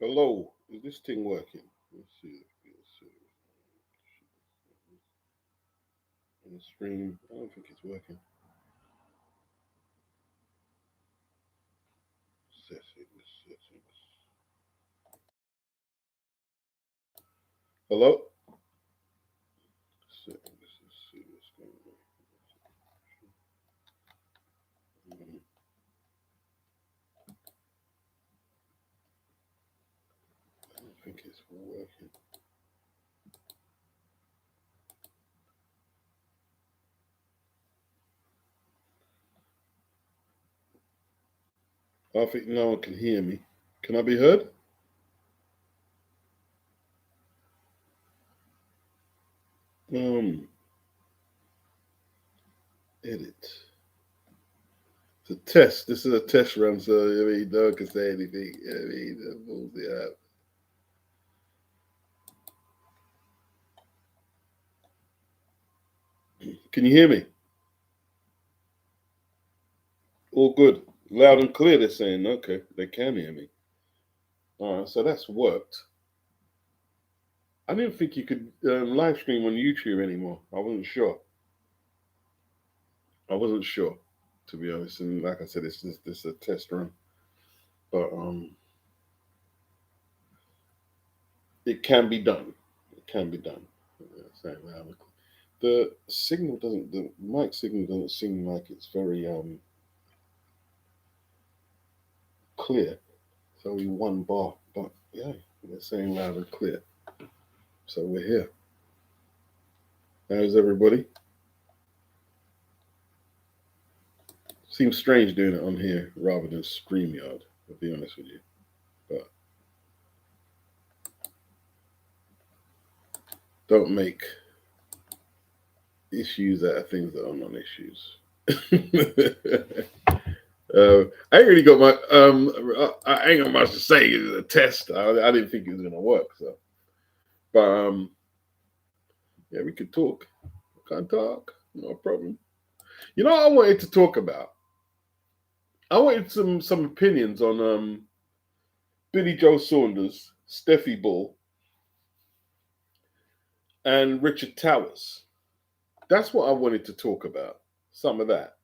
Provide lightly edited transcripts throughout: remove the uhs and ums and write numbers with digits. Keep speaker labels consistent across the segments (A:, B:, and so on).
A: Hello, is this thing working? Let's see. Let's see. On the stream, I don't think it's working. Settings. Hello? Settings. Let's see what's going on. I don't think it's working. I think no one can hear me. Can I be heard? Um, Edit. It's a test. This is a test run, so I mean, no one can say anything. I mean, balls it out. Can you hear me? All good. Loud and clear, they're saying. Okay, they can hear me. All right, so that's worked. I didn't think you could live stream on YouTube anymore. I wasn't sure. I wasn't sure, to be honest. And like I said, this a test run, but it can be done. It can be done. The signal doesn't. The mic signal doesn't seem like it's very clear. It's only one bar, but yeah, they're saying loud and clear. So we're here. How's everybody? Seems strange doing it on here rather than StreamYard, to be honest with you. But don't make issues out of things that are non-issues. I ain't really got my I ain't got much to say. It's a test. I didn't think it was gonna work. So, but yeah, we could talk. Can't talk. No problem. You know what I wanted to talk about? I wanted some opinions on Billy Joe Saunders, Steffi Bull, and Richard Towers. That's what I wanted to talk about. Some of that,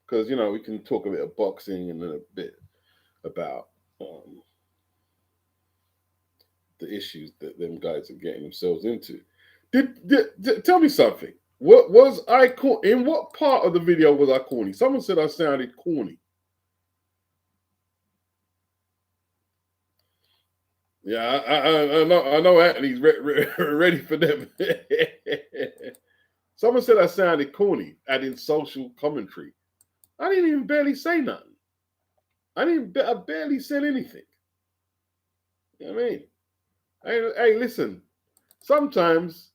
A: because we can talk a bit of boxing and then a bit about the issues that them guys are getting themselves into. Tell me something. What was I in what part of the video was I corny? Someone said I sounded corny. Yeah, I know Anthony's ready for them. Someone said I sounded corny, adding social commentary. I didn't even barely say nothing. I barely said anything. You know what I mean? Hey, listen. Sometimes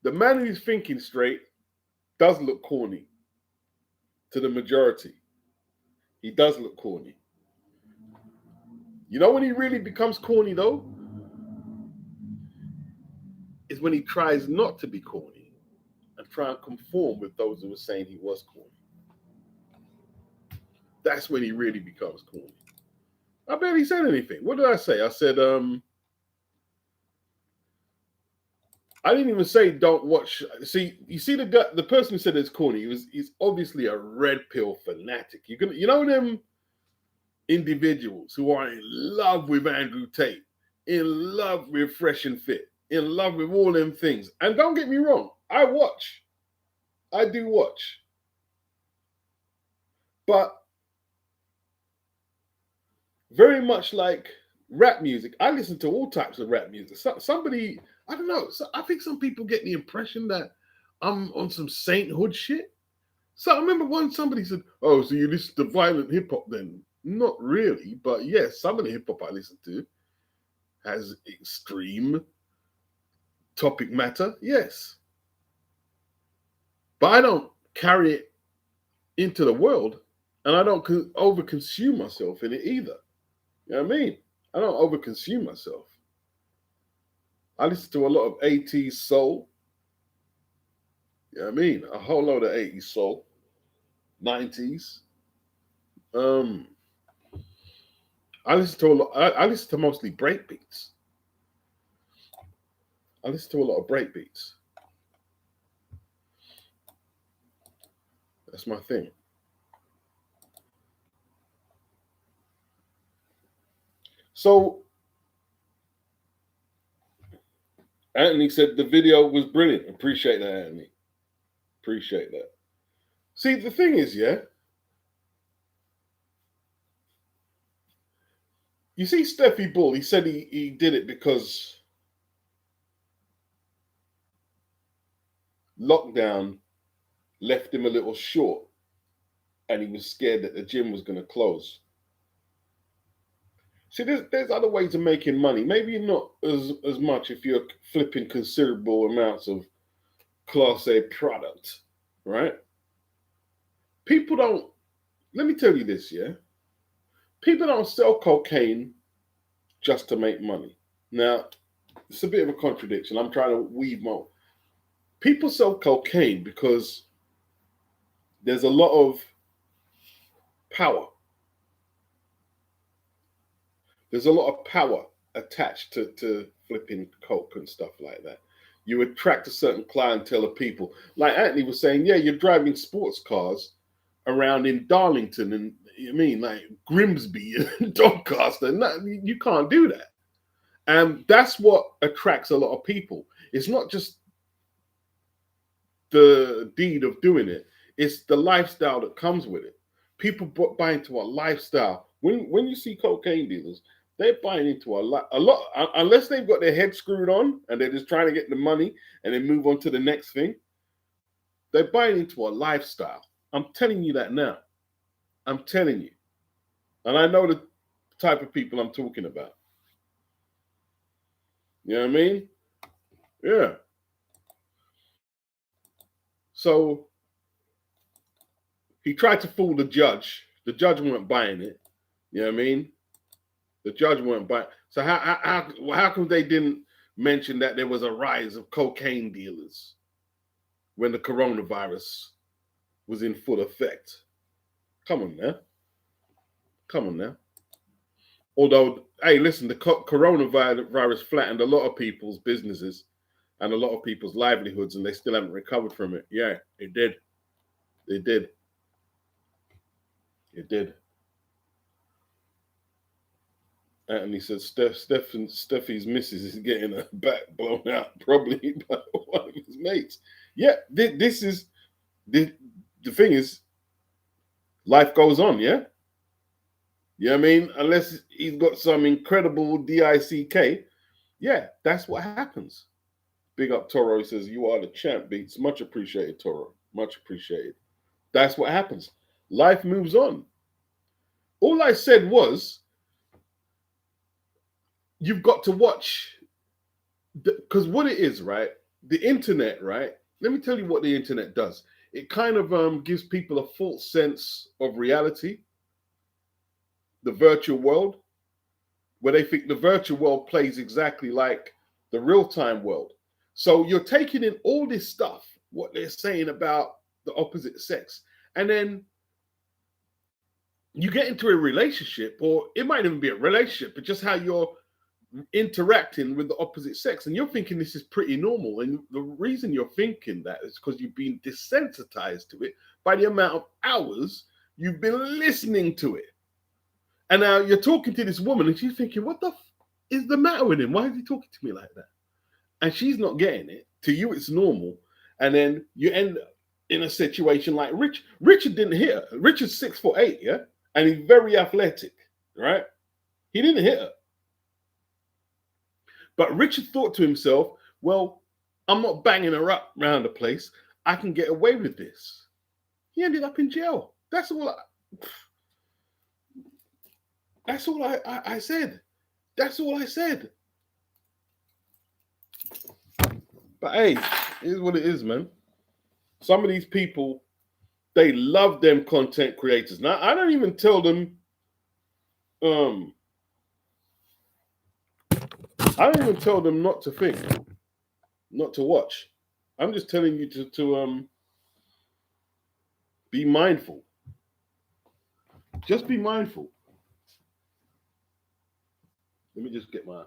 A: the man who's thinking straight does look corny to the majority. He does look corny. You know when he really becomes corny though? Is when he tries not to be corny and try and conform with those who were saying he was corny. That's when he really becomes corny. I barely said anything. What did I say? I said, I didn't even say don't watch. See, you see the person who said it's corny. He's obviously a red pill fanatic. You know them individuals who are in love with Andrew Tate, in love with Fresh and Fit, in love with all them things. And don't get me wrong, I watch. I do watch. But very much like rap music, I listen to all types of rap music. Somebody, I don't know, I think some people get the impression that I'm on some sainthood shit. So I remember somebody said, "Oh, so you listen to violent hip hop then?" Not really, but yes, some of the hip hop I listen to has extreme topic matter, yes. But I don't carry it into the world, and I don't over consume myself in it either. You know what I mean? I don't over consume myself. I listen to a lot of 80s soul. You know what I mean? A whole load of 80s soul, 90s. Um, I listen to a lot. I listen to mostly break beats. I listen to a lot of break beats. That's my thing. So Anthony said the video was brilliant. Appreciate that, Anthony. Appreciate that. See, the thing is, yeah, you see Steffi Bull, he said he did it because lockdown left him a little short and he was scared that the gym was going to close. See, there's other ways of making money. Maybe not as much if you're flipping considerable amounts of Class A product, right? People don't, let me tell you this, yeah? People don't sell cocaine just to make money. Now, it's a bit of a contradiction. I'm trying to weave more. People sell cocaine because there's a lot of power. There's a lot of power attached to flipping coke and stuff like that. You attract a certain clientele of people. Like Anthony was saying, yeah, you're driving sports cars around in Darlington and you mean like Grimsby and Doncaster. No, you can't do that. And that's what attracts a lot of people. It's not just the deed of doing it, it's the lifestyle that comes with it. People buy into a lifestyle. When you see cocaine dealers, they're buying into a lot, unless they've got their head screwed on and they're just trying to get the money and then move on to the next thing. They're buying into a lifestyle. I'm telling you that now. I'm telling you. And I know the type of people I'm talking about. You know what I mean? Yeah. So he tried to fool the judge. The judge weren't buying it. You know what I mean? The judge weren't buying. So how come they didn't mention that there was a rise of cocaine dealers when the coronavirus was in full effect? Come on now. Come on now. Although, hey, listen, the coronavirus flattened a lot of people's businesses and a lot of people's livelihoods, and they still haven't recovered from it. Yeah, it did. It did. It did. And he said Steffi's missus is getting her back blown out, probably by one of his mates. Yeah, this is the thing is, life goes on, yeah? You know what I mean? Unless he's got some incredible DICK, yeah, that's what happens. Big up Toro, he says, you are the champ, Beats. Much appreciated, Toro. Much appreciated. That's what happens. Life moves on. All I said was, you've got to watch, because what it is, right? The internet, right? Let me tell you what the internet does. It kind of gives people a false sense of reality, the virtual world, where they think the virtual world plays exactly like the real-time world. So you're taking in all this stuff, what they're saying about the opposite sex, and then you get into a relationship, or it might even be a relationship, but just how you're interacting with the opposite sex, and you're thinking this is pretty normal. And the reason you're thinking that is because you've been desensitized to it by the amount of hours you've been listening to it. And now you're talking to this woman and she's thinking, what the is the matter with him? Why is he talking to me like that? And she's not getting it. To you, it's normal. And then you end up in a situation like Rich. Richard didn't hit her. Richard's 6'8", yeah? And he's very athletic, right? He didn't hit her. But Richard thought to himself, well, I'm not banging her up around the place. I can get away with this. He ended up in jail. That's all I said. That's all I said. But hey, here's what it is, man. Some of these people, they love them content creators. Now, I don't even tell them, I don't even tell them not to think, not to watch. I'm just telling you to be mindful. Just be mindful. Let me just get my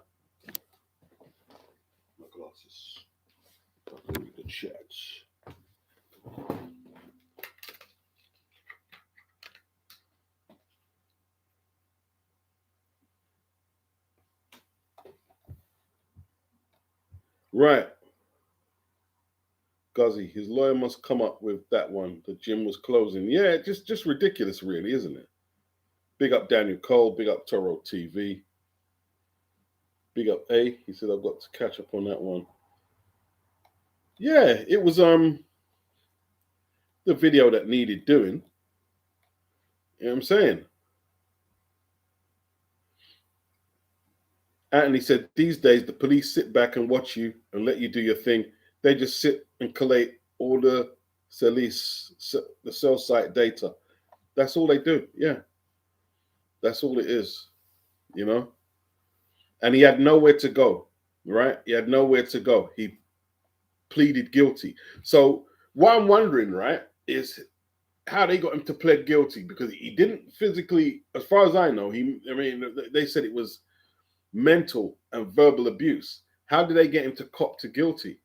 A: glasses. I'll read the chat. Right. Guzzy, his lawyer must come up with that one. The gym was closing. Yeah, just ridiculous, really, isn't it? Big up Daniel Cole. Big up Toro TV. Big up A. He said I've got to catch up on that one. Yeah, it was the video that needed doing. You know what I'm saying? Anthony said these days the police sit back and watch you and let you do your thing. They just sit and collate all the cell site data. That's all they do. Yeah, that's all it is. You know. And he had nowhere to go. Right? He had nowhere to go. He pleaded guilty. So what I'm wondering, right, is how they got him to plead guilty, because he didn't physically, as far as I know, they said it was mental and verbal abuse. How did they get him to cop to guilty?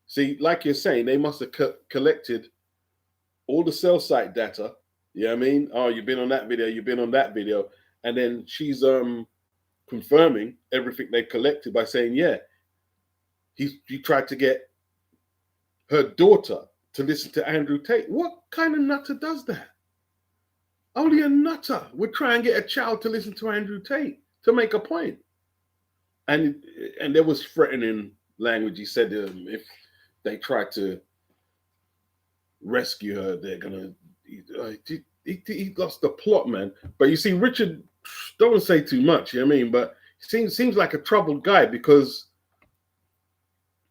A: See, like you're saying, they must have collected all the cell site data. You know what I mean? Oh, you've been on that video, you've been on that video. And then she's confirming everything they collected by saying, yeah, he tried to get her daughter to listen to Andrew Tate. What kind of nutter does that? Only a nutter would try and get a child to listen to Andrew Tate to make a point. And there was threatening language. He said if they try to rescue her, they're gonna. He lost the plot, man. But you see, Richard, don't say too much. You know what I mean? But seems like a troubled guy, because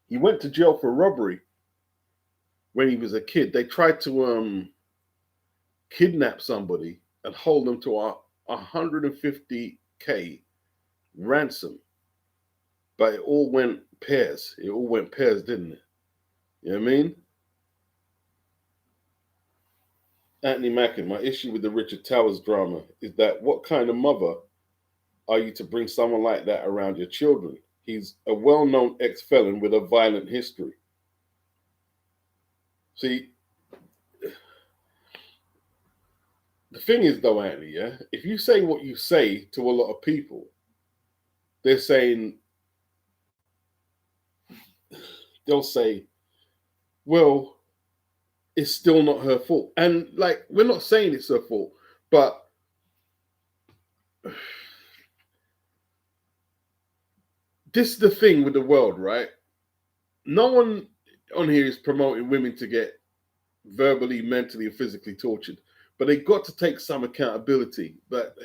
A: he went to jail for robbery when he was a kid. They tried to kidnap somebody and hold them to a $150K ransom. But it all went pairs. It all went pairs, didn't it? You know what I mean? Anthony Mackin, my issue with the Richard Towers drama is that what kind of mother are you to bring someone like that around your children? He's a well-known ex-felon with a violent history. See, the thing is, though, Anthony, yeah, if you say what you say to a lot of people, they're saying, they'll say, well, it's still not her fault. And like, we're not saying it's her fault, but this is the thing with the world, right? No one on here is promoting women to get verbally, mentally, and physically tortured, but they got to take some accountability. But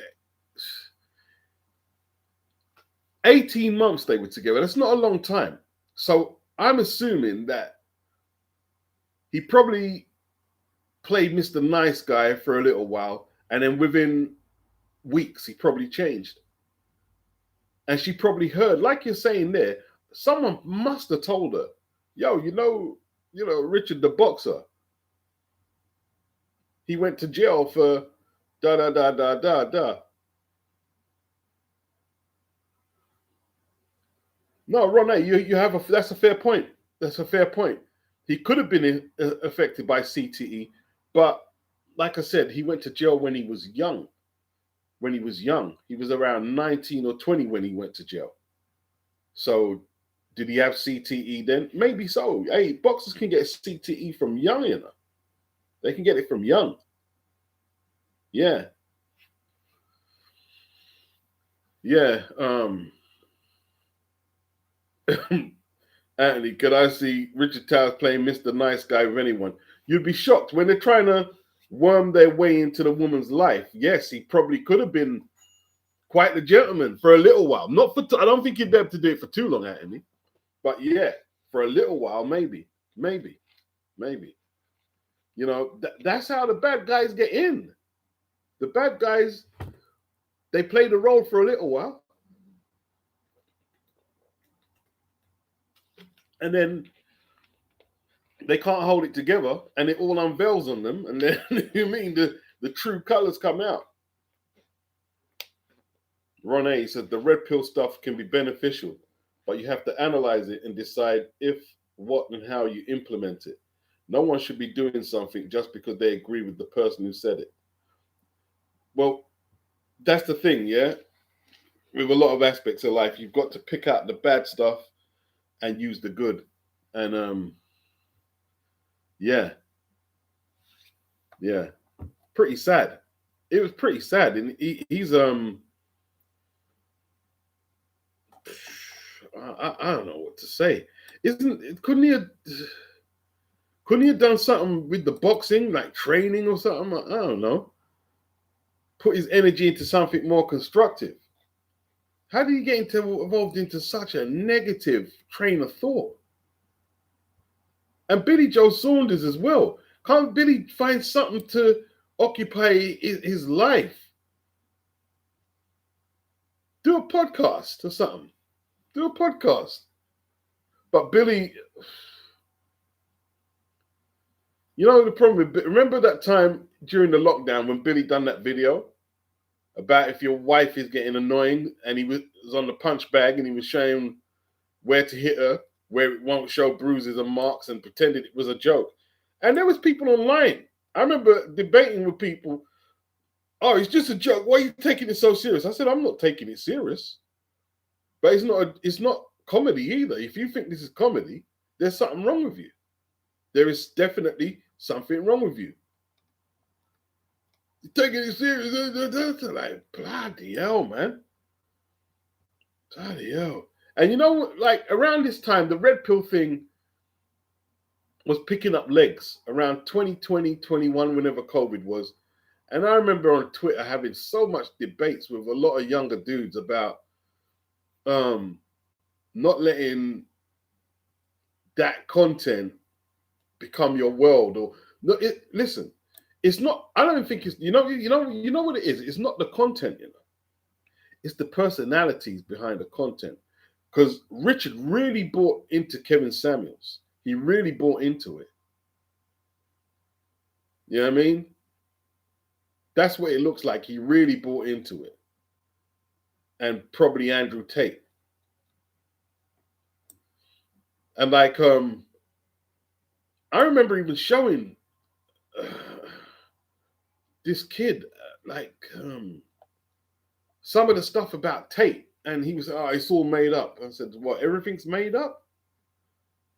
A: 18 months they were together. That's not a long time. So I'm assuming that he probably played Mr. Nice Guy for a little while, and then within weeks he probably changed. And she probably heard, like you're saying there, someone must have told her, yo, you know, Richard the boxer, he went to jail for da da da da da da. No, Ron, you have that's a fair point. That's a fair point. He could have been affected by CTE, but like I said, he went to jail when he was young. When he was young, he was around 19 or 20 when he went to jail. So, did he have CTE then? Maybe so. Hey, boxers can get CTE from young, you know. They can get it from young. Yeah. Yeah. Anthony, could I see Richard Towers playing Mr. Nice Guy with anyone? You'd be shocked when they're trying to worm their way into the woman's life. Yes, he probably could have been quite the gentleman for a little while. Not for I don't think he'd be able to do it for too long, Anthony. But yeah, for a little while, maybe. You know, that's how the bad guys get in. The bad guys, they play the role for a little while. And then they can't hold it together, and it all unveils on them. And then, you mean, the true colors come out. Ron A said the red pill stuff can be beneficial, but you have to analyze it and decide if, what, and how you implement it. No one should be doing something just because they agree with the person who said it. Well, that's the thing, yeah? With a lot of aspects of life, you've got to pick out the bad stuff and use the good. And yeah, yeah, pretty sad. It was pretty sad, and he's I don't know what to say. Isn't couldn't he have done something with the boxing, like training or something? I don't know. Put his energy into something more constructive. How did he get involved into such a negative train of thought? And Billy Joe Saunders as well. Can't Billy find something to occupy his life? Do a podcast or something. Do a podcast. But Billy, you know the problem with, remember that time during the lockdown when Billy done that video about if your wife is getting annoying, and he was on the punch bag and he was showing where to hit her, where it won't show bruises and marks, and pretended it was a joke. And there was people online. I remember debating with people, oh, it's just a joke. Why are you taking it so serious? I said, I'm not taking it serious. But it's not comedy either. If you think this is comedy, there's something wrong with you. There is definitely something wrong with you. You're taking it serious. Like, bloody hell, man. Bloody hell. And you know, like around this time, the red pill thing was picking up legs around 2020, 21, whenever COVID was. And I remember on Twitter having so much debates with a lot of younger dudes about not letting that content become your world. Or no, listen, it's not. I don't think it's you know what it is. It's not the content, you know. It's the personalities behind the content. Because Richard really bought into Kevin Samuels. He really bought into it. You know what I mean? That's what it looks like. He really bought into it. And probably Andrew Tate. And like, I remember even showing this kid, some of the stuff about Tate. And he was, oh, it's all made up. I said, what, everything's made up?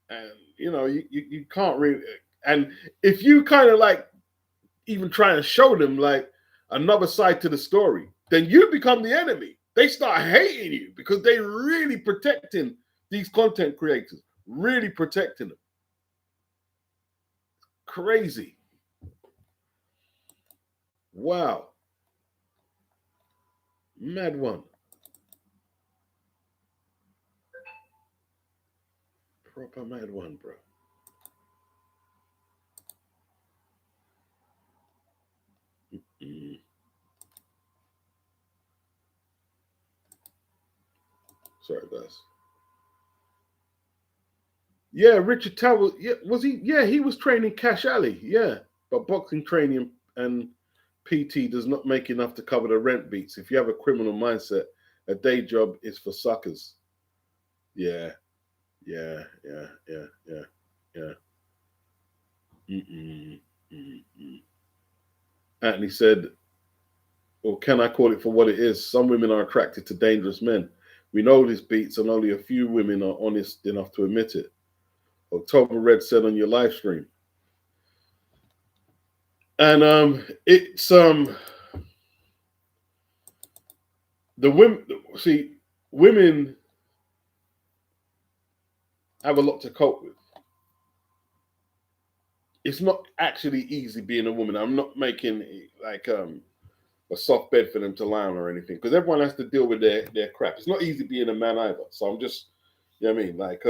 A: And, you know, you can't really, and if you kind of like even try to show them like another side to the story, then you become the enemy. They start hating you because they really protecting these content creators, really protecting them. Crazy. Wow. Mad one. Proper mad one, bro. Sorry, guys. Yeah, Richard Tower. Yeah, was he? Yeah, he was training Cash Alley. Yeah, but boxing training and PT does not make enough to cover the rent beats. If you have a criminal mindset, a day job is for suckers. Yeah. Anthony said, or can I call it for what it is? Some women are attracted to dangerous men. We know this beats, and only a few women are honest enough to admit it. October Red said on your live stream. And it's the women, see, women have a lot to cope with. It's not actually easy being a woman. I'm not making like a soft bed for them to lie on or anything, because everyone has to deal with their crap. It's not easy being a man either. So I'm just, you know what I mean? Like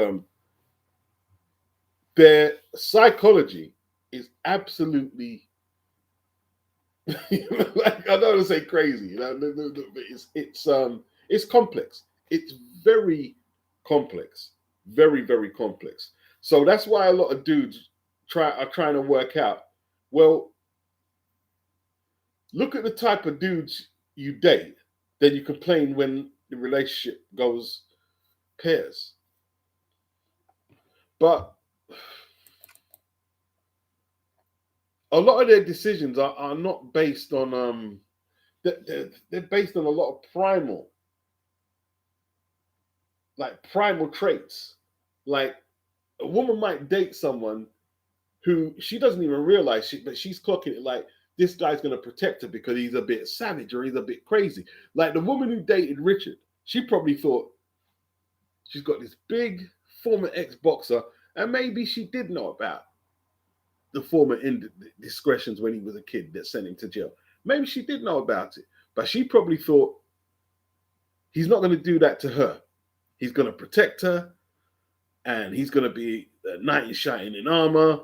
A: their psychology is absolutely like, I don't want to say crazy, you know, it's complex. It's very complex, very complex. So that's why a lot of dudes are trying to work out. Well, look at the type of dudes you date. then you complain when the relationship goes pairs. But a lot of their decisions are not based on they're based on a lot of primal traits. Like a woman might date someone who she doesn't even realize, but she's clocking it like this guy's going to protect her because he's a bit savage or he's a bit crazy. Like the woman who dated Richard, she probably thought she's got this big former ex-boxer, and maybe she did know about the former indiscretions when he was a kid that sent him to jail. Maybe she did know about it, but she probably thought he's not going to do that to her. He's going to protect her, and he's going to be a knight in shining armor.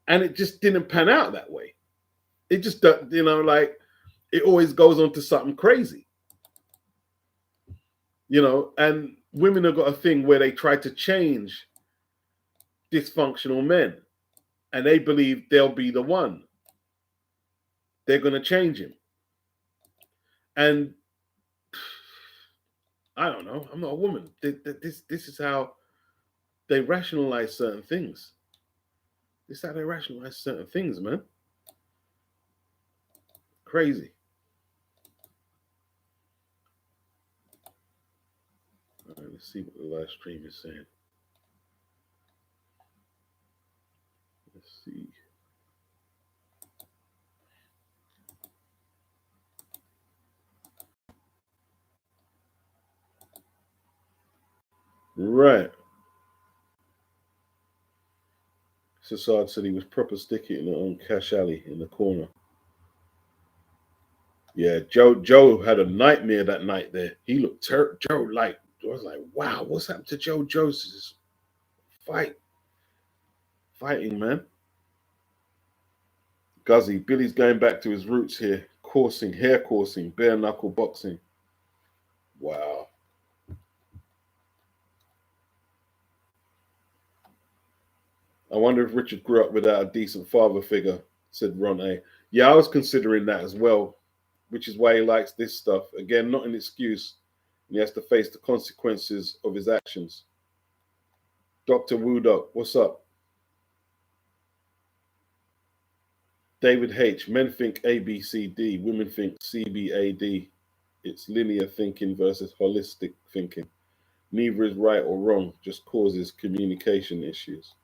A: And it just didn't pan out that way. It just, like it always goes on to something crazy, and women have got a thing where they try to change dysfunctional men, and they believe they'll be the one. They're going to change him. And I don't know. I'm not a woman. This is how they rationalize certain things. This is how they rationalize certain things, man. Crazy. All right, let's see what the live stream is saying. Let's see. Right. Sassad said he was proper sticky in on Cash Alley in the corner. Yeah, Joe had a nightmare that night there. He looked terrible. Joe, I was like, wow, what's happened to Joe Joseph's fighting, man? Guzzy, Billy's going back to his roots here. Hair coursing, bare knuckle boxing. Wow. I wonder if Richard grew up without a decent father figure, said Ron A. Yeah, I was considering that as well, which is why he likes this stuff. Again, not an excuse. He has to face the consequences of his actions. Dr. Woodok, what's up? David H. Men think ABCD, women think CBAD. It's linear thinking versus holistic thinking. Neither is right or wrong, just causes communication issues.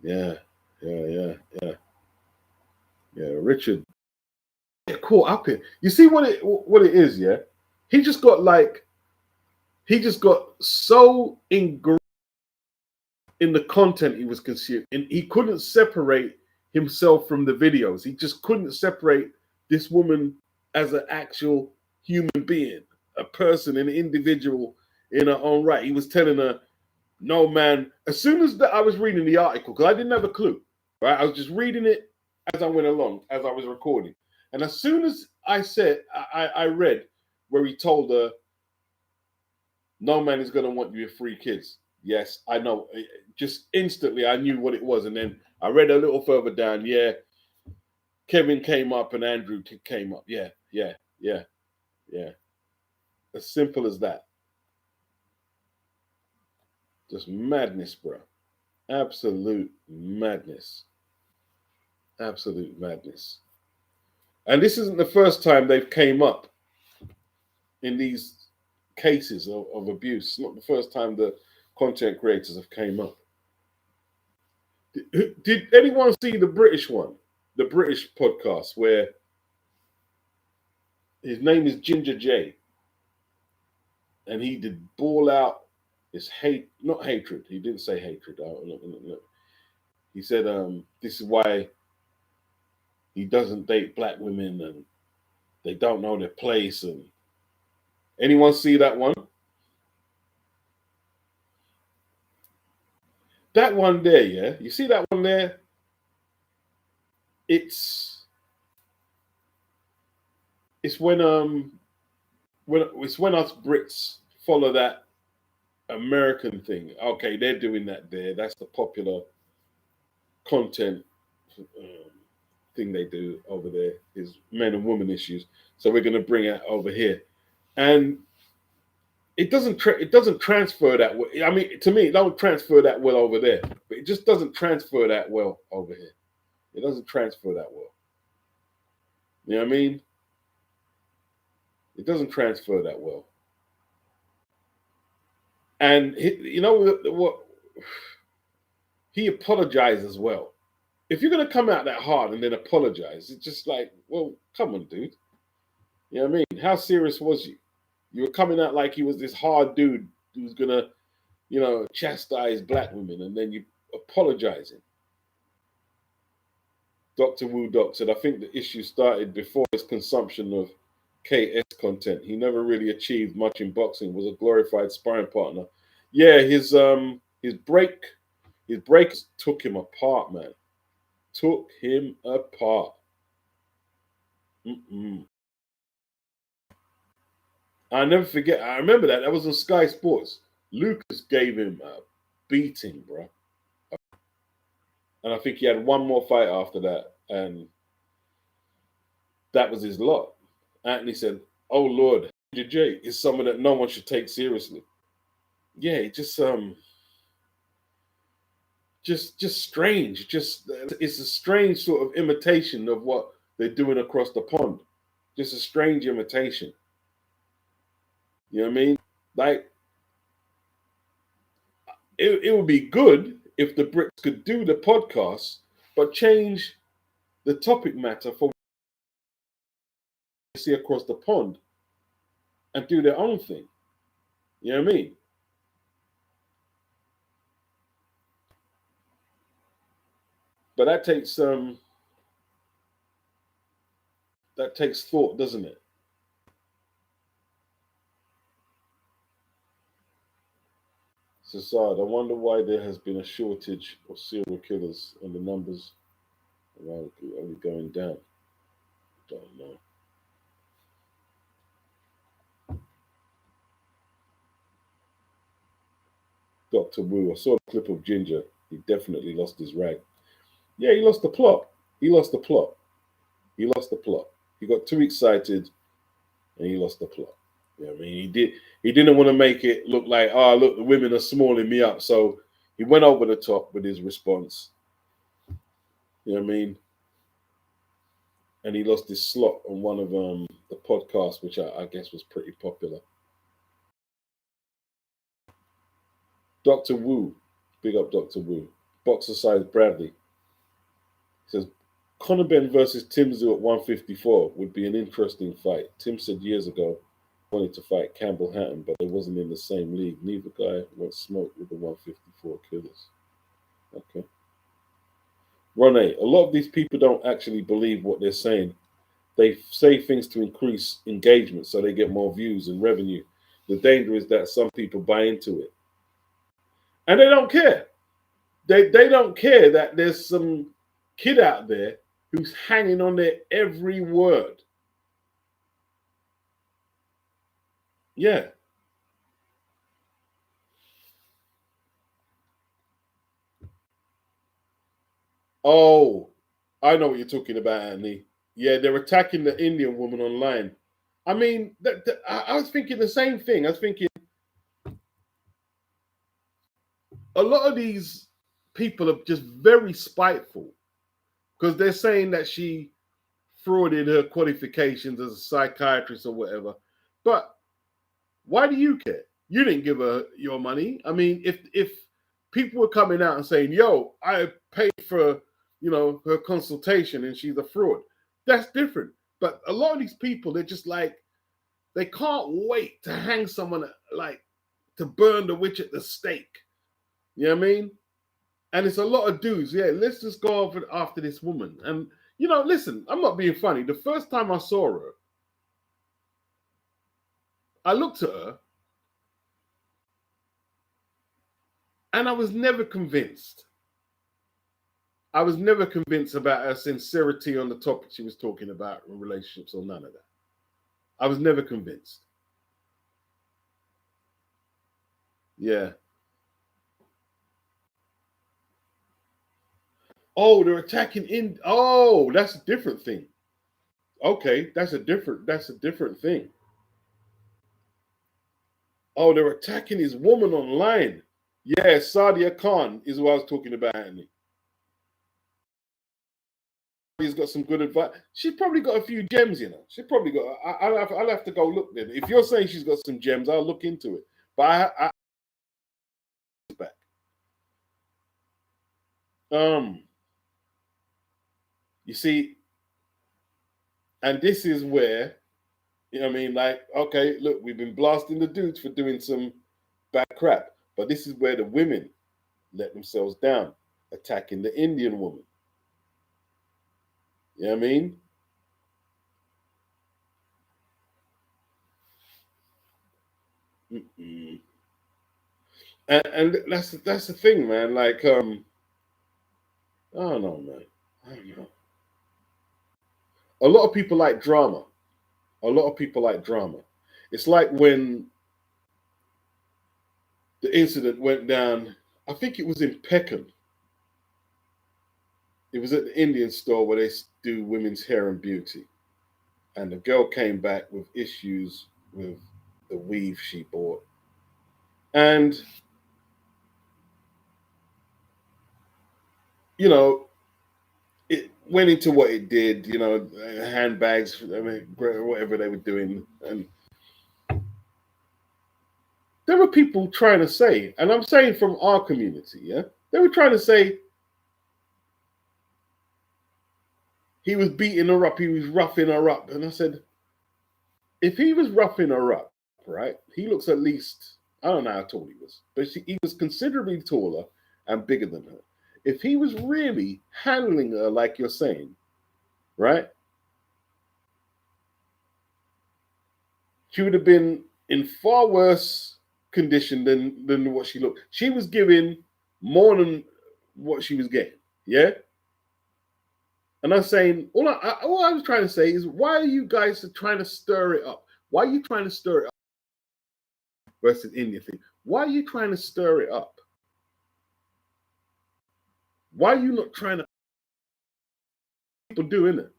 A: Yeah. Richard caught up in. You see what it is, yeah? He just got so ingrained in the content he was consuming, and he couldn't separate himself from the videos. He just couldn't separate this woman as an actual human being, a person, an individual in her own right. He was telling her, no, man. As soon as I was reading the article, because I didn't have a clue, right? I was just reading it as I went along, as I was recording. And as soon as I read where he told her, no man is going to want you with 3 kids. Yes, I know. Just instantly, I knew what it was. And then I read a little further down. Yeah, Kevin came up and Andrew came up. Yeah. As simple as that. Just madness, bro. Absolute madness. Absolute madness. And this isn't the first time they've came up in these cases of abuse. It's not the first time the content creators have came up. Did anyone see the British one? The British podcast where his name is Ginger J. And he did ball out his not hatred. He didn't say hatred. He said this is why he doesn't date black women and they don't know their place. And anyone see that one? That one there, yeah. You see that one there? It's when it's when us Brits follow that American thing. Okay, they're doing that there. That's the popular content thing they do over there is men and women issues. So we're going to bring it over here, and it doesn't transfer that way. I mean, to me, it don't transfer that well over there, but it just doesn't transfer that well over here. It doesn't transfer that well. You know what I mean? It doesn't transfer that well. And you know what? He apologized as well. If you're gonna come out that hard and then apologize, it's just like, well, come on, dude. You know what I mean? How serious was you? You were coming out like he was this hard dude who's gonna, chastise black women, and then you apologizing. Dr. Wu Doc said, I think the issue started before his consumption of KS content. He never really achieved much in boxing, was a glorified sparring partner. Yeah, his breaks took him apart, man. Took him apart. I never forget. I remember that. That was on Sky Sports. Lucas gave him a beating, bro. And I think he had one more fight after that, and that was his lot. Anthony said, "Oh Lord, JJ is someone that no one should take seriously." Yeah, it just strange. Just it's a strange sort of imitation of what they're doing across the pond. Just a strange imitation. You know what I mean? Like it would be good if the Brits could do the podcast, but change the topic matter for what they see across the pond and do their own thing. You know what I mean? But that takes thought, doesn't it? Sassad, I wonder why there has been a shortage of serial killers and the numbers are only going down. Don't know. Dr. Wu, I saw a clip of Ginger. He definitely lost his rag. Yeah, he lost the plot. He lost the plot. He lost the plot. He got too excited and he lost the plot. You know what I mean? He didn't want to make it look like, oh look, the women are smalling me up. So he went over the top with his response. You know what I mean? And he lost his slot on one of the podcasts, which I guess was pretty popular. Dr. Wu, big up Dr. Wu. Boxer size Bradley says Conor Ben versus Tim Tszyu at 154 would be an interesting fight. Tim said years ago he wanted to fight Campbell Hatton, but they wasn't in the same league. Neither guy wants smoke with the 154 killers. Okay. Ronnie, a lot of these people don't actually believe what they're saying. They say things to increase engagement so they get more views and revenue. The danger is that some people buy into it. And they don't care. They don't care that there's some kid out there who's hanging on their every word. Yeah. Oh, I know what you're talking about, Anthony. Yeah, they're attacking the Indian woman online. I mean, I was thinking the same thing. I was thinking a lot of these people are just very spiteful because they're saying that she frauded her qualifications as a psychiatrist or whatever. But why do you care? You didn't give her your money. I mean, if people were coming out and saying, "Yo, I paid for her consultation and she's a fraud," that's different. But a lot of these people, they're just like they can't wait to hang someone, like to burn the witch at the stake. You know what I mean? And it's a lot of dudes. Yeah, let's just go after this woman. And listen, I'm not being funny. The first time I saw her, I looked at her and I was never convinced. I was never convinced about her sincerity on the topic she was talking about, relationships or none of that. I was never convinced. Yeah. Oh, they're attacking in. Oh, that's a different thing. Okay, that's a different thing. Oh, they're attacking his woman online. Yeah, Sadia Khan is what I was talking about, Anthony. He's got some good advice. She's probably got a few gems, you know. She probably got. I'll have to go look then. If you're saying she's got some gems, I'll look into it. But I back. Um, you see, and this is where, you know what I mean? Like, okay, look, we've been blasting the dudes for doing some bad crap, but this is where the women let themselves down, attacking the Indian woman. You know what I mean? Mm-mm. And that's the thing, man. Like, I don't know, man. I don't know. A lot of people like drama. A lot of people like drama. It's like when the incident went down. I think it was in Peckham. It was at the Indian store where they do women's hair and beauty, and the girl came back with issues with the weave she bought, and you know it went into what it did. You know, handbags, I mean, whatever they were doing, and there were people trying to say, and I'm saying from our community, yeah, they were trying to say he was beating her up, he was roughing her up, and I said, if he was roughing her up, right, he looks at least, I don't know how tall he was, but he was considerably taller and bigger than her. If he was really handling her like you're saying, right, she would have been in far worse condition than what she looked. She was giving more than what she was getting. Yeah. And I'm saying, all I was trying to say is, why are you guys trying to stir it up? Why are you trying to stir it up versus India thing? Why are you trying to stir it up? Why are you not trying to people doing it?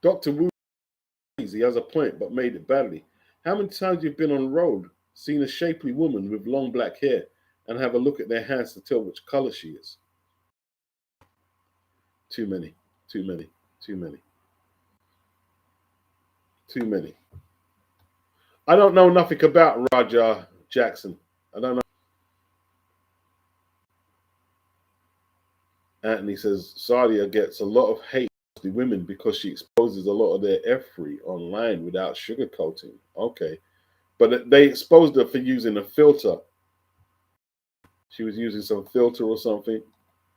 A: Dr. Wu, he has a point, but made it badly. How many times you've been on the road, seen a shapely woman with long black hair, and have a look at their hands to tell which color she is? Too many, too many, too many, too many. I don't know nothing about Raja Jackson. I don't know. Anthony says Sadia gets a lot of hate from the women because she exposes a lot of their F3 online without sugarcoating. Okay. But they exposed her for using a filter. She was using some filter or something.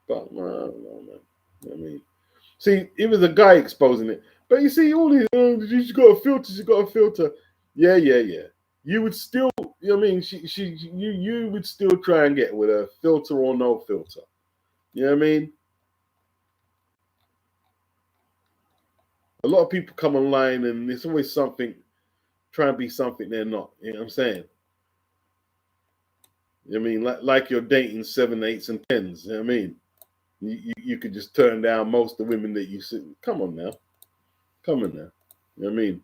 A: But I don't know, man. I mean, see, it was a guy exposing it. But you see, all these, she's got a filter, she's got a filter. Yeah, yeah, yeah. You would still, you know what I mean? You would still try and get with a filter or no filter. You know what I mean? A lot of people come online and it's always something, try and be something they're not. You know what I'm saying? You know what I mean? Like you're dating 7, 8s, and 10s. You know what I mean? You could just turn down most of the women that you see. Come on now. Come on now. You know what I mean?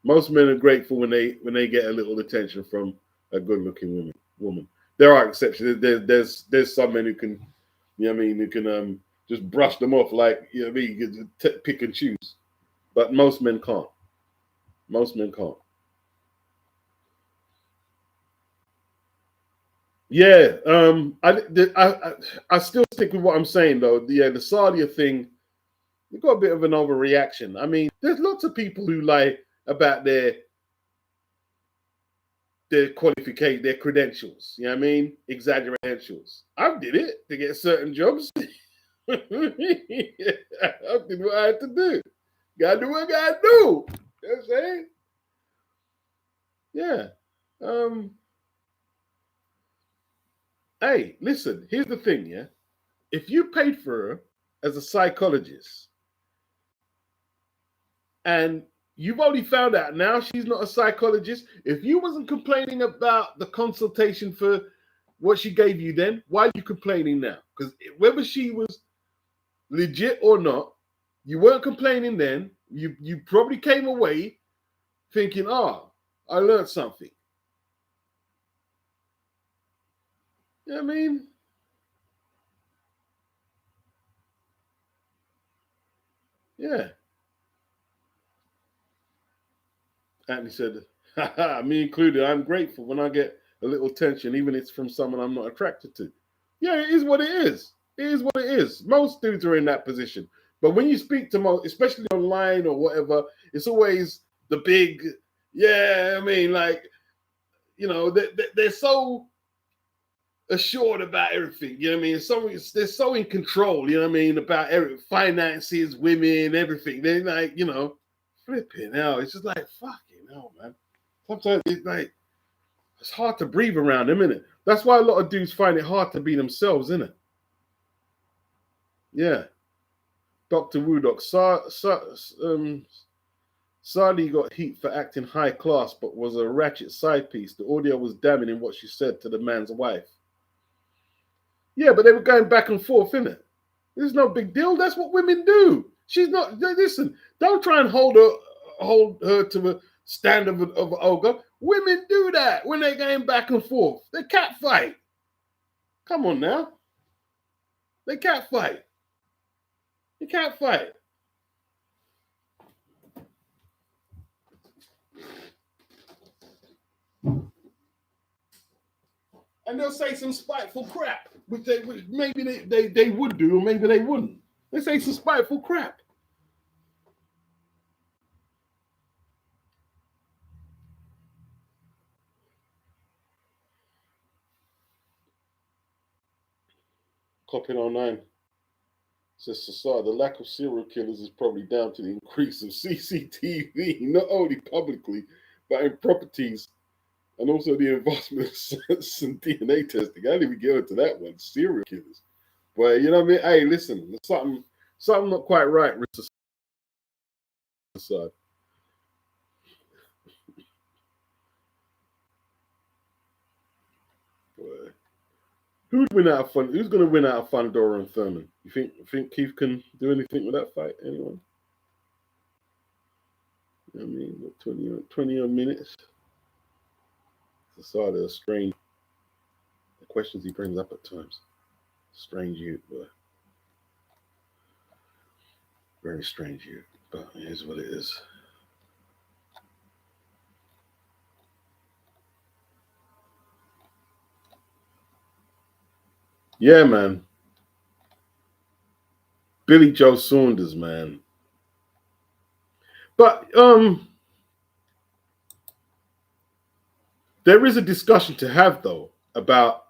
A: Most men are grateful when they get a little attention from a good looking woman. There are exceptions. There's some men who can, you know what I mean, who can just brush them off like, you know what I mean, you can pick and choose. But most men can't. Most men can't. Yeah, I still stick with what I'm saying though. The Sadia thing, we got a bit of an overreaction. I mean, there's lots of people who lie about their qualification, their credentials. You know what I mean? Exaggerate credentials. I did it to get certain jobs. I did what I had to do. Gotta do what I gotta do. You know what I'm saying? Yeah. Um, hey, listen, here's the thing, yeah. If you paid for her as a psychologist and you've only found out now she's not a psychologist, if you wasn't complaining about the consultation for what she gave you then, why are you complaining now? Because whether she was legit or not, you weren't complaining then. You probably came away thinking, oh, I learned something. You know what I mean? Yeah. And he said, haha, me included, I'm grateful when I get a little attention, even if it's from someone I'm not attracted to. Yeah, it is what it is. It is what it is. Most dudes are in that position. But when you speak to most, especially online or whatever, it's always the big, yeah, I mean, like, you know, they're so assured about everything. You know what I mean? They're so in control, you know what I mean, about finances, women, everything. They're like, you know, flipping hell. It's just like, fucking hell, man. Sometimes it's like, it's hard to breathe around them, isn't it? That's why a lot of dudes find it hard to be themselves, isn't it? Yeah. Dr. Woodok, Sadi got heat for acting high class, but was a ratchet side piece. The audio was damning in what she said to the man's wife. Yeah, but they were going back and forth, innit? There's no big deal. That's what women do. She's not. Listen, don't try and hold her to a standard of ogre. Women do that when they're going back and forth. They cat fight. Come on now. They cat fight. They cat fight. And they'll say some spiteful crap, which maybe they would do, or maybe they wouldn't. They say some spiteful crap. Copy 09 says Sassar, the lack of serial killers is probably down to the increase of CCTV, not only publicly, but in properties, and also the advancement of some DNA testing. I didn't even get into that one, serial killers. But you know what I mean? Hey, listen, there's something not quite right with Sassar. Who's going to win out of Fundora and Thurman? You think Keith can do anything with that fight? Anyone? I mean, 20 odd minutes. It's a sort of strange. The questions he brings up at times. Strange youth, but very strange youth. But it is what it is. Yeah, man. Billy Joe Saunders, man. But there is a discussion to have though about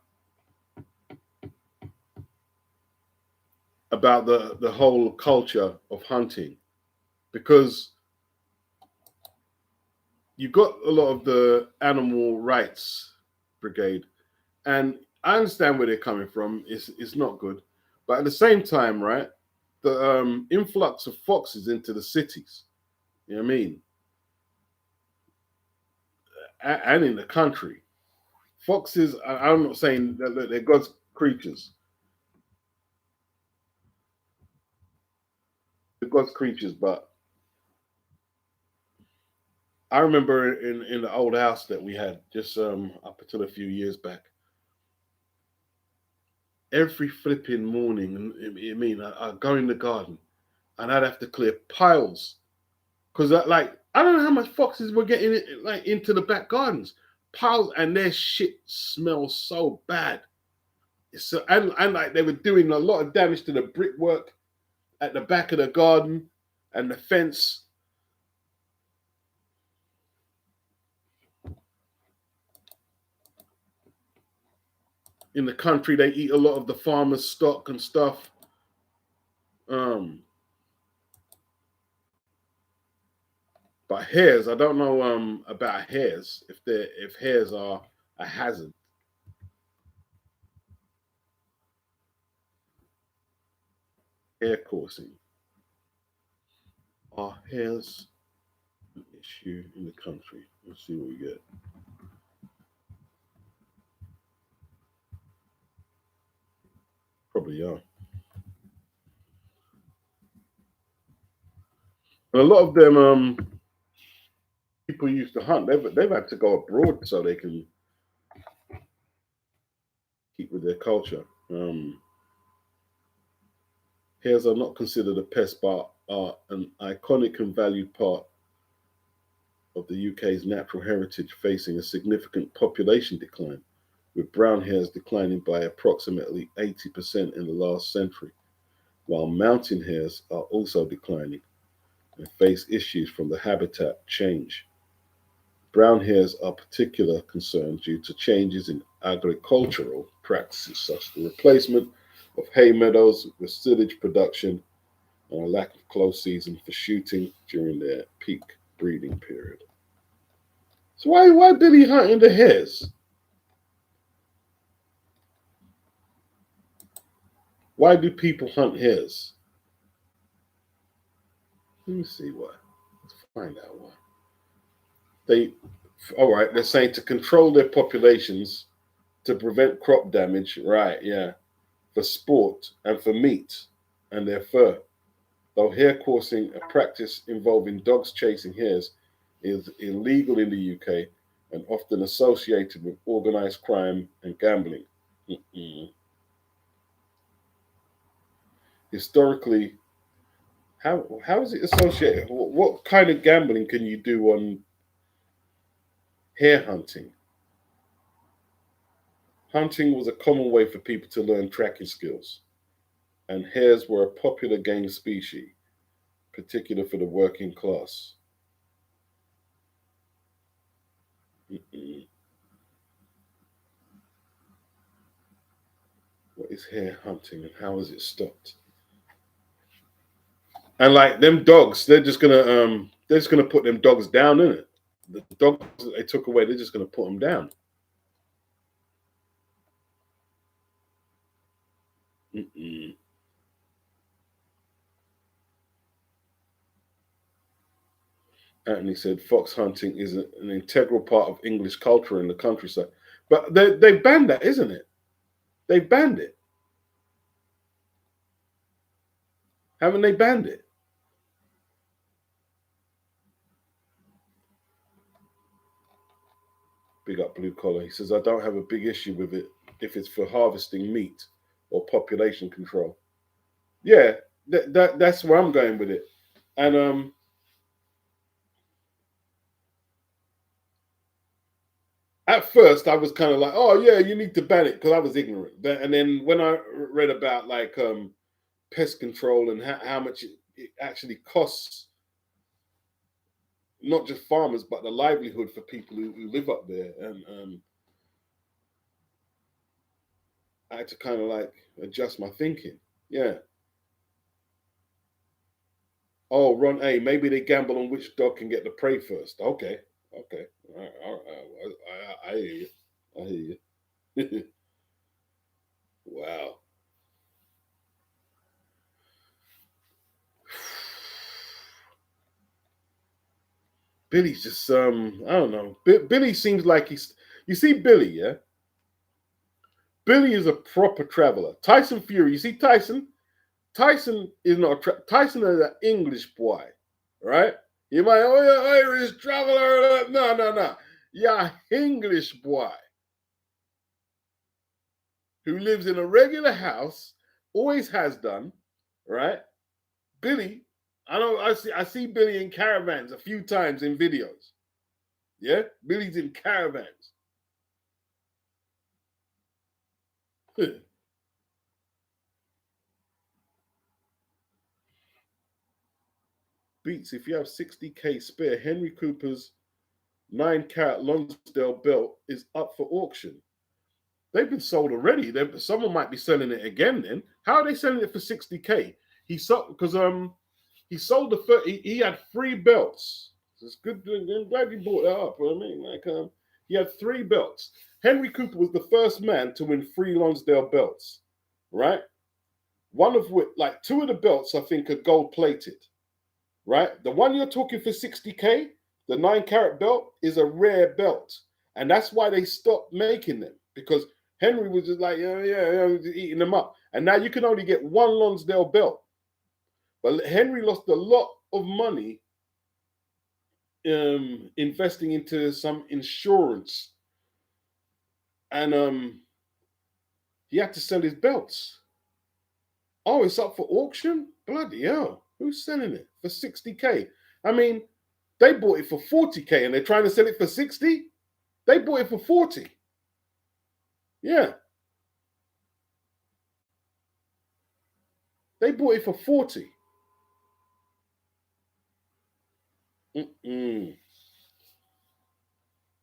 A: the whole culture of hunting, because you've got a lot of the animal rights brigade, and I understand where they're coming from. It's not good, but at the same time, right, the influx of foxes into the cities, you know what I mean, and in the country, foxes. I'm not saying that they're God's creatures. They're God's creatures, but I remember in the old house that we had just up until a few years back, every flipping morning, I mean, I'd go in the garden and I'd have to clear piles because I don't know how much foxes were getting like into the back gardens, piles, and their shit smells so bad. So and like they were doing a lot of damage to the brickwork at the back of the garden and the fence. In the country, they eat a lot of the farmers' stock and stuff. Um, but hares, I don't know about hares if hares are a hazard. Hare coursing. Are hares an issue in the country? Let's see what we get. Probably are. And a lot of them people used to hunt. They've had to go abroad so they can keep with their culture. Hares are not considered a pest, but are an iconic and valued part of the UK's natural heritage, facing a significant population decline, with brown hares declining by approximately 80% in the last century, while mountain hares are also declining and face issues from the habitat change. Brown hares are particular concern due to changes in agricultural practices, such as the replacement of hay meadows with silage production and a lack of close season for shooting during their peak breeding period. So why Billy hunting the hares? Why do people hunt hares? Let me see why. Let's find out why. They, all right, they're saying to control their populations to prevent crop damage. Right, yeah, for sport and for meat and their fur. Though hare coursing, a practice involving dogs chasing hares, is illegal in the UK and often associated with organized crime and gambling. Mm-mm. Historically, how is it associated? What kind of gambling can you do on hare hunting? Hunting was a common way for people to learn tracking skills, and hares were a popular game species, particularly for the working class. Mm-mm. What is hare hunting and how is it stopped? And like them dogs, they're just gonna put them dogs down in it. The dogs that they took away, they're just gonna put them down. Mm-mm. Anthony said fox hunting is an integral part of English culture in the countryside. But they banned that, isn't it? They banned it. Haven't they banned it? Big up blue collar. He says I don't have a big issue with it if it's for harvesting meat or population control. Yeah, that's where I'm going with it. And at first I was kind of like, oh yeah, you need to ban it because I was ignorant. And then when I read about like pest control and how much it actually costs, not just farmers but the livelihood for people who live up there, and I had to kind of like adjust my thinking. Yeah. Oh, Ron A. Maybe they gamble on which dog can get the prey first. Okay. Okay. I hear you. I hear you. Wow. Billy's just I don't know. Billy seems like he's. You see Billy, yeah. Billy is a proper traveler. Tyson Fury. You see Tyson. Tyson is not Tyson is an English boy, right? You might, oh yeah, Irish traveler. No, no, no. Yeah, English boy who lives in a regular house, always has done, right? Billy, I see Billy in caravans a few times in videos. Yeah, Billy's in caravans. Beats, if you have 60k spare, Henry Cooper's 9 carat Lonsdale belt is up for auction. They've been sold already. Someone might be selling it again. Then how are they selling it for 60k? He sold because he sold the first. He had 3 belts. It's good. I'm glad you brought that up. I mean, like he had 3 belts. Henry Cooper was the first man to win 3 Lonsdale belts, right? One of which, like 2 of the belts, I think are gold plated, right? The one you're talking for 60k, the 9 carat belt, is a rare belt, and that's why they stopped making them because Henry was just like, yeah, eating them up. And now you can only get one Lonsdale belt. But Henry lost a lot of money investing into some insurance. And he had to sell his belts. Oh, it's up for auction? Bloody hell. Who's selling it for 60K? I mean, they bought it for 40K and they're trying to sell it for 60? They bought it for 40. Yeah. They bought it for 40.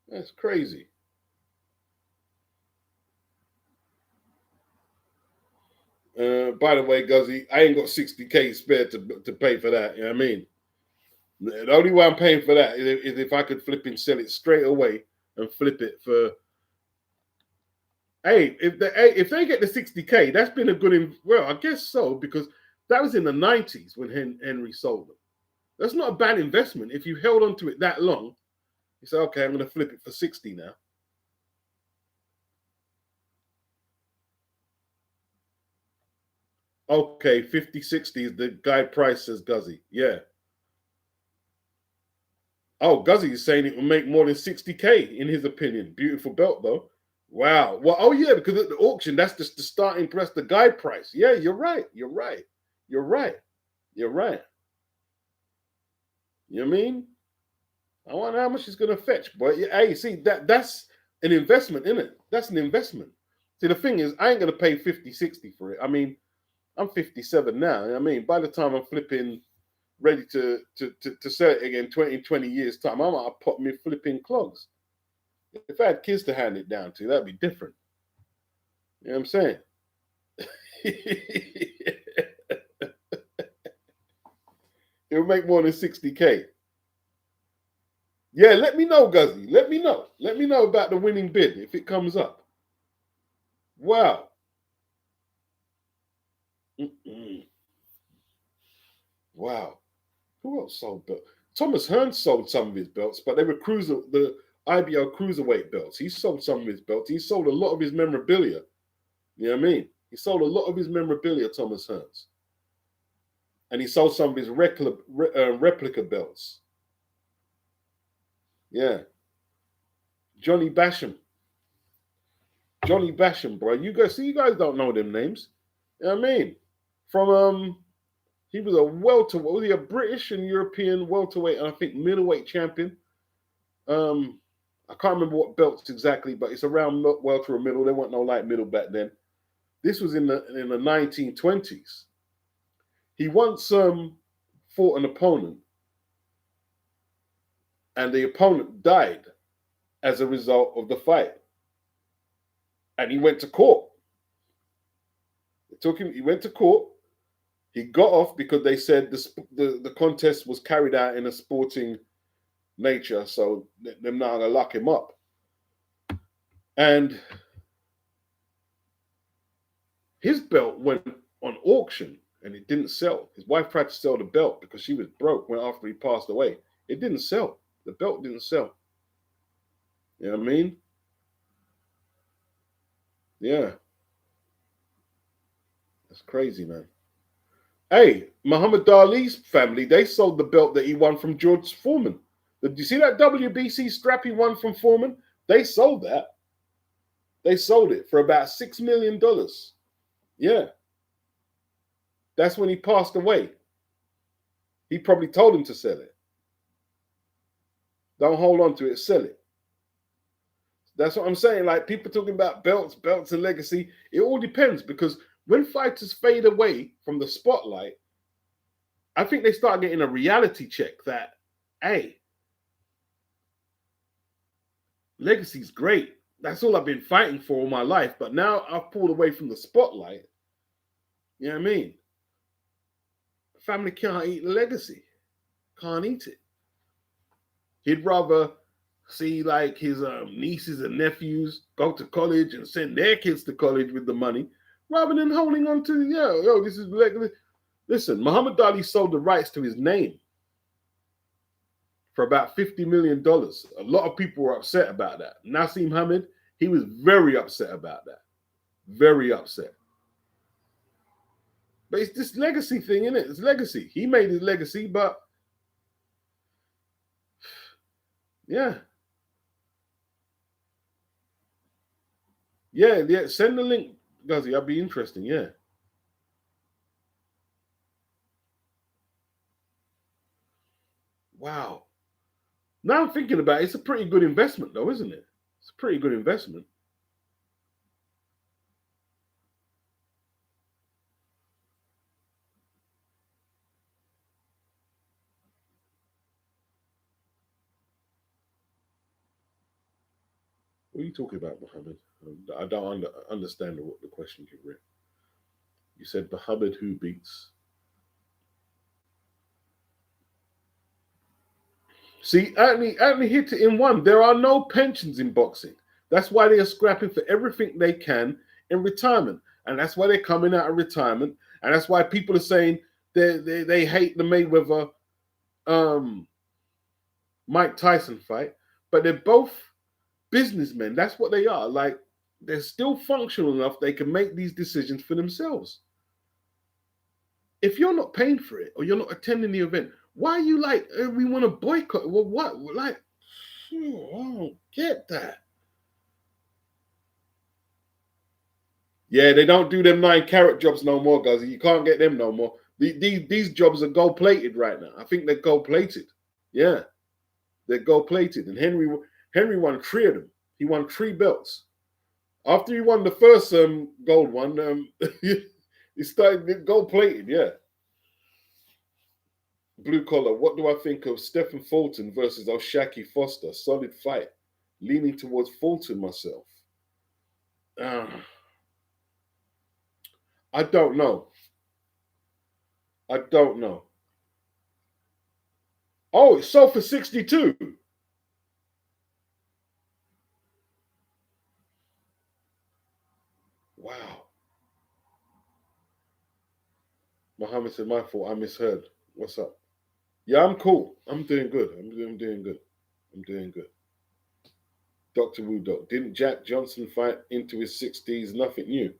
A: That's crazy. By the way, Guzzy, I ain't got 60K spare to pay for that. You know what I mean? The only way I'm paying for that is if I could flip and sell it straight away and flip it for. Hey, if they get the 60K, that's been a good. Well, I guess so, because that was in the 90s when Henry sold them. That's not a bad investment. If you held on to it that long, you say, okay, I'm going to flip it for 60 now. Okay, 50, 60 is the guide price, says Guzzy. Yeah. Oh, Guzzy is saying it will make more than 60K in his opinion. Beautiful belt though. Wow. Well, oh yeah, because at the auction, that's just the starting price, the guide price. Yeah, you're right. You're right. You're right. You're right. You know what I mean? I wonder how much it's gonna fetch, boy. Yeah, hey, see that's an investment, isn't it? That's an investment. See, the thing is, I ain't gonna pay 50, 60 for it. I mean, I'm 57 now. You know what I mean, by the time I'm flipping ready to sell it again 20 years time, I might have put me flipping clogs. If I had kids to hand it down to, that'd be different. You know what I'm saying? It would make more than 60K. Yeah, let me know, Guzzy. Let me know. Let me know about the winning bid if it comes up. Wow. Wow. Who else sold belts? Thomas Hearn sold some of his belts, but they were the IBO cruiserweight belts. He sold some of his belts. He sold a lot of his memorabilia. You know what I mean? He sold a lot of his memorabilia, Thomas Hearns. And he sold some of his replica belts. Yeah. Johnny Basham. Johnny Basham, bro. You guys don't know them names. You know what I mean? From he was a welterweight, was he a British and European welterweight and I think middleweight champion. I can't remember what belts exactly, but it's around welter or middle. There wasn't no light middle back then. This was in the 1920s. He once fought an opponent, and the opponent died as a result of the fight. And he went to court. It took him. He went to court. He got off because they said the contest was carried out in a sporting nature, so they're not gonna lock him up. And his belt went on auction and it didn't sell. His wife tried to sell the belt because she was broke when after he passed away. It didn't sell. The belt didn't sell. You know what I mean? Yeah. That's crazy, man. Hey, Muhammad Ali's family, they sold the belt that he won from George Foreman. Did you see that WBC strap he won from Foreman? They sold that. They sold it for about $6 million. Yeah. That's when he passed away. He probably told him to sell it. Don't hold on to it, sell it. That's what I'm saying. Like, people talking about belts and legacy. It all depends, because when fighters fade away from the spotlight, I think they start getting a reality check that, hey, legacy's great. That's all I've been fighting for all my life. But now I've pulled away from the spotlight. You know what I mean? Family can't eat the legacy. Can't eat it. He'd rather see like his nieces and nephews go to college and send their kids to college with the money, rather than holding on to, this is legacy. Listen, Muhammad Ali sold the rights to his name for about $50 million. A lot of people were upset about that. Nassim Hamid, he was very upset about that. Very upset. But it's this legacy thing, isn't it? It's legacy. He made his legacy, but yeah. Yeah. Send the link, Guzzy. That'd be interesting. Yeah. Wow. Now I'm thinking about it, it's a pretty good investment, though, isn't it? It's a pretty good investment. What are you talking about, Mohammed? I don't understand what the question you read. You said Mohammed who beats. See, Anthony hit it in one. There are no pensions in boxing. That's why they are scrapping for everything they can in retirement. And that's why they're coming out of retirement. And that's why people are saying they hate the Mayweather Mike Tyson fight. But they're both businessmen. That's what they are. Like, they're still functional enough they can make these decisions for themselves. If you're not paying for it or you're not attending the event, why are you like, we want to boycott? Well, what? Like, I don't get that. Yeah, they don't do them 9 carat jobs no more, guys. You can't get them no more. These jobs are gold plated right now. I think they're gold plated. Yeah, they're gold plated. And Henry won 3 of them. He won 3 belts. After he won the first gold one, he started gold plated. Yeah. Blue collar. What do I think of Stephen Fulton versus Oshaki Foster? Solid fight. Leaning towards Fulton myself. I don't know. I don't know. Oh, it sold for 62. Wow. Mohammed said, my fault. I misheard. What's up? Yeah, I'm cool. I'm doing good. I'm doing good. I'm doing good. Dr. Woodok. Didn't Jack Johnson fight into his 60s? Nothing new.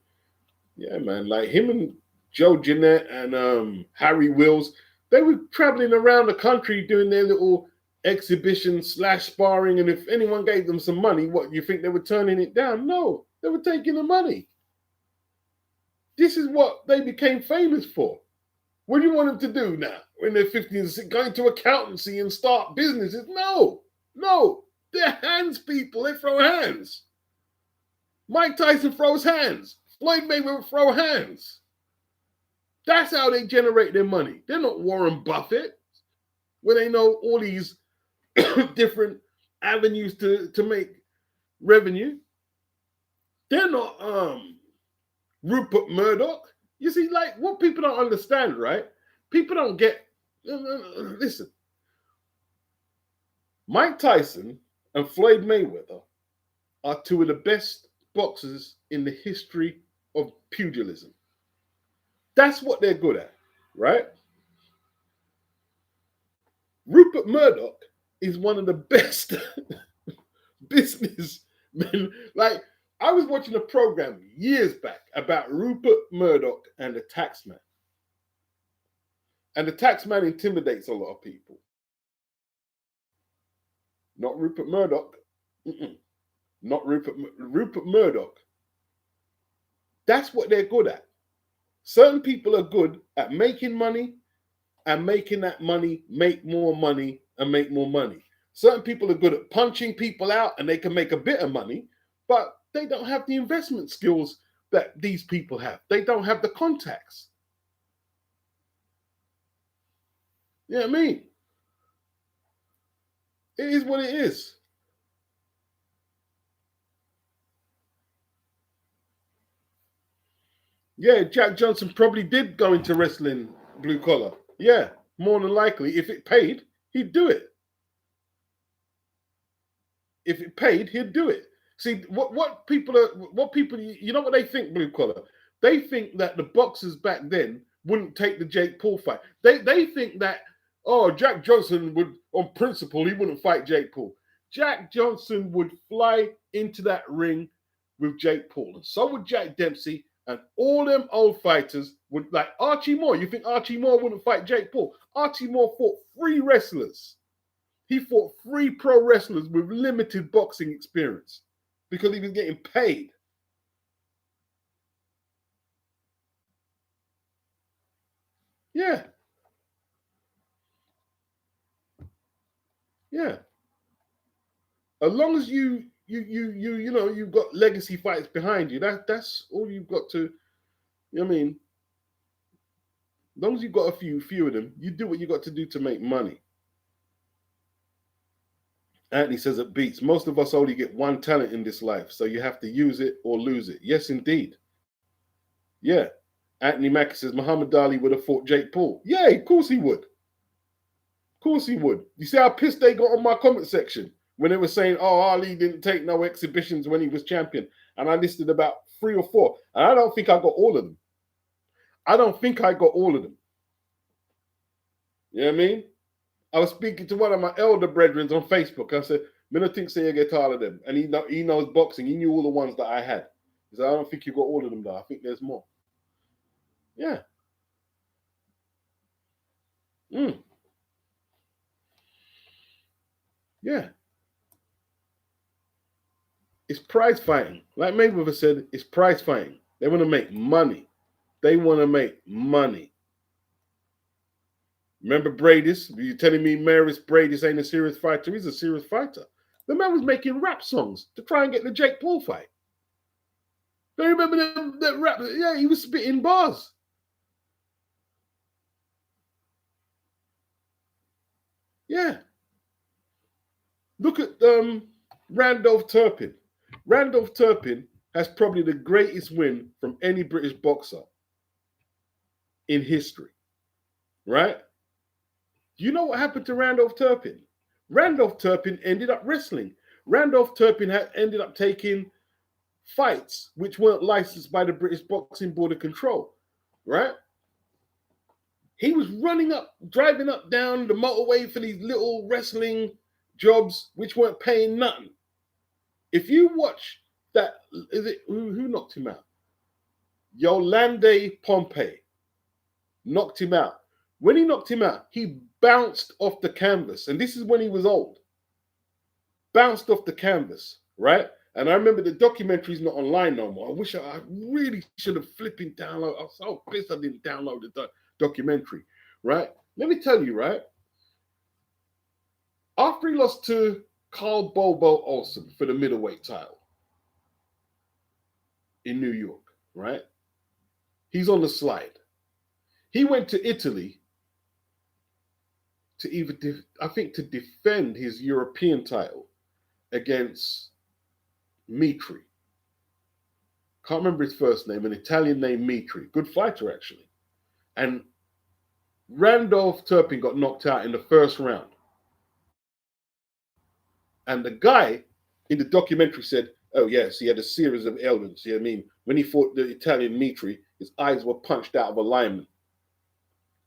A: Yeah, man. Like him and Joe Jeanette and Harry Wills, they were traveling around the country doing their little exhibition / sparring. And if anyone gave them some money, what, you think they were turning it down? No, they were taking the money. This is what they became famous for. What do you want them to do now when they're 15, going to accountancy and start businesses? No. They're hands people. They throw hands. Mike Tyson throws hands. Floyd Mayweather throw hands. That's how they generate their money. They're not Warren Buffett, where they know all these different avenues to make revenue. They're not Rupert Murdoch. You see, like, what people don't understand, right? People don't get. Listen, Mike Tyson and Floyd Mayweather are 2 of the best boxers in the history of pugilism. That's what they're good at, right? Rupert Murdoch is one of the best businessmen. Like, I was watching a program years back about Rupert Murdoch and the taxman. And the taxman intimidates a lot of people. Not Rupert Murdoch. Not Rupert Murdoch. That's what they're good at. Certain people are good at making money and making that money make more money and make more money. Certain people are good at punching people out and they can make a bit of money, but they don't have the investment skills that these people have. They don't have the contacts. You know what I mean? It is what it is. Yeah, Jack Johnson probably did go into wrestling blue collar. Yeah, more than likely. If it paid, he'd do it. If it paid, he'd do it. See, what people you know what they think, blue collar? They think that the boxers back then wouldn't take the Jake Paul fight. They think that, oh, Jack Johnson would, on principle, he wouldn't fight Jake Paul. Jack Johnson would fly into that ring with Jake Paul. And so would Jack Dempsey, And all them old fighters would, like Archie Moore. You think Archie Moore wouldn't fight Jake Paul? Archie Moore fought 3 wrestlers. He fought 3 pro wrestlers with limited boxing experience because he was getting paid. Yeah. Yeah. As long as you know you've got legacy fights behind you, that's all you've got to. You know what I mean, as long as you've got a few of them, you do what you got to do to make money. Anthony says it beats. Most of us only get one talent in this life, so you have to use it or lose it. Yes, indeed. Yeah. Anthony Mackie says Muhammad Ali would have fought Jake Paul. Yeah, of course he would. Of course he would. You see how pissed they got on my comment section when they were saying, oh, Ali didn't take no exhibitions when he was champion. And I listed about 3 or 4. And I don't think I got all of them. I don't think I got all of them. You know what I mean? I was speaking to one of my elder brethren on Facebook. I said, I don't think so you get all of them. And he knows boxing. He knew all the ones that I had. He said, I don't think you got all of them, though. I think there's more. Yeah. Yeah. It's prize fighting. Like Mayweather said, it's prize fighting. They want to make money. They want to make money. Remember Bradis? You're telling me Maris Bradis ain't a serious fighter? He's a serious fighter. The man was making rap songs to try and get the Jake Paul fight. Do you remember that rap? Yeah, he was spitting bars. Yeah. Look at Randolph Turpin. Randolph Turpin has probably the greatest win from any British boxer in history. Right? You know what happened to Randolph Turpin? Randolph Turpin ended up wrestling. Randolph Turpin ended up taking fights which weren't licensed by the British Boxing Board of Control, right? He was driving up down the motorway for these little wrestling jobs which weren't paying nothing. If you watch that, who knocked him out? Yolande Pompey knocked him out. When he knocked him out, he bounced off the canvas. And this is when he was old. Bounced off the canvas, right? And I remember the documentary's not online no more. I wish I really should have flipping downloaded. I was so pissed I didn't download the documentary, right? Let me tell you, right? After he lost to Carl Bobo Olsen for the middleweight title in New York, right? He's on the slide. He went to Italy to to defend his European title against Mitri. Can't remember his first name, an Italian named Mitri. Good fighter, actually. And Randolph Turpin got knocked out in the first round. And the guy in the documentary said, oh, yes, he had a series of ailments. You know what I mean? When he fought the Italian Mitri, his eyes were punched out of alignment.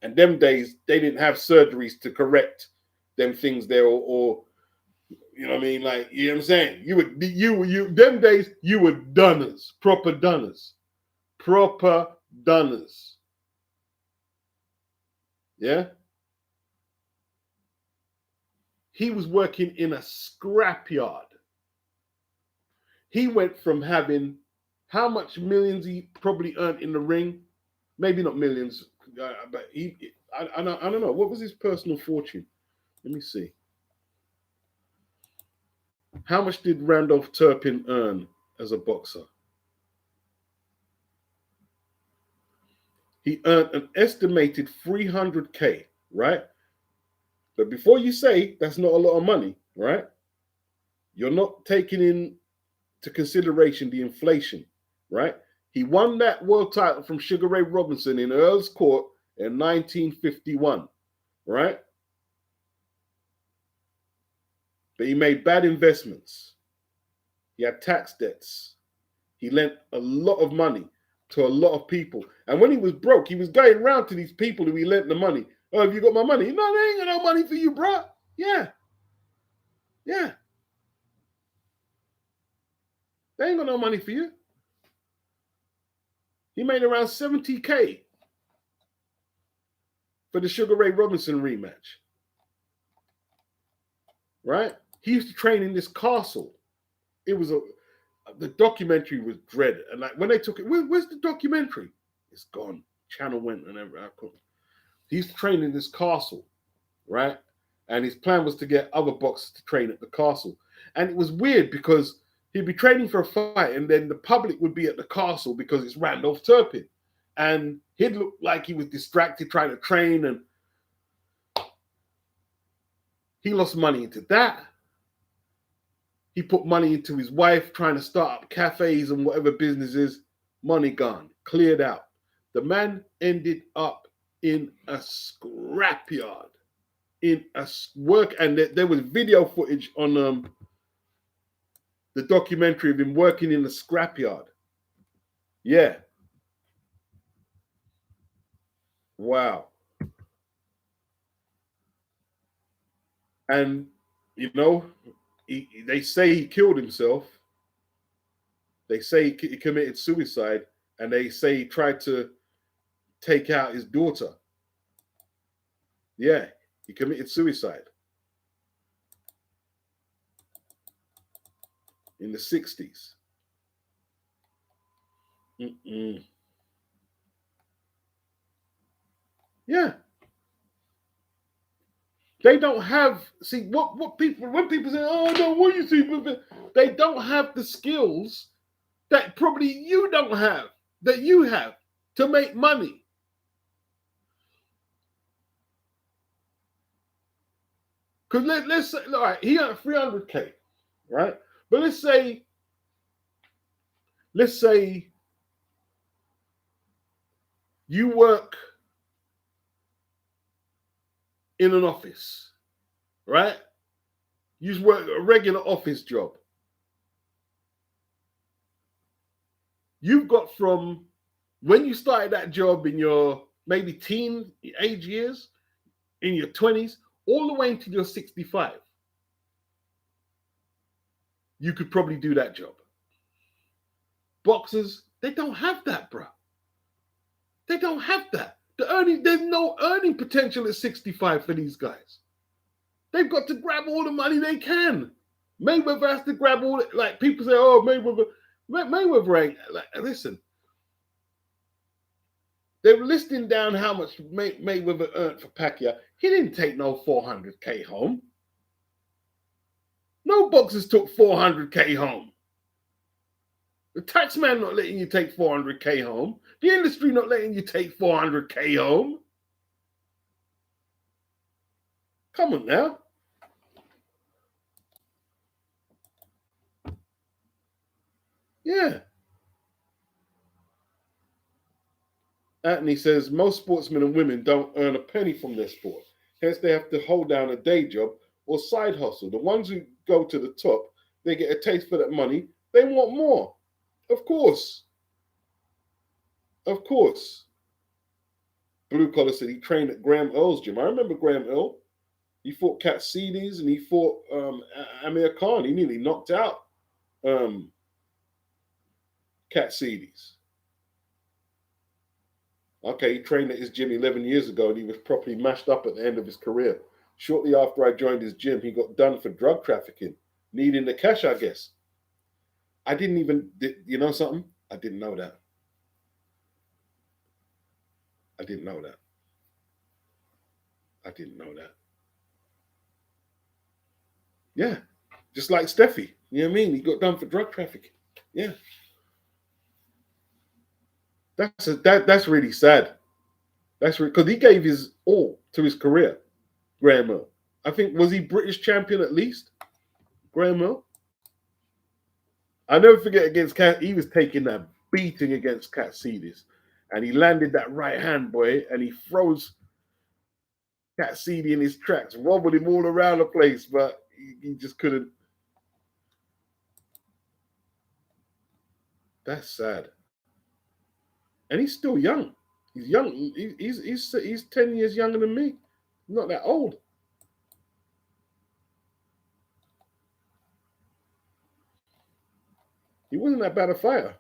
A: And them days, they didn't have surgeries to correct them things there or you know what I mean? Like, you know what I'm saying? Them days, you were dunners, proper dunners. Proper dunners. Yeah? He was working in a scrapyard. He went from having how much millions he probably earned in the ring? Maybe not millions, but I don't know. What was his personal fortune? Let me see. How much did Randolph Turpin earn as a boxer? He earned an estimated 300K, right? But before you say that's not a lot of money, right? You're not taking into consideration the inflation, right? He won that world title from Sugar Ray Robinson in Earl's Court in 1951, right? But he made bad investments. He had tax debts. He lent a lot of money to a lot of people. And when he was broke, he was going around to these people who he lent the money. Oh, have you got my money? No, they ain't got no money for you, bro. Yeah. Yeah. They ain't got no money for you. He made around 70K for the Sugar Ray Robinson rematch. Right? He used to train in this castle. It was the documentary was dread. And like when they took it, where's the documentary? It's gone. Channel went and everything. He used to train in this castle, right? And his plan was to get other boxers to train at the castle. And it was weird because he'd be training for a fight, and then the public would be at the castle because it's Randolph Turpin. And he'd look like he was distracted trying to train, and he lost money into that. He put money into his wife trying to start up cafes and whatever businesses. Money gone, cleared out. The man ended up in a scrapyard, in a work, and there was video footage on the documentary of him working in the scrapyard. Yeah. Wow. And you know, they say he killed himself. They say he committed suicide, and they say he tried to take out his daughter. Yeah, he committed suicide in the 60s. Mm-mm. Yeah. They don't have, see, what people, when people say, oh, no, what you see, they don't have the skills that probably you don't have, that you have to make money. Because let's say, all right, he got 300K, right? But let's say you work in an office, right? You just work a regular office job. You've got from when you started that job in your maybe teen age years, in your 20s, all the way until you're 65, you could probably do that job. Boxers, they don't have that, bro. They don't have that. There's no earning potential at 65 for these guys. They've got to grab all the money they can. Mayweather has to grab all it. Like people say, oh, Mayweather ain't. Like, listen, they were listing down how much Mayweather earned for Pacquiao. He didn't take no 400K home. No boxers took 400K home. The tax man not letting you take 400K home. The industry not letting you take 400K home. Come on now. Yeah. Anthony says most sportsmen and women don't earn a penny from their sport. Hence, they have to hold down a day job or side hustle. The ones who go to the top, they get a taste for that money. They want more. Of course. Of course. Blue Collar said he trained at Graham Earl's gym. I remember Graham Earl. He fought Cat Cedes and he fought Amir Khan. He nearly knocked out Cat Cedes. Okay, he trained at his gym 11 years ago and he was properly mashed up at the end of his career. Shortly after I joined his gym, he got done for drug trafficking, needing the cash, I guess. I didn't even, you know something? I didn't know that. I didn't know that. I didn't know that. Yeah, just like Steffi. You know what I mean? He got done for drug trafficking. Yeah. That's really sad. That's because he gave his all to his career, Graham Earl. I think was he British champion at least, Graham Earl. I never forget against Cat. He was taking that beating against Cat Cedes, and he landed that right hand, boy, and he froze Cat Cedes in his tracks, wobbled him all around the place, but he just couldn't. That's sad. And he's still young. He's young. He's 10 years younger than me. Not that old. He wasn't that bad a fighter.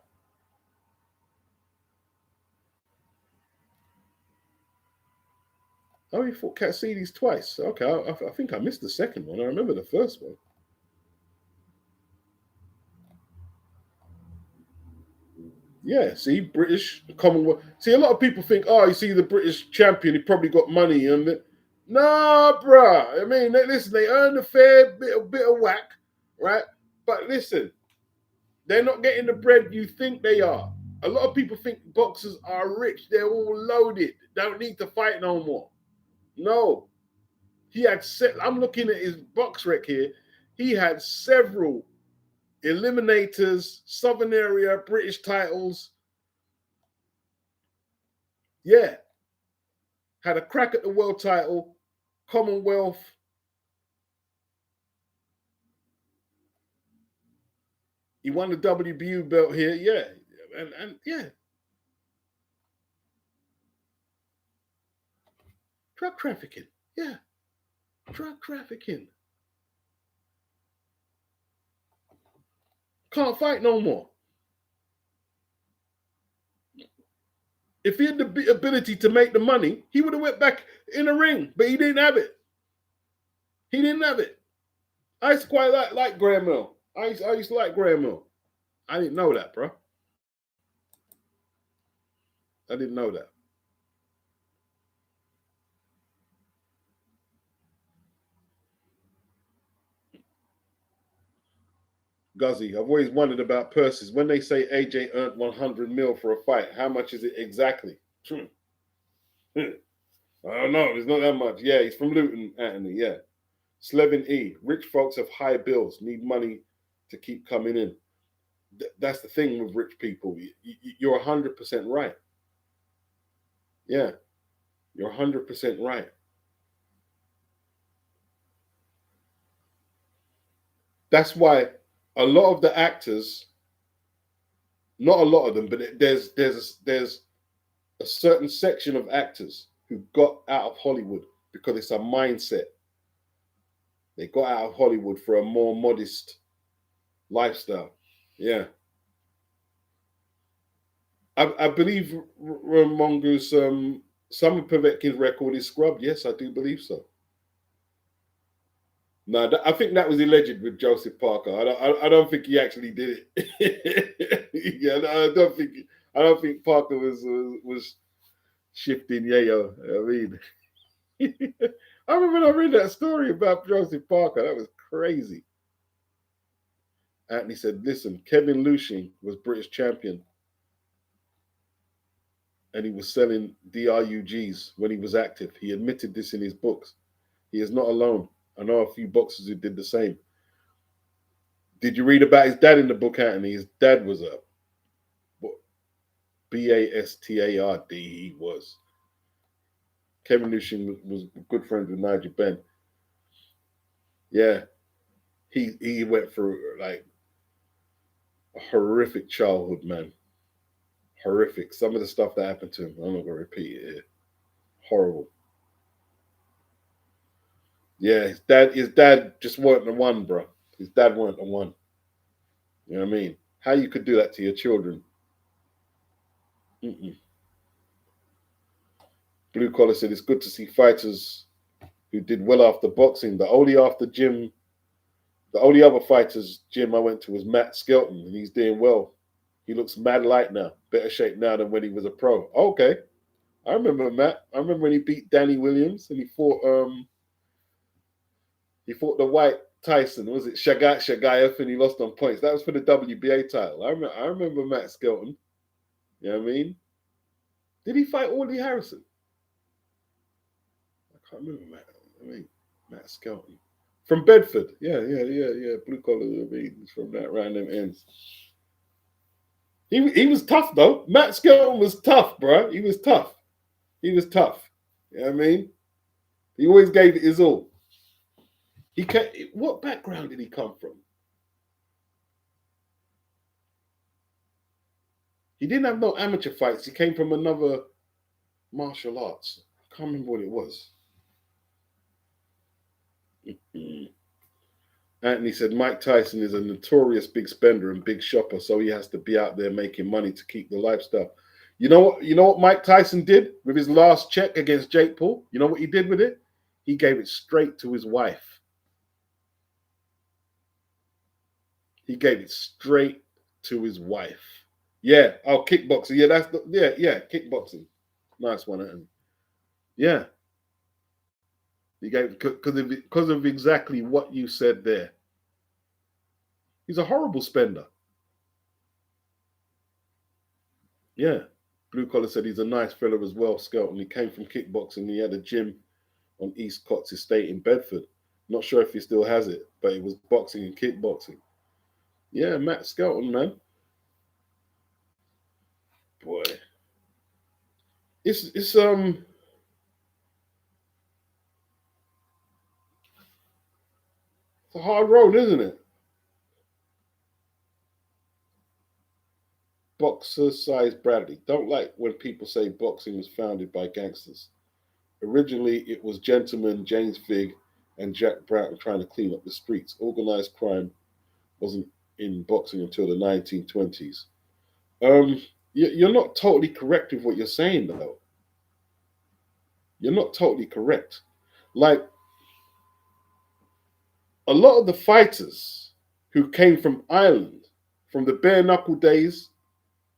A: he fought Katsides twice. Okay, I think I missed the second one. I remember the first one. Yeah, see, British Commonwealth. See, a lot of people think, oh, you see the British champion, he probably got money. And nah, bruh. I mean, listen, they earned a fair bit of whack, right? But listen, they're not getting the bread you think they are. A lot of people think boxers are rich. They're all loaded. Don't need to fight no more. No. He had I'm looking at his box rec here. He had several eliminators, Southern area, British titles. Yeah. Had a crack at the world title, Commonwealth. He won the WBU belt here. Yeah. And yeah. Drug trafficking. Yeah. Drug trafficking. Can't fight no more. If he had the ability to make the money, he would have went back in the ring, but he didn't have it. He didn't have it. I used to quite like Graham Mill. I used to like Graham Mill. I didn't know that, bro. I didn't know that. Guzzy, I've always wondered about purses. When they say AJ earned 100 mil for a fight, how much is it exactly? I don't know. It's not that much. Yeah, he's from Luton, Anthony. Yeah. Slevin E. Rich folks have high bills, need money to keep coming in. That's the thing with rich people. You're 100% right. Yeah, you're 100% right. That's why a lot of the actors, not a lot of them, but there's a certain section of actors who got out of Hollywood because it's a mindset. They got out of Hollywood for a more modest lifestyle. Yeah. I believe Mongoose Summer Povetkin's record is scrubbed. Yes, I do believe so. No, I think that was alleged with Joseph Parker. I don't think he actually did it. Yeah, no, I don't think Parker was shifting yayo. I mean, I remember when I read that story about Joseph Parker. That was crazy. Anthony said, "Listen, Kevin Lushing was British champion, and he was selling DRUGs when he was active. He admitted this in his books. He is not alone. I know a few boxers who did the same." Did you read about his dad in the book, Anthony? His dad was a Bastard. He was. Kevin Lucian was good friends with Nigel Benn. Yeah, he went through like a horrific childhood, man. Horrific. Some of the stuff that happened to him, I'm not gonna repeat it here. Horrible. Yeah, his dad just weren't the one, bro. His dad weren't the one. You know what I mean? How you could do that to your children? Mm-mm. Blue Collar said it's good to see fighters who did well after boxing. The only other fighters gym I went to was Matt Skelton, and he's doing well. He looks mad light now, better shape now than when he was a pro. Okay, I remember Matt. I remember when he beat Danny Williams and he fought the white Tyson. Was it Shagayev, and he lost on points. That was for the WBA title. I remember Matt Skelton. You know what I mean? Did he fight Audley Harrison? I can't remember Matt. I mean Matt Skelton. From Bedford. Yeah. Blue collar, I mean, he's from that random ends. He was tough though. Matt Skelton was tough, bro. He was tough. He was tough. You know what I mean? He always gave it his all. What background did he come from? He didn't have no amateur fights. He came from another martial arts. I can't remember what it was. Anthony said Mike Tyson is a notorious big spender and big shopper, so he has to be out there making money to keep the lifestyle. You know what Mike Tyson did with his last check against Jake Paul? You know what he did with it? He gave it straight to his wife. He gave it straight to his wife. Yeah. Oh, kickboxing. Yeah, yeah, kickboxing. Nice one, Anthony. Yeah. He gave because of exactly what you said there. He's a horrible spender. Yeah. Blue Collar said he's a nice fella as well, Skelton. He came from kickboxing. He had a gym on East Cots Estate in Bedford. Not sure if he still has it, but it was boxing and kickboxing. Yeah, Matt Skelton, man. Boy. It's a hard road, isn't it? Boxer size Bradley. Don't like when people say boxing was founded by gangsters. Originally, it was gentlemen James Figg and Jack Broughton trying to clean up the streets. Organized crime wasn't in boxing until the 1920s. You're not totally correct with what you're saying, though. You're not totally correct. Like, a lot of the fighters who came from Ireland, from the bare knuckle days,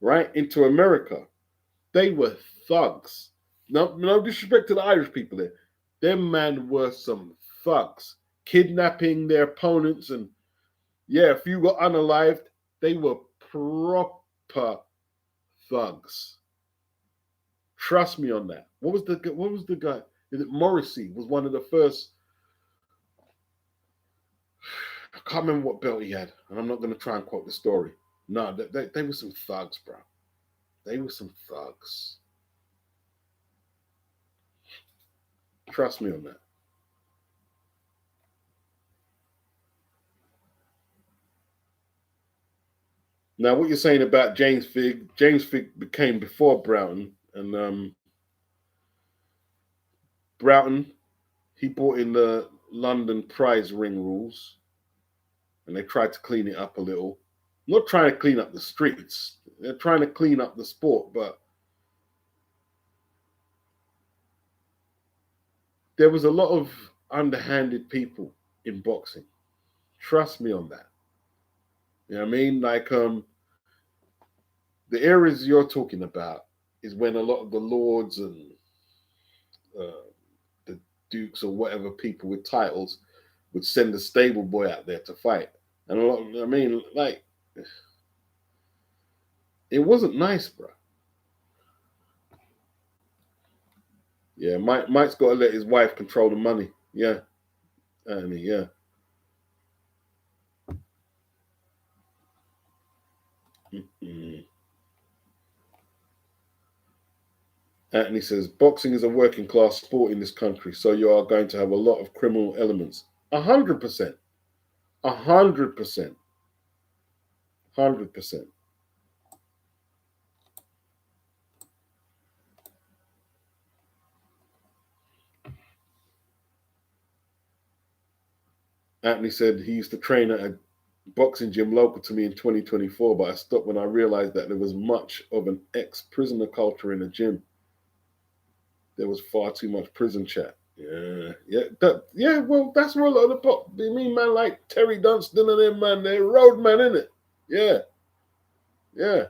A: right, into America, they were thugs. No disrespect to the Irish people there. Them man were some thugs, kidnapping their opponents, and yeah, if you were unalived, they were proper thugs. Trust me on that. What was the guy? Is it Morrissey was one of the first? I can't remember what belt he had, and I'm not going to try and quote the story. No, they were some thugs, bro. They were some thugs. Trust me on that. Now, what you're saying about James Figg became before Broughton, and Broughton, he brought in the London prize ring rules, and they tried to clean it up a little. Not trying to clean up the streets, they're trying to clean up the sport, but there was a lot of underhanded people in boxing. Trust me on that. You know what I mean? Like the areas you're talking about is when a lot of the lords and uh, the dukes or whatever people with titles would send a stable boy out there to fight. And a lot, I mean, like, it wasn't nice, bro. Yeah, Mike's got to let his wife control the money. Yeah, Anthony, yeah. Mm-mm. Anthony says, boxing is a working class sport in this country, so you are going to have a lot of criminal elements. 100%. 100%. 100%. Anthony said he used to train at a boxing gym local to me in 2024, but I stopped when I realized that there was much of an ex-prisoner culture in the gym. There was far too much prison chat. Yeah. Well, that's where a lot of the pop. You mean man like Terry Dunstan and them man, they're road man, isn't it? Yeah, yeah.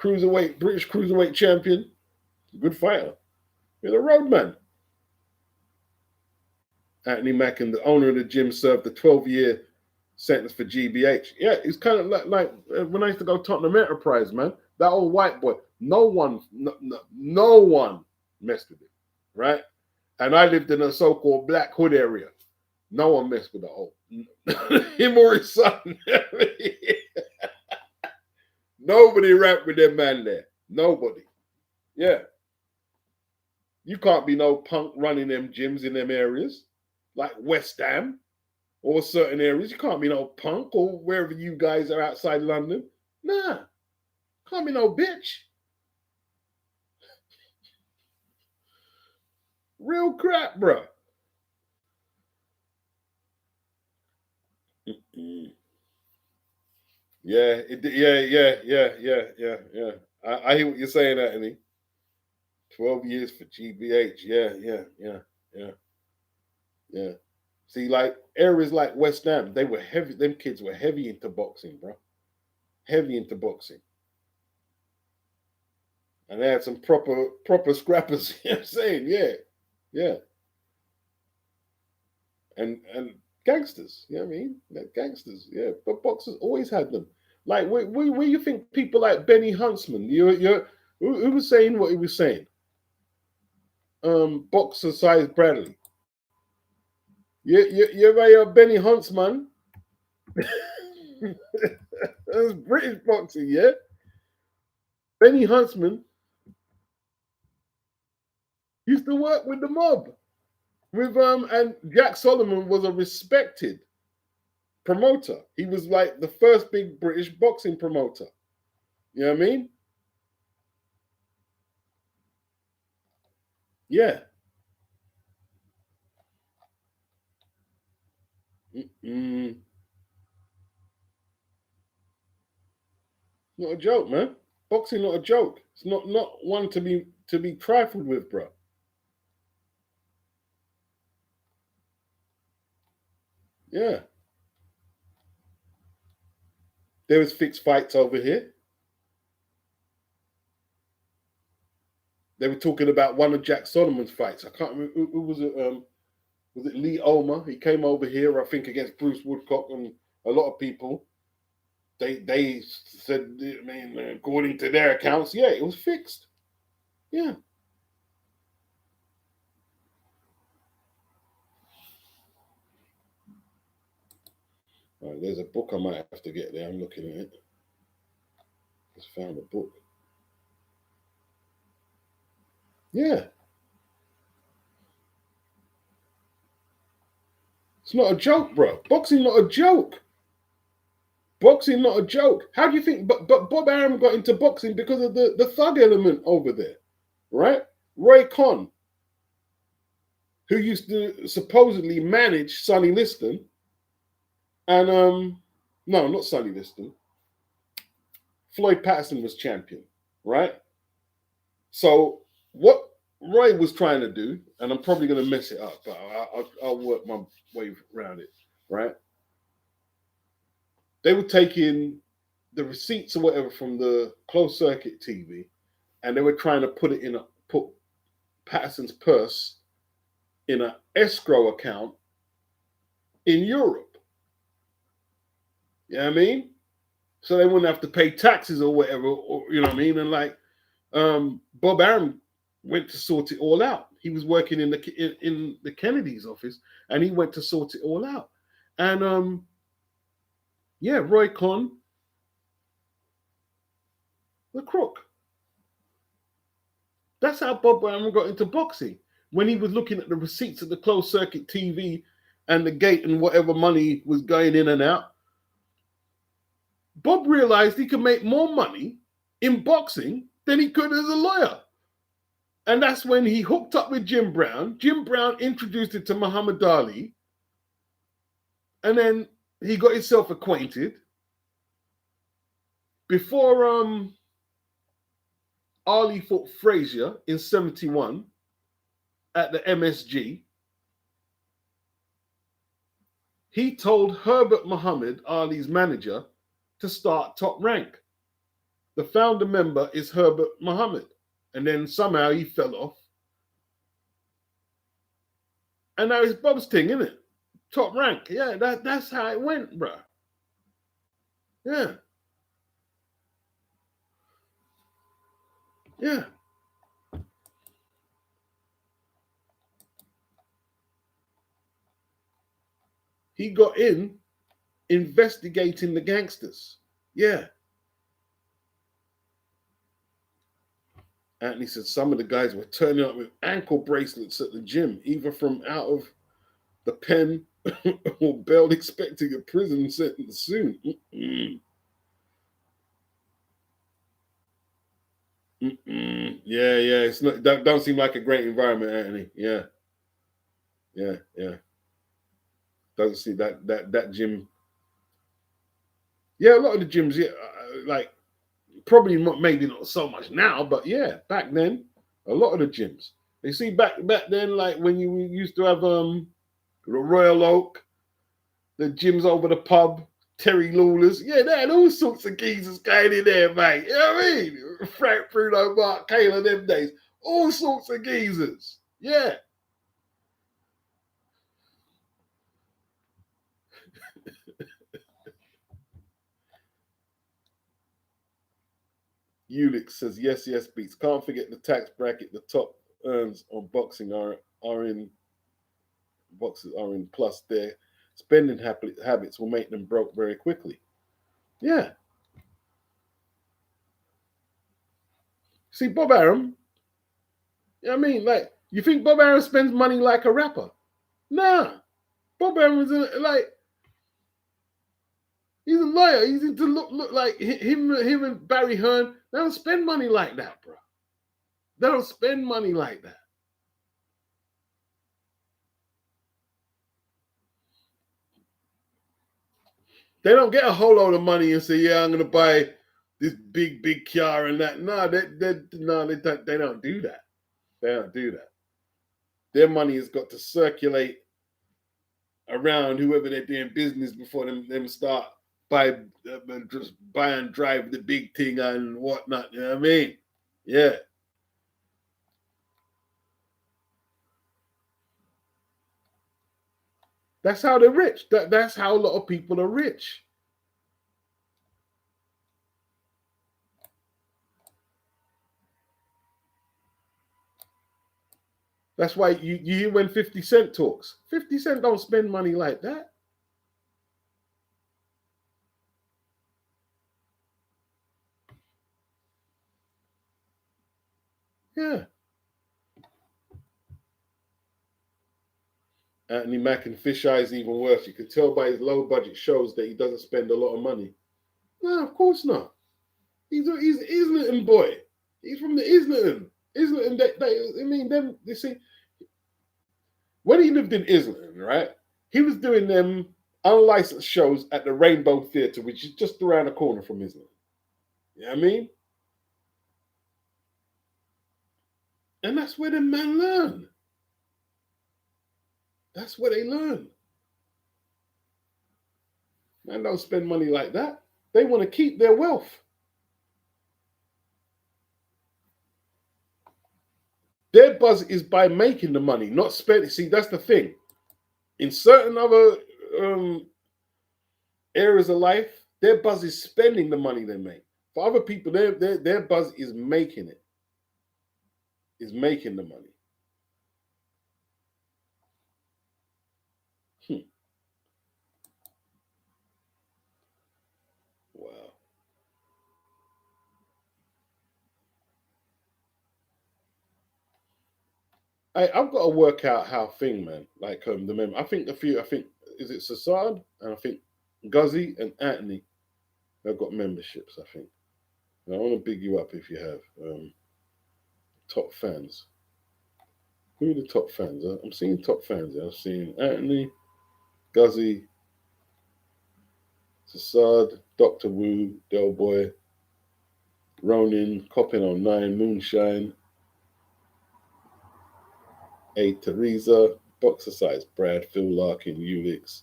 A: British cruiserweight champion, good fighter. You're the road man. Anthony Mackin, the owner of the gym, served a 12-year sentence for GBH. Yeah, it's kind of like when I used to go Tottenham Enterprise, man. That old white boy, no one messed with it, right? And I lived in a so-called Black Hood area. No one messed with the old him or his son. Nobody rapped with them man there. Nobody. Yeah. You can't be no punk running them gyms in them areas, like West Ham or certain areas. You can't be no punk or wherever you guys are outside London. Nah. Can't be no bitch. Real crap, bro. Mm-mm. Yeah. I hear what you're saying, Anthony. 12 years for GBH. Yeah, yeah. See, like areas like West Ham, they were heavy. Them kids were heavy into boxing, bro. Heavy into boxing, and they had some proper scrappers. You know what I'm saying? Yeah, and gangsters. You know what I mean? They're gangsters. Yeah, but boxers always had them. Like where you think people like Benny Huntsman? Who was saying what he was saying? Boxer size Bradley. You ever hear of Benny Huntsman? That's British boxing, yeah. Benny Huntsman used to work with the mob. With and Jack Solomon was a respected promoter. He was like the first big British boxing promoter. You know what I mean? Yeah. Mm-mm. Not a joke, man. Boxing not a joke. It's not one to be trifled with, bro. Yeah. There was fixed fights over here. They were talking about one of Jack Solomon's fights. I can't remember who was it. Was it Lee Omer? He came over here, I think, against Bruce Woodcock, and a lot of people. They said, I mean, according to their accounts, yeah, it was fixed. Yeah. All right, there's a book I might have to get there. I'm looking at it. Just found a book. Yeah. It's not a joke, bro. Boxing not a joke. Boxing not a joke. How do you think? But Bob Arum got into boxing because of the thug element over there, right? Roy Conn, who used to supposedly manage Sonny Liston, and no, not Sonny Liston. Floyd Patterson was champion, right? So what Roy was trying to do, and I'm probably going to mess it up, but I'll work my way around it, right? They were taking the receipts or whatever from the closed circuit TV, and they were trying to put Patterson's purse in an escrow account in Europe. You know what I mean? So they wouldn't have to pay taxes or whatever, or you know what I mean? And like Bob Arum went to sort it all out. He was working in the Kennedy's office, and he went to sort it all out. And yeah, Roy Conn, the crook. That's how Bob Arum got into boxing. When he was looking at the receipts of the closed circuit TV and the gate and whatever money was going in and out, Bob realized he could make more money in boxing than he could as a lawyer. And that's when he hooked up with Jim Brown. Jim Brown introduced him to Muhammad Ali. And then he got himself acquainted. Before Ali fought Frazier in 71 at the MSG, he told Herbert Muhammad, Ali's manager, to start Top Rank. The founder member is Herbert Muhammad. And then somehow he fell off. And now it's Bob's thing, isn't it? Top Rank. Yeah, that's how it went, bro. Yeah. Yeah. He got in investigating the gangsters. Yeah. Anthony said some of the guys were turning up with ankle bracelets at the gym, either from out of the pen or bailed expecting a prison sentence soon. Mm-mm. Mm-mm. Yeah. It's not that don't seem like a great environment, Anthony. Yeah. Doesn't see that gym. Yeah, a lot of the gyms, yeah, like probably maybe not so much now, but yeah, back then, a lot of the gyms. You see, back then, like when you used to have the Royal Oak, the gyms over the pub, Terry Lawler's, yeah, they had all sorts of geezers going in there, mate. You know what I mean? Frank Bruno, Mark Kayla, them days, all sorts of geezers. Yeah. Ulix says yes, yes, beats. Can't forget the tax bracket. The top earns on boxing are in boxes are in plus. Their spending habits will make them broke very quickly. Yeah. See, Bob Arum. You know what I mean? Like, you think Bob Arum spends money like a rapper? Nah. Bob Arum is like he's a lawyer. He's into look like him and Barry Hearn. They don't spend money like that, bro. They don't spend money like that. They don't get a whole load of money and say, "Yeah, I'm going to buy this big car and that." No, they don't do that. They don't do that. Their money has got to circulate around whoever they're doing business before them start just buy and drive the big thing and whatnot. You know what I mean? Yeah. That's how they're rich. That's how a lot of people are rich. That's why you hear when 50 Cent talks. 50 Cent don't spend money like that. Yeah. Anthony Mack and Fisheye is even worse. You can tell by his low budget shows that he doesn't spend a lot of money. No, of course not. He's an Islington boy. He's from the Islington. Islington, I mean, them, you see, when he lived in Islington, right, he was doing them unlicensed shows at the Rainbow Theatre, which is just around the corner from Islington. You know what I mean? And that's where the men learn. That's where they learn. Man don't spend money like that. They want to keep their wealth. Their buzz is by making the money, not spending. See, that's the thing. In certain other areas of life, their buzz is spending the money they make. For other people, their buzz is making it. Is making the money. Wow. I've got to work out how thing, man. Like the mem. I think is it Sassad and I think Guzzy and Anthony have got memberships. I think. And I want to big you up if you have top fans. Who are the top fans? I'm seeing top fans. I'm seeing Anthony, Guzzy, Sassad, Doctor Wu, Del Boy, Ronin, Coppin on 9, Moonshine, A. Teresa, Boxer Size, Brad, Phil Larkin, Ulix,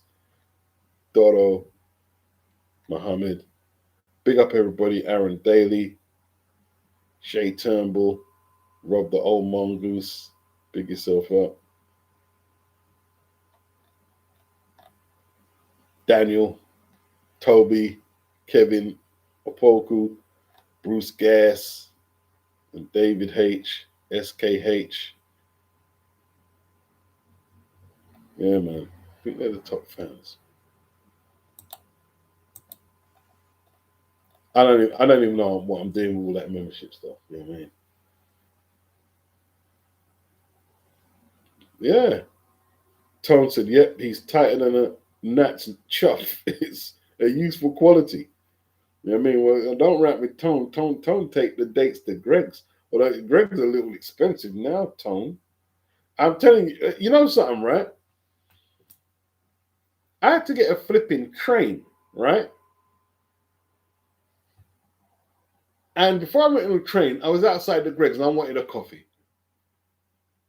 A: Doro, Muhammad. Big up everybody, Aaron Daly, Shay Turnbull, Rob the Old Mongoose. Big yourself up. Daniel, Toby, Kevin, Opoku, Bruce Gass, and David H, SKH. Yeah, man. I think they're the top fans. I don't even know what I'm doing with all that membership stuff. You know what I mean? Yeah. Tone said, yep, he's tighter than a gnat's chuff. It's a useful quality. You know what I mean? Well, don't rap with Tone. Tone take the dates to Greg's. Although Greg's a little expensive now, Tone. I'm telling you, you know something, right? I had to get a flipping train, right? And before I went on the train, I was outside the Greg's and I wanted a coffee.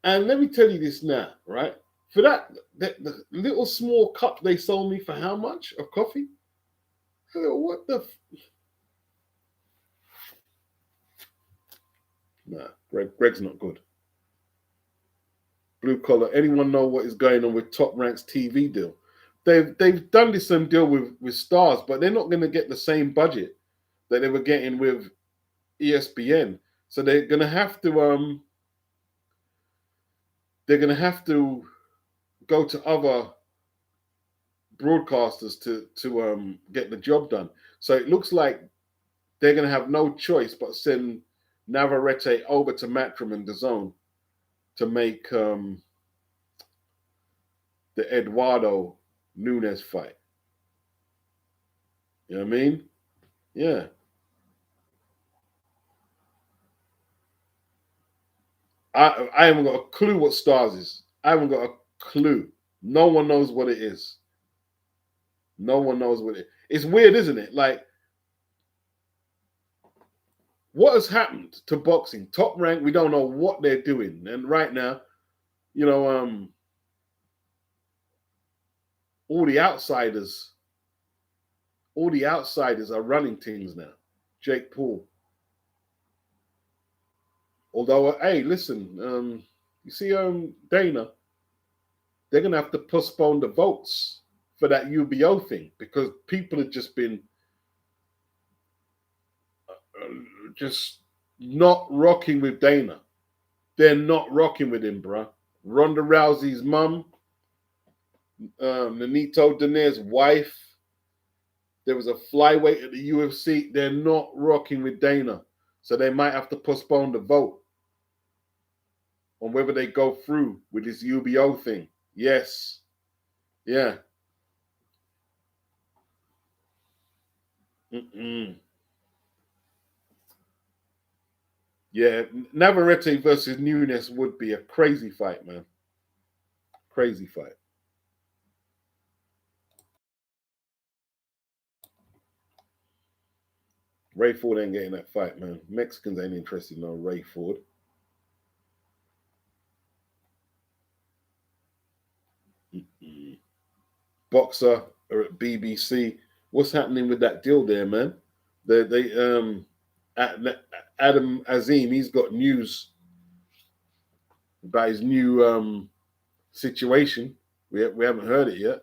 A: And let me tell you this now, right? For the little small cup they sold me for how much of coffee? I go, what the? Nah, Greg's not good. Blue collar. Anyone know what is going on with Top Rank's TV deal? They've done this deal with Stars, but they're not going to get the same budget that they were getting with ESPN. So they're gonna have to go to other broadcasters to get the job done. So it looks like they're gonna have no choice but send Navarrete over to Matrim and DAZN to make the Eduardo Nunes fight. You know what I mean? Yeah. I haven't got a clue what Stars is. I haven't got a clue. No one knows what it is. No one knows what it is. It's weird, isn't it? Like, what has happened to boxing? Top Rank, we don't know what they're doing. And right now, you know, all the outsiders are running things now. Jake Paul. Although, hey, listen, you see, Dana, they're gonna have to postpone the votes for that UBO thing because people have just been just not rocking with Dana. They're not rocking with him, bruh. Ronda Rousey's mum, Nonito Donair's wife. There was a flyweight at the UFC. They're not rocking with Dana. So they might have to postpone the vote on whether they go through with this UBO thing. Yes. Yeah. Mm-mm. Yeah. Navarrete versus Nunes would be a crazy fight, man. Crazy fight. Ray Ford ain't getting that fight, man. Mexicans ain't interested in no Ray Ford. Mm-mm. Boxer or at BBC. What's happening with that deal there, man? They Adam Azim, he's got news about his new situation. We haven't heard it yet.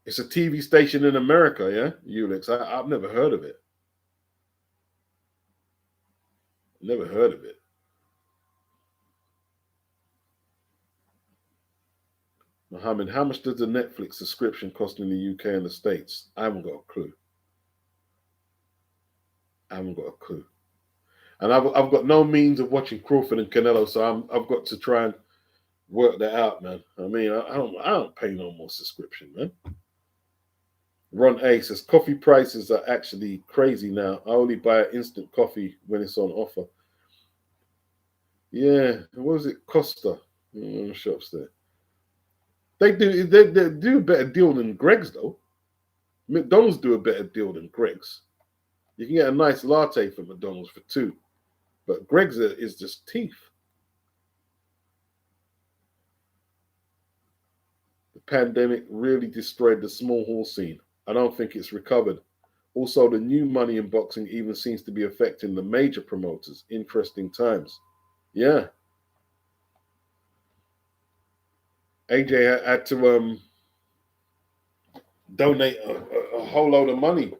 A: It's a TV station in America, yeah, Ulix. I've never heard of it. Never heard of it. Mohammed, how much does the Netflix subscription cost in the UK and the States? I haven't got a clue. I haven't got a clue. And I've got no means of watching Crawford and Canelo, so I've got to try and work that out, man. I mean, I don't pay no more subscription, man. Ron A says coffee prices are actually crazy now. I only buy instant coffee when it's on offer. Yeah, what was it? Costa shops there. They do a better deal than Greg's though. McDonald's do a better deal than Greg's. You can get a nice latte from McDonald's for $2, but Greg's is just teeth. The pandemic really destroyed the small hall scene. I don't think it's recovered. Also, the new money in boxing even seems to be affecting the major promoters. Interesting times. Yeah. AJ had to donate a whole load of money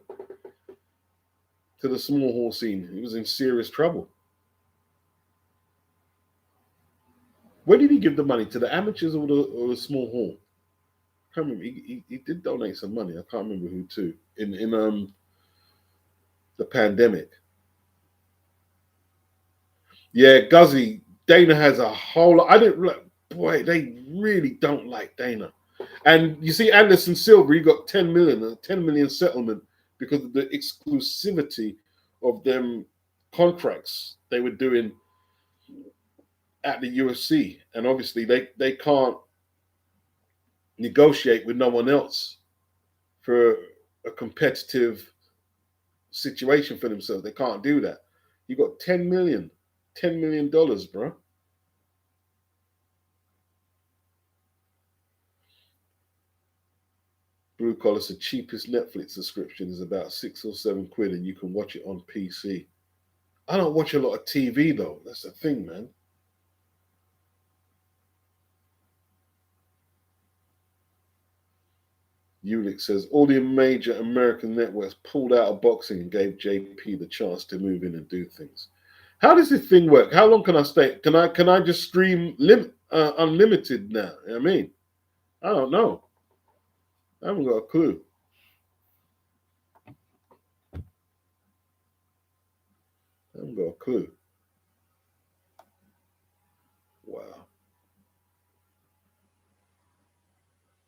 A: to the small hall scene. He was in serious trouble. Where did he give the money? To the amateurs or the small hall? I can't remember. He did donate some money. I can't remember who to. In the pandemic. Yeah, Guzzy. Dana has a whole lot. I didn't look. Boy, they really don't like Dana. And you see, Anderson Silva, he got 10 million, a 10 million settlement because of the exclusivity of them contracts they were doing at the UFC. And obviously, they can't negotiate with no one else for a competitive situation for themselves. They can't do that. You got $10 million, $10 million, bro. Blue Collar, the cheapest Netflix subscription is about £6 or £7, and you can watch it on PC. I don't watch a lot of TV though. That's the thing, man. Ulick says all the major American networks pulled out of boxing and gave JP the chance to move in and do things. How does this thing work? How long can I stay? Can I just stream unlimited now? You know what I mean, I don't know. I haven't got a clue. I haven't got a clue. Wow.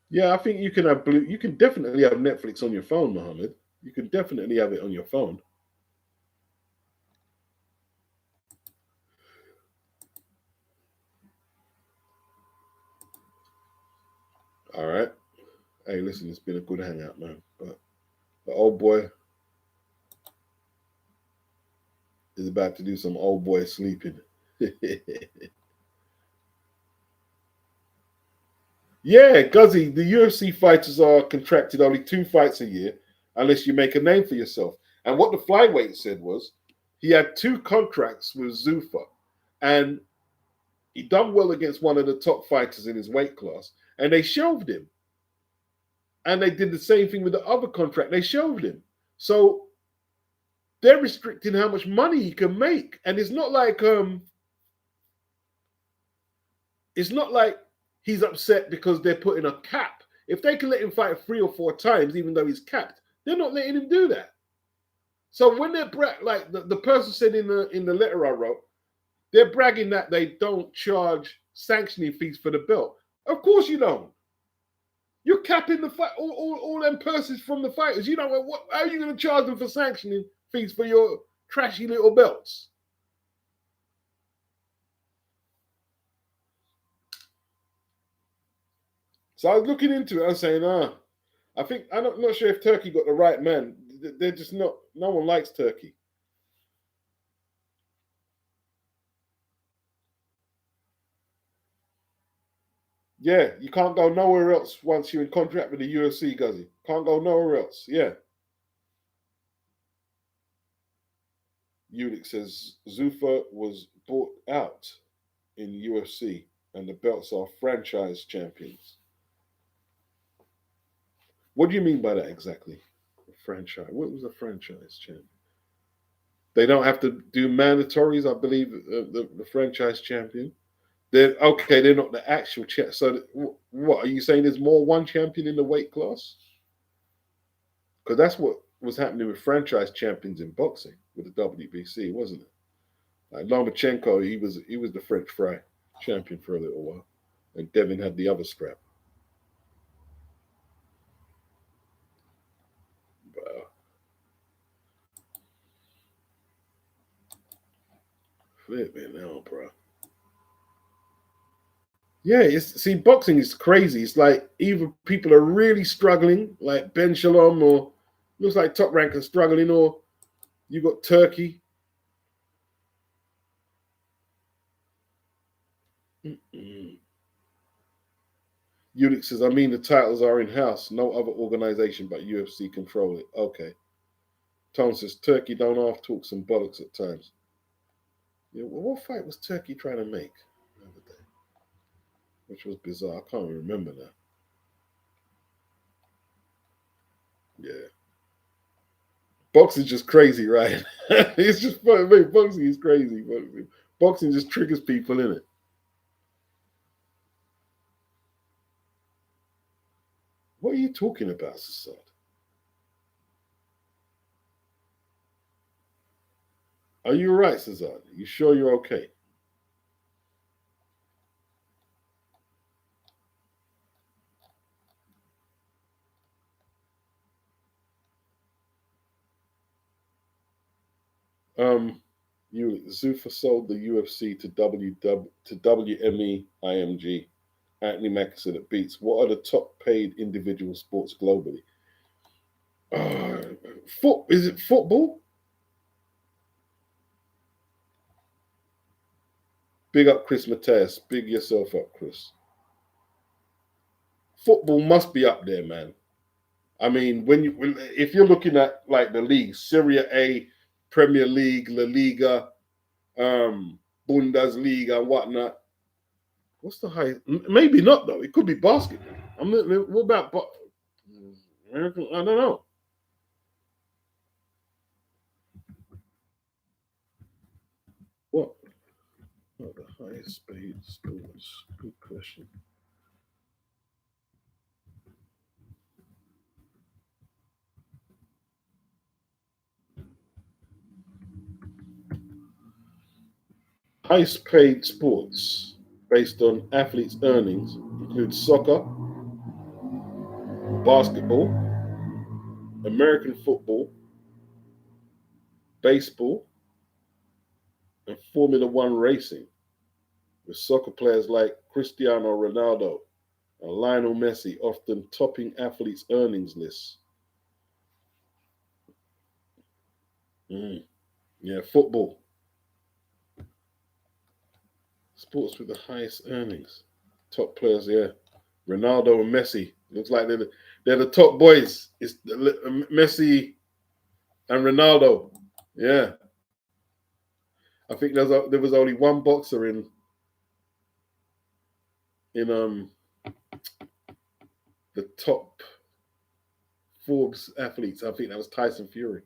A: Yeah, I think you can have blue. You can definitely have Netflix on your phone, Mohammed. You can definitely have it on your phone. All right. Hey, listen, it's been a good hangout, man. But the old boy is about to do some old boy sleeping. Yeah, Guzzy, the UFC fighters are contracted only 2 fights a year unless you make a name for yourself. And what the flyweight said was he had 2 contracts with Zuffa and he done well against one of the top fighters in his weight class and they shelved him. And they did the same thing with the other contract. They shelved him. So they're restricting how much money he can make. And it's not like he's upset because they're putting a cap. If they can let him fight 3 or 4 times, even though he's capped, they're not letting him do that. So when they're like the person said in the letter I wrote, they're bragging that they don't charge sanctioning fees for the belt. Of course you don't. You're capping the fight, all them purses from the fighters. You know what? How are you going to charge them for sanctioning fees for your trashy little belts? So I was looking into it. I was saying, I think I'm not sure if Turkey got the right man. They're just not. No one likes Turkey. Yeah, you can't go nowhere else once you're in contract with the UFC, Guzzy. Can't go nowhere else. Yeah. Ulick says Zuffa was bought out in UFC and the belts are franchise champions. What do you mean by that exactly? A franchise. What was a franchise champion? They don't have to do mandatories, I believe. The franchise champion. They're okay. They're not the actual champ. So, what are you saying? There's more one champion in the weight class? Because that's what was happening with franchise champions in boxing with the WBC, wasn't it? Like Lomachenko, he was the French fry champion for a little while, and Devin had the other strap. Wow, flip it now, bro. Yeah, see, boxing is crazy. It's like either people are really struggling, like Ben Shalom, or looks like Top Rank is struggling, or you got Turkey. Mm-mm. Ulick says, I mean, the titles are in house. No other organization but UFC control it. Okay. Tone says, Turkey don't half talk some bollocks at times. Yeah, well, what fight was Turkey trying to make the other day? Which was bizarre. I can't remember now. Yeah. Boxing's just crazy, right? It's just fun. I mean, boxing is crazy. Boxing just triggers people in it. What are you talking about, Sassad? Are you all right, Sassad? You sure you're okay? Um, Zuffa sold the UFC to WME IMG. Anthony Mackinson at Beats. What are the top paid individual sports globally? Is it football? Big up Chris Mateus. Big yourself up, Chris. Football must be up there, man. I mean, if you're looking at like the league, Serie A, Premier League, La Liga, Bundesliga, and whatnot. What's the highest? Maybe not though. It could be basketball. What about? I don't know. What? Oh, the highest paid sports. Good question. Highest paid sports based on athletes' earnings include soccer, basketball, American football, baseball, and Formula One racing, with soccer players like Cristiano Ronaldo and Lionel Messi often topping athletes' earnings lists. Mm. Yeah, football. Sports with the highest earnings. Top players, yeah. Ronaldo and Messi. Looks like they're the top boys. It's Messi and Ronaldo. Yeah. I think there was only one boxer in the top Forbes athletes. I think that was Tyson Fury.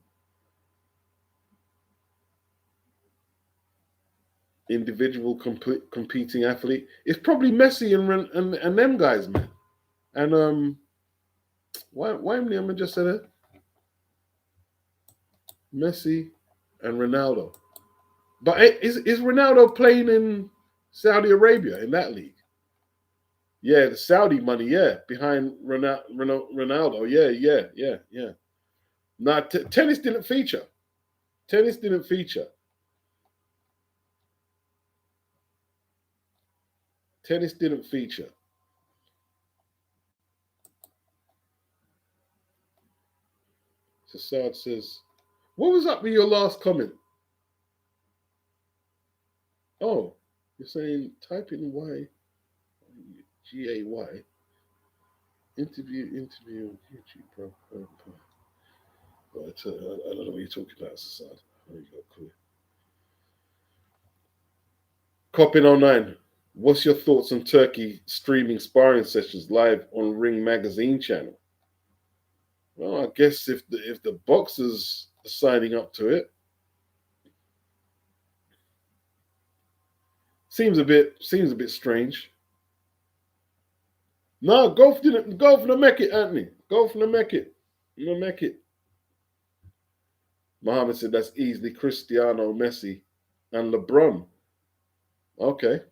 A: Individual competing athlete. It's probably Messi and them guys, man. And why am I just said it? Messi and Ronaldo. But is Ronaldo playing in Saudi Arabia in that league? Yeah, the Saudi money, yeah, behind Ronaldo. Yeah. Nah, tennis didn't feature. Tennis didn't feature. Tennis didn't feature. Sassad says, what was up with your last comment? Oh, you're saying type in Y, Gay, interview on YouTube, bro. Right, I don't know what you're talking about, Sassad. There you go, cool. Copin 09. What's your thoughts on Turkey streaming sparring sessions live on Ring Magazine channel? Well, I guess if the boxers are signing up to it, seems a bit strange. No, go for the Mecca, Anthony. Go for the Mecca. The Mecca. Muhammad said that's easily Cristiano, Messi, and LeBron. Okay.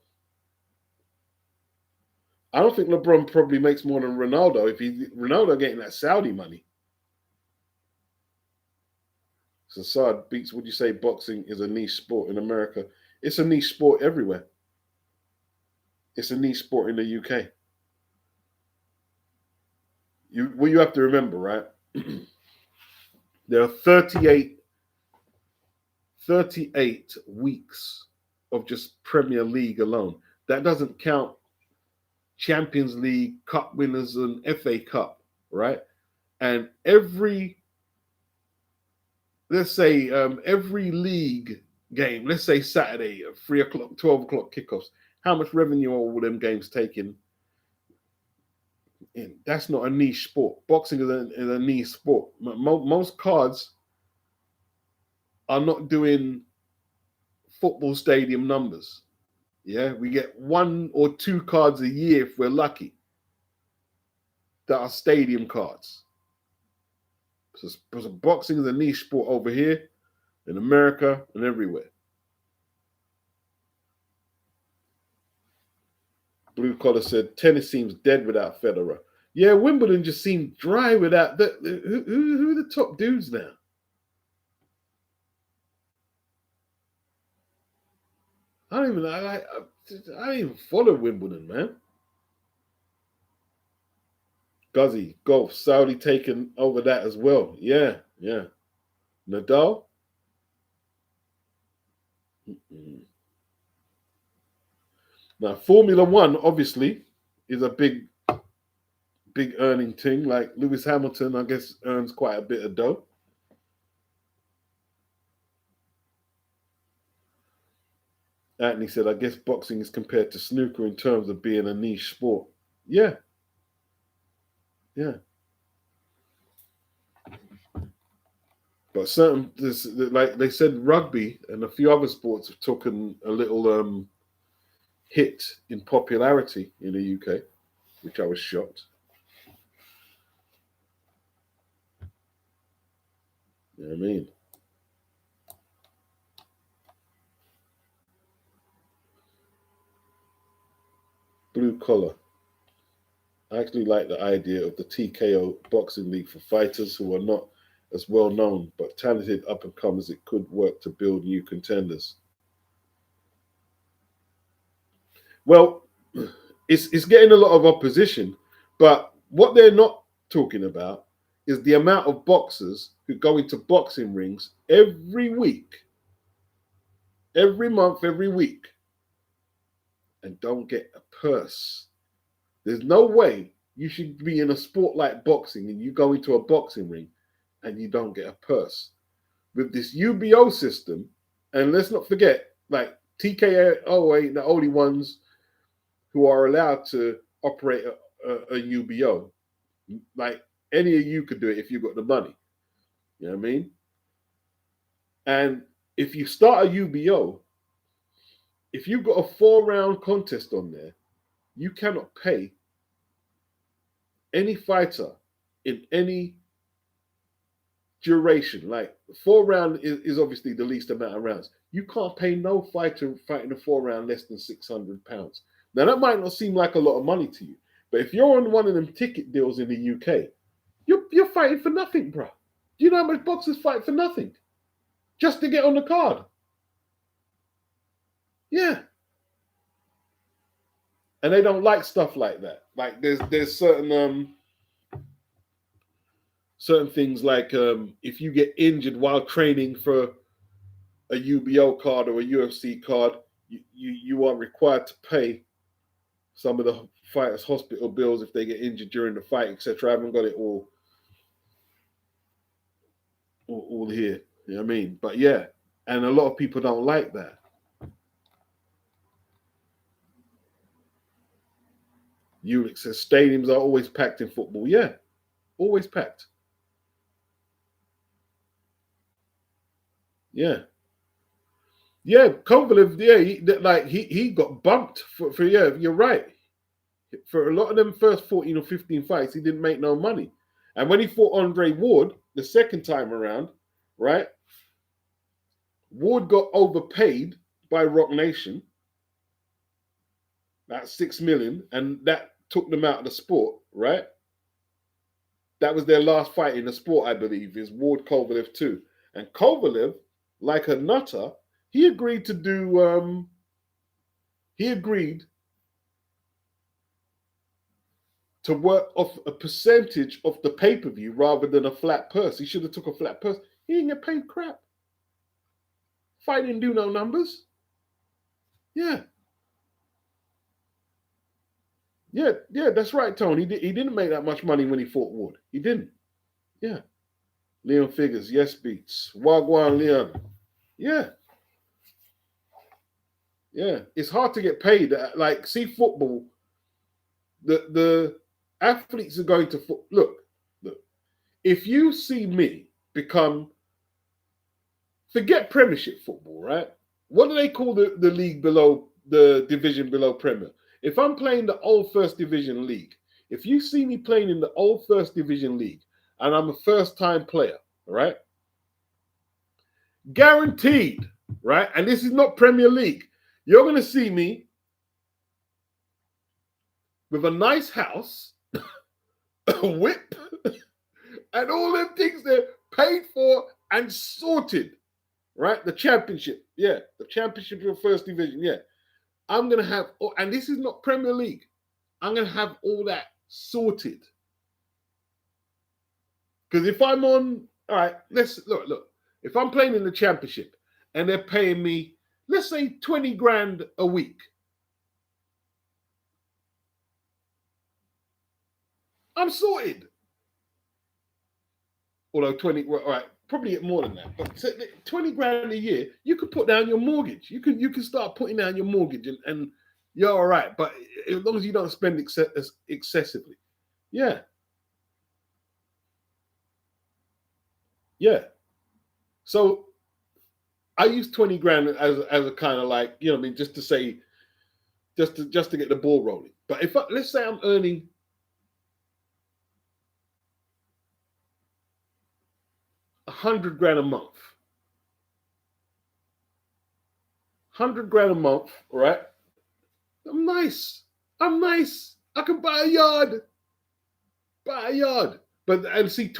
A: I don't think LeBron probably makes more than Ronaldo if Ronaldo getting that Saudi money. So Saad beats. Would you say boxing is a niche sport in America? It's a niche sport everywhere. It's a niche sport in the UK. What you have to remember, right? There are 38 weeks of just Premier League alone. That doesn't count Champions League, Cup winners, and FA Cup, right? And every league game, let's say Saturday, 3 o'clock, 12 o'clock kickoffs, how much revenue are all them games taking in? That's not a niche sport. Boxing is a niche sport. Most cards are not doing football stadium numbers. Yeah, we get 1 or 2 cards a year if we're lucky that are stadium cards. So boxing is a niche sport over here in America and everywhere. Blue Collar said tennis seems dead without Federer. Yeah, Wimbledon just seemed dry without who are the top dudes now? I don't even follow Wimbledon, man. Guzzy, golf, Saudi taken over that as well. Yeah. Nadal. Now, Formula One obviously is a big earning thing. Like Lewis Hamilton, I guess, earns quite a bit of dough. Anthony said, I guess boxing is compared to snooker in terms of being a niche sport. Yeah. But certain, like they said, rugby and a few other sports have taken a little hit in popularity in the UK, which I was shocked. You know what I mean? Blue collar. I actually like the idea of the TKO boxing league for fighters who are not as well known but talented up and comers. It could work to build new contenders. Well, it's getting a lot of opposition, but what they're not talking about is the amount of boxers who go into boxing rings every week, every month, every week, and don't get a purse. There's no way you should be in a sport like boxing and you go into a boxing ring and you don't get a purse. With this UBO system, and let's not forget, like TKO ain't the only ones who are allowed to operate a UBO. Like any of you could do it if you've got the money. You know what I mean? And if you start a UBO, if you've got a 4-round contest on there, you cannot pay any fighter in any duration. Like 4-round is obviously the least amount of rounds. You can't pay no fighter fighting a 4-round less than £600. Now that might not seem like a lot of money to you, but if you're on one of them ticket deals in the UK, you're fighting for nothing, bro. Do you know how much boxers fight for nothing just to get on the card? Yeah. And they don't like stuff like that. Like there's certain things like if you get injured while training for a UBO card or a UFC card, you are required to pay some of the fighters' hospital bills if they get injured during the fight, etc. I haven't got it all here. You know what I mean? But yeah, and a lot of people don't like that. Ulix says stadiums are always packed in football. Yeah, always packed. Yeah. Yeah, Kovalev, he got bumped for yeah, you're right. For a lot of them first 14 or 15 fights, he didn't make no money. And when he fought Andre Ward the second time around, right? Ward got overpaid by Rock Nation. That's 6 million, and that took them out of the sport, right? That was their last fight in the sport, I believe, is Ward Kovalev 2. And Kovalev, like a nutter, he agreed to do he agreed to work off a percentage of the pay-per-view rather than a flat purse. He should have took a flat purse. He didn't get paid crap. Fight didn't do no numbers. Yeah. Yeah, that's right, Tony. He didn't make that much money when he fought Wood. He didn't. Yeah. Leon Figures, yes beats. Wagwan Leon. Yeah. Yeah. It's hard to get paid. Like, see football, the athletes are going to look. If you see me become, forget Premiership football, right? What do they call the league below, the division below Premier? If I'm playing the old First Division League, if you see me playing in the old First Division League and I'm a first-time player, right? Guaranteed, right? And this is not Premier League. You're going to see me with a nice house, a whip, and all them things they're paid for and sorted, right? The championship, yeah. The championship of First Division, yeah. I'm going to have, and this is not Premier League. I'm going to have all that sorted. Because if I'm on, all right, let's look. If I'm playing in the championship and they're paying me, let's say 20 grand a week, I'm sorted. Although 20, well, all right, probably get more than that. But 20 grand a year, you could put down your mortgage. You can start putting down your mortgage and you're all right. But as long as you don't spend excessively. Yeah. Yeah. So I use 20 grand as a kind of like, you know what I mean, just to say, just to get the ball rolling. But if let's say I'm earning 100 grand a month, 100 grand a month, right? I'm nice. I'm nice. I can buy a yard. Buy a yard. But and see,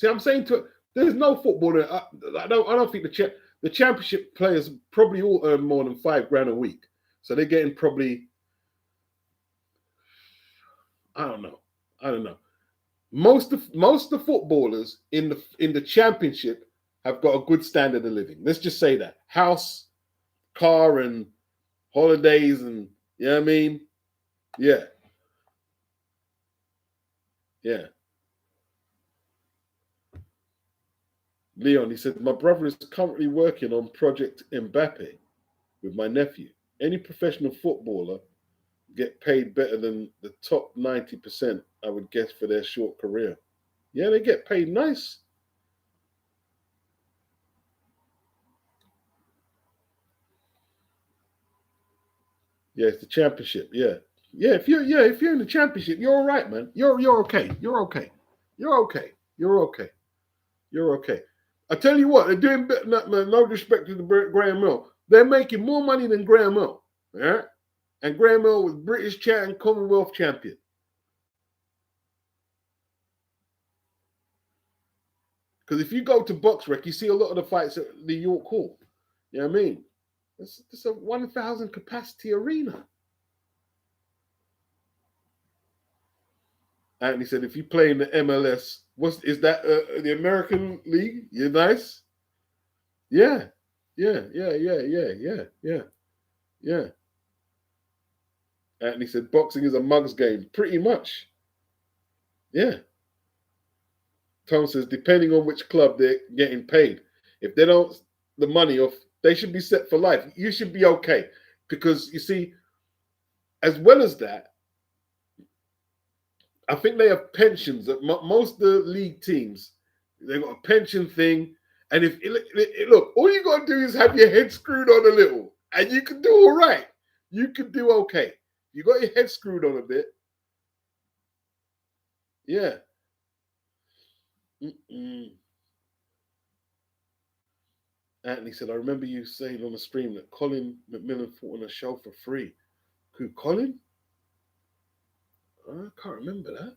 A: I'm saying there's no footballer. I don't think the championship players probably all earn more than 5 grand a week. So they're getting probably, I don't know. I don't know. Most of the footballers in the championship have got a good standard of living. Let's just say that house, car, and holidays, and you know what I mean. Yeah, yeah. Leon, he said, my brother is currently working on Project Mbappe with my nephew. Any professional footballer get paid better than the top 90%, I would guess, for their short career. Yeah, they get paid nice. Yeah, it's the championship. Yeah. If you're in the championship, you're all right, man. You're okay. You're okay. You're okay. You're okay. You're okay. I tell you what, they're doing no disrespect to the Graham Mill. They're making more money than Graham Mill. Yeah? And Graham Mill was British champion, Commonwealth champion. Because if you go to Boxrec, you see a lot of the fights at the York Hall. You know what I mean? It's a 1,000 capacity arena. And he said, if you play in the MLS, is that the American League? You're nice? Yeah. Yeah. Yeah. And he said, boxing is a mug's game. Pretty much. Yeah. Tom says, depending on which club they're getting paid. If they don't the money off, they should be set for life. You should be okay. Because you see, as well as that, I think they have pensions. Most of the league teams, they've got a pension thing. And if look, all you got to do is have your head screwed on a little, and you can do all right. You can do okay. You got your head screwed on a bit. Yeah. Mm-mm. Anthony said, I remember you saying on the stream that Colin McMillan fought on a show for free. Who, Colin? I can't remember that.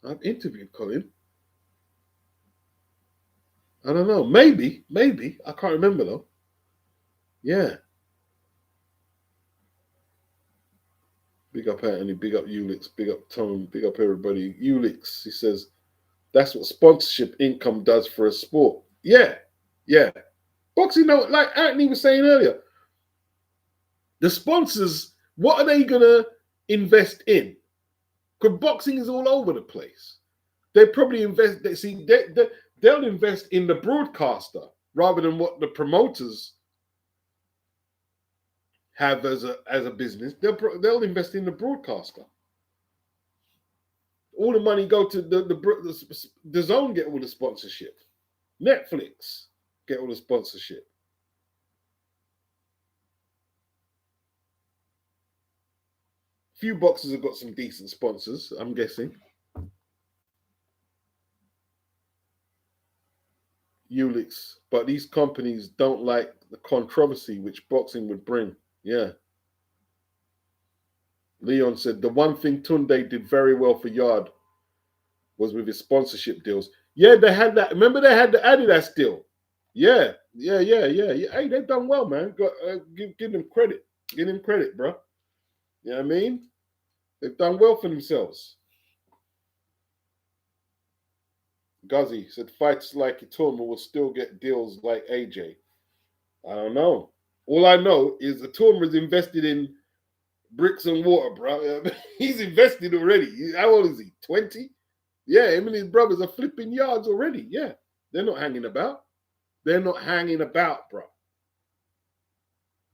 A: I've interviewed Colin. I don't know. Maybe. I can't remember though. Yeah. Big up Anthony, big up Ulix, big up Tom, big up everybody. Ulix, he says, that's what sponsorship income does for a sport. Yeah. Boxing, like Anthony was saying earlier, the sponsors, what are they going to invest in? Because boxing is all over the place. They probably they'll invest in the broadcaster rather than what the promoters have as a business. They'll invest in the broadcaster. All the money go to the zone, get all the sponsorship. Netflix get all the sponsorship. Few boxers have got some decent sponsors, I'm guessing. Ulix, but these companies don't like the controversy which boxing would bring. Yeah. Leon said the one thing Tunde did very well for Yard was with his sponsorship deals. Yeah, they had that. Remember, they had the Adidas deal. Yeah. Hey, they've done well, man. Give them credit. Give them credit, bro. You know what I mean? They've done well for themselves. Guzzy said fighters like Itoma will still get deals like AJ. I don't know. All I know is Itoma is invested in bricks and water, bro. He's invested already. How old is he? 20? Yeah, him and his brothers are flipping yards already. Yeah, they're not hanging about. They're not hanging about, bro.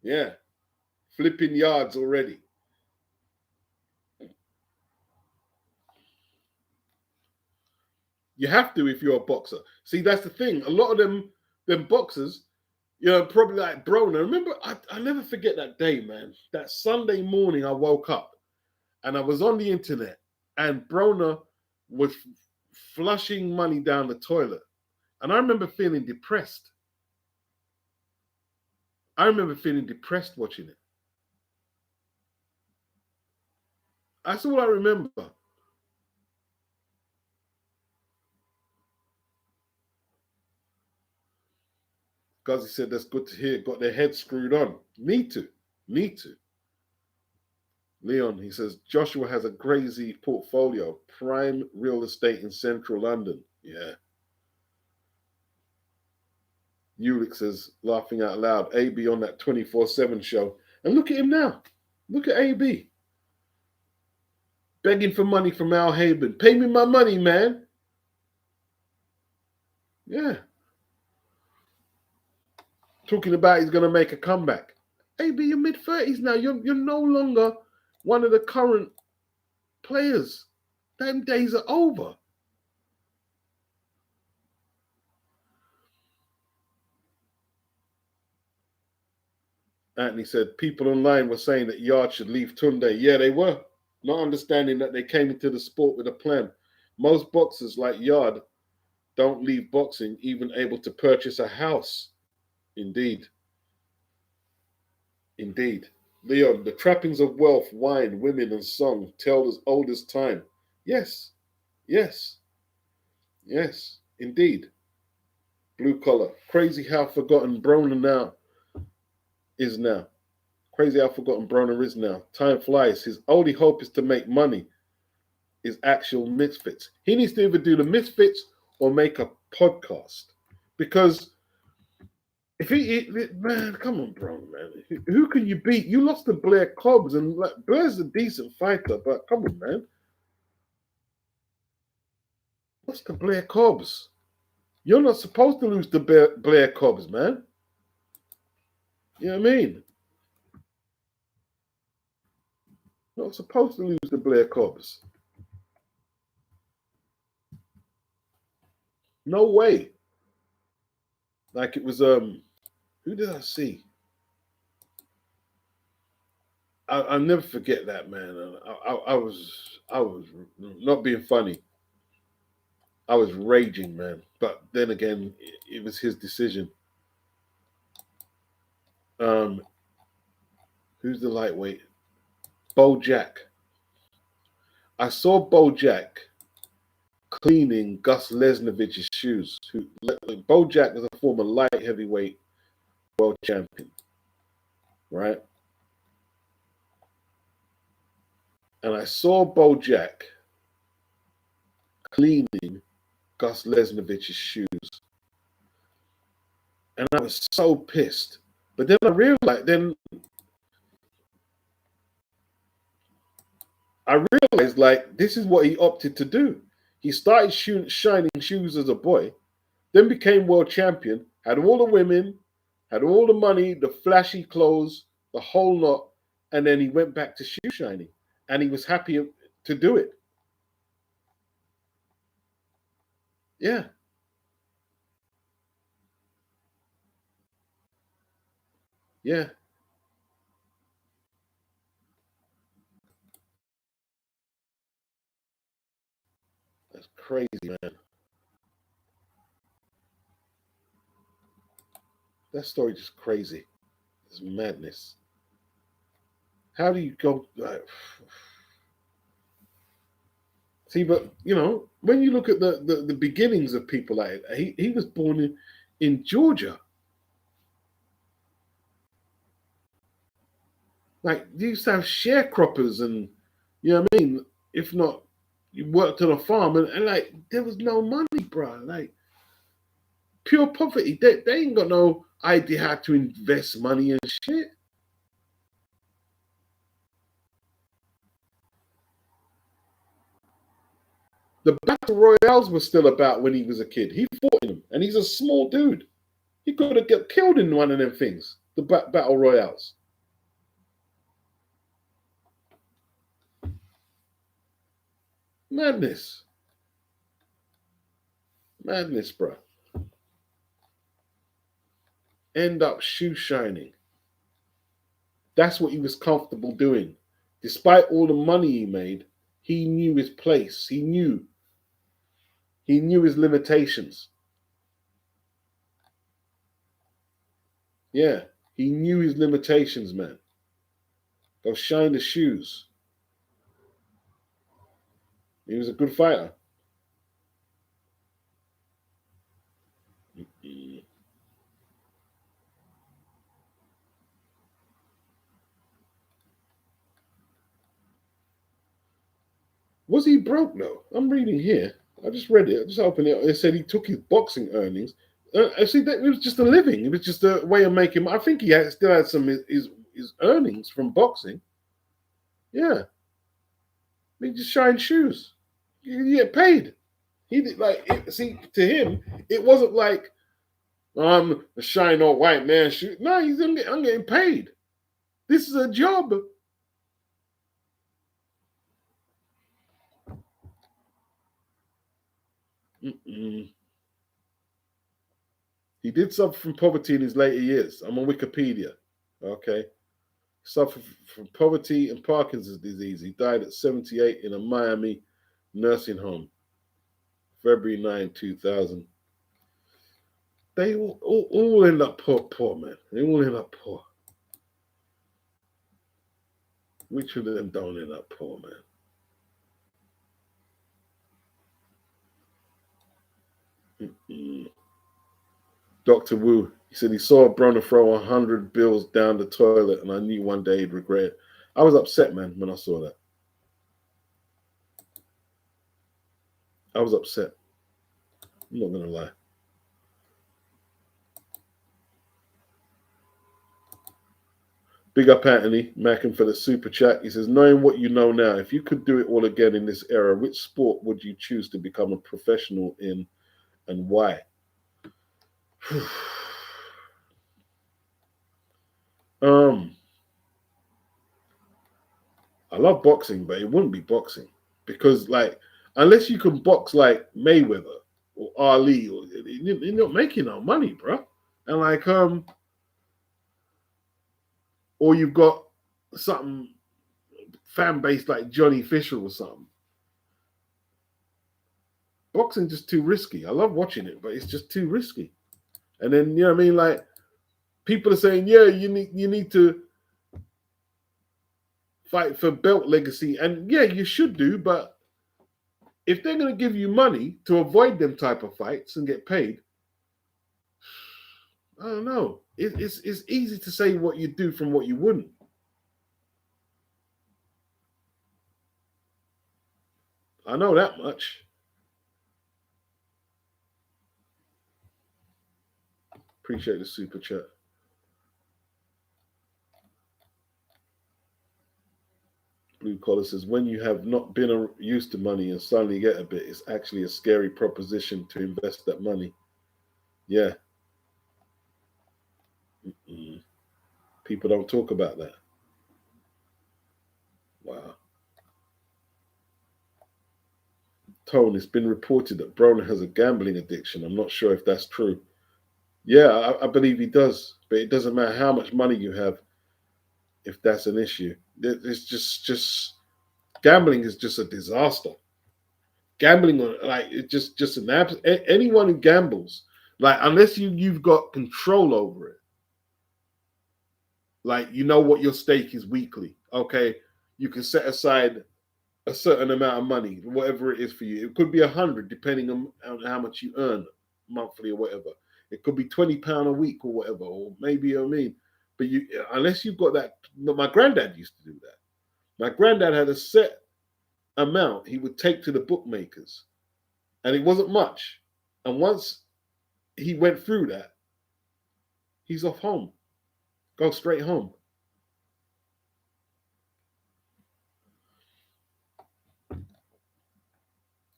A: Yeah, flipping yards already. You have to if you're a boxer. See, that's the thing. A lot of them boxers, probably like Broner. Remember, I never forget that day, man. That Sunday morning, I woke up and I was on the internet, and Broner was flushing money down the toilet, and I remember feeling depressed. I remember feeling depressed watching it. That's all I remember. Guzzy said, that's good to hear. Got their heads screwed on. Need to. Leon, he says, Joshua has a crazy portfolio. Prime real estate in central London. Yeah. Ulick says, laughing out loud, AB on that 24/7 show. And look at him now. Look at AB. Begging for money from Al Haben. Pay me my money, man. Yeah. Talking about he's going to make a comeback. AB, you're mid-30s now. You're no longer one of the current players. Them days are over. Anthony said, people online were saying that Yard should leave Tunde. Yeah, they were. Not understanding that they came into the sport with a plan. Most boxers like Yard don't leave boxing even able to purchase a house. Indeed. Leon, the trappings of wealth, wine, women, and song tell as old as time. Yes. Indeed. Blue collar. Crazy how forgotten Broner is now. Crazy how forgotten Broner is now. Time flies. His only hope is to make money. Is actual Misfits. He needs to either do the Misfits or make a podcast. Because if man, come on, bro, man. Who can you beat? You lost to Blair Cobbs, and like, Blair's a decent fighter, but come on, man. Lost to Blair Cobbs. You're not supposed to lose to Blair Cobbs, man. You know what I mean? Not supposed to lose to Blair Cobbs. No way. Like it was who did I see? I'll never forget that, man. I was not being funny. I was raging, man. But then again, it was his decision. Who's the lightweight? Bojack. I saw Bojack cleaning Gus Lesnovich's shoes. Bojack was a former light heavyweight world champion, right? And I saw Bojack cleaning Gus Lesnovich's shoes. And I was so pissed. But then I realized, like, this is what he opted to do. He started shining shoes as a boy, then became world champion, had all the women, had all the money, the flashy clothes, the whole lot, and then he went back to shoe shining. And he was happy to do it. Yeah. Yeah. That's crazy, man. That story just crazy. It's madness. How do you go? See, but when you look at the beginnings of people like he was born in Georgia. Like, they used to have sharecroppers and, you know what I mean? If not, You worked on a farm and like there was no money, bro. Like pure poverty. They ain't got no idea how to invest money and shit. The battle royales were still about when he was a kid. He fought in them, and he's a small dude. He could have got killed in one of them things. The battle royales. Madness, madness, bro. End up shoe shining. That's what he was comfortable doing. Despite all the money he made, he knew his place. He knew his limitations. Yeah, he knew his limitations, man. Go shine the shoes. He was a good fighter. Was he broke though? I'm reading here. I just read it. I just opened it. It said he took his boxing earnings. I see that it was just a living. It was just a way of making. I think still had some his earnings from boxing. Yeah, he just shined shoes. You get paid. He did see to him it wasn't like I'm a shine old white man shoe. No, I'm getting paid. This is a job. Mm-mm. He did suffer from poverty in his later years. I'm on Wikipedia. Okay. Suffered from poverty and Parkinson's disease. He died at 78 in a Miami nursing home, February 9, 2000. They all end up poor, man. They all end up poor. Which of them don't end up poor, man? Mm-mm. Dr. Wu, he said he saw Bronner throw 100 bills down the toilet, and I knew one day he'd regret it. I was upset, man, when I saw that. I was upset. I'm not going to lie. Big up Anthony Mackin for the super chat. He says, knowing what you know now, if you could do it all again in this era, which sport would you choose to become a professional in and why? I love boxing, but it wouldn't be boxing because, like, unless you can box like Mayweather or Ali, or you're not making no money, bro. And like, or you've got something fan base like Johnny Fisher or something. Boxing just too risky. I love watching it, but it's just too risky. And then you know what I mean, like people are saying, yeah, you need to fight for belt legacy, and yeah, you should do, but if they're going to give you money to avoid them type of fights and get paid, I don't know. It's easy to say what you do from what you wouldn't. I know that much. Appreciate the super chat. Blue Collar says, when you have not been used to money and suddenly get a bit, it's actually a scary proposition to invest that money. Yeah. Mm-mm. People don't talk about that. Wow. Tone, it's been reported that Broner has a gambling addiction. I'm not sure if that's true. Yeah, I believe he does, but it doesn't matter how much money you have if that's an issue. It's just gambling is just a disaster. Gambling, like it's just an anyone who gambles, like unless you've got control over it, like you know what your stake is weekly. Okay, you can set aside a certain amount of money, whatever it is for you. It could be 100, depending on how much you earn monthly or whatever. It could be £20 a week or whatever, or maybe you know what I mean. But you, unless you've got that, my granddad used to do that. My granddad had a set amount he would take to the bookmakers, and it wasn't much. And once he went through that, he's off home, go straight home.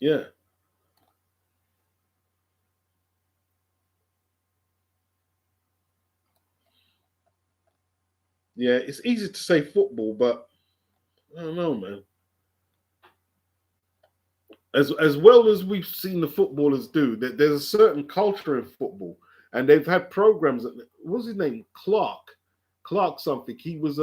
A: Yeah. Yeah, it's easy to say football, but I don't know, man. As well as we've seen the footballers do, there's a certain culture in football, and they've had programs. What was his name? Clark something. He was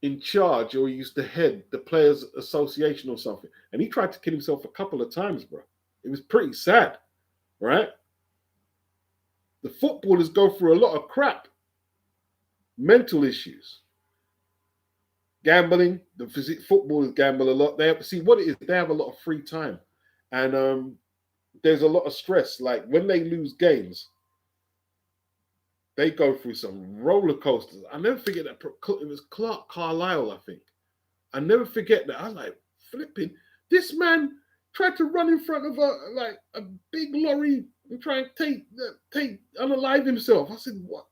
A: in charge, or he used to head the players' association or something, and he tried to kill himself a couple of times, bro. It was pretty sad, right? The footballers go through a lot of crap, mental issues, gambling. The footballers gamble a lot. They have, see what it is. They have a lot of free time, and there's a lot of stress. Like when they lose games, they go through some roller coasters. I never forget that. It was Clark Carlisle, I think. I never forget that. I was like, flipping. This man tried to run in front of a big lorry and try and take unalive himself. I said, what?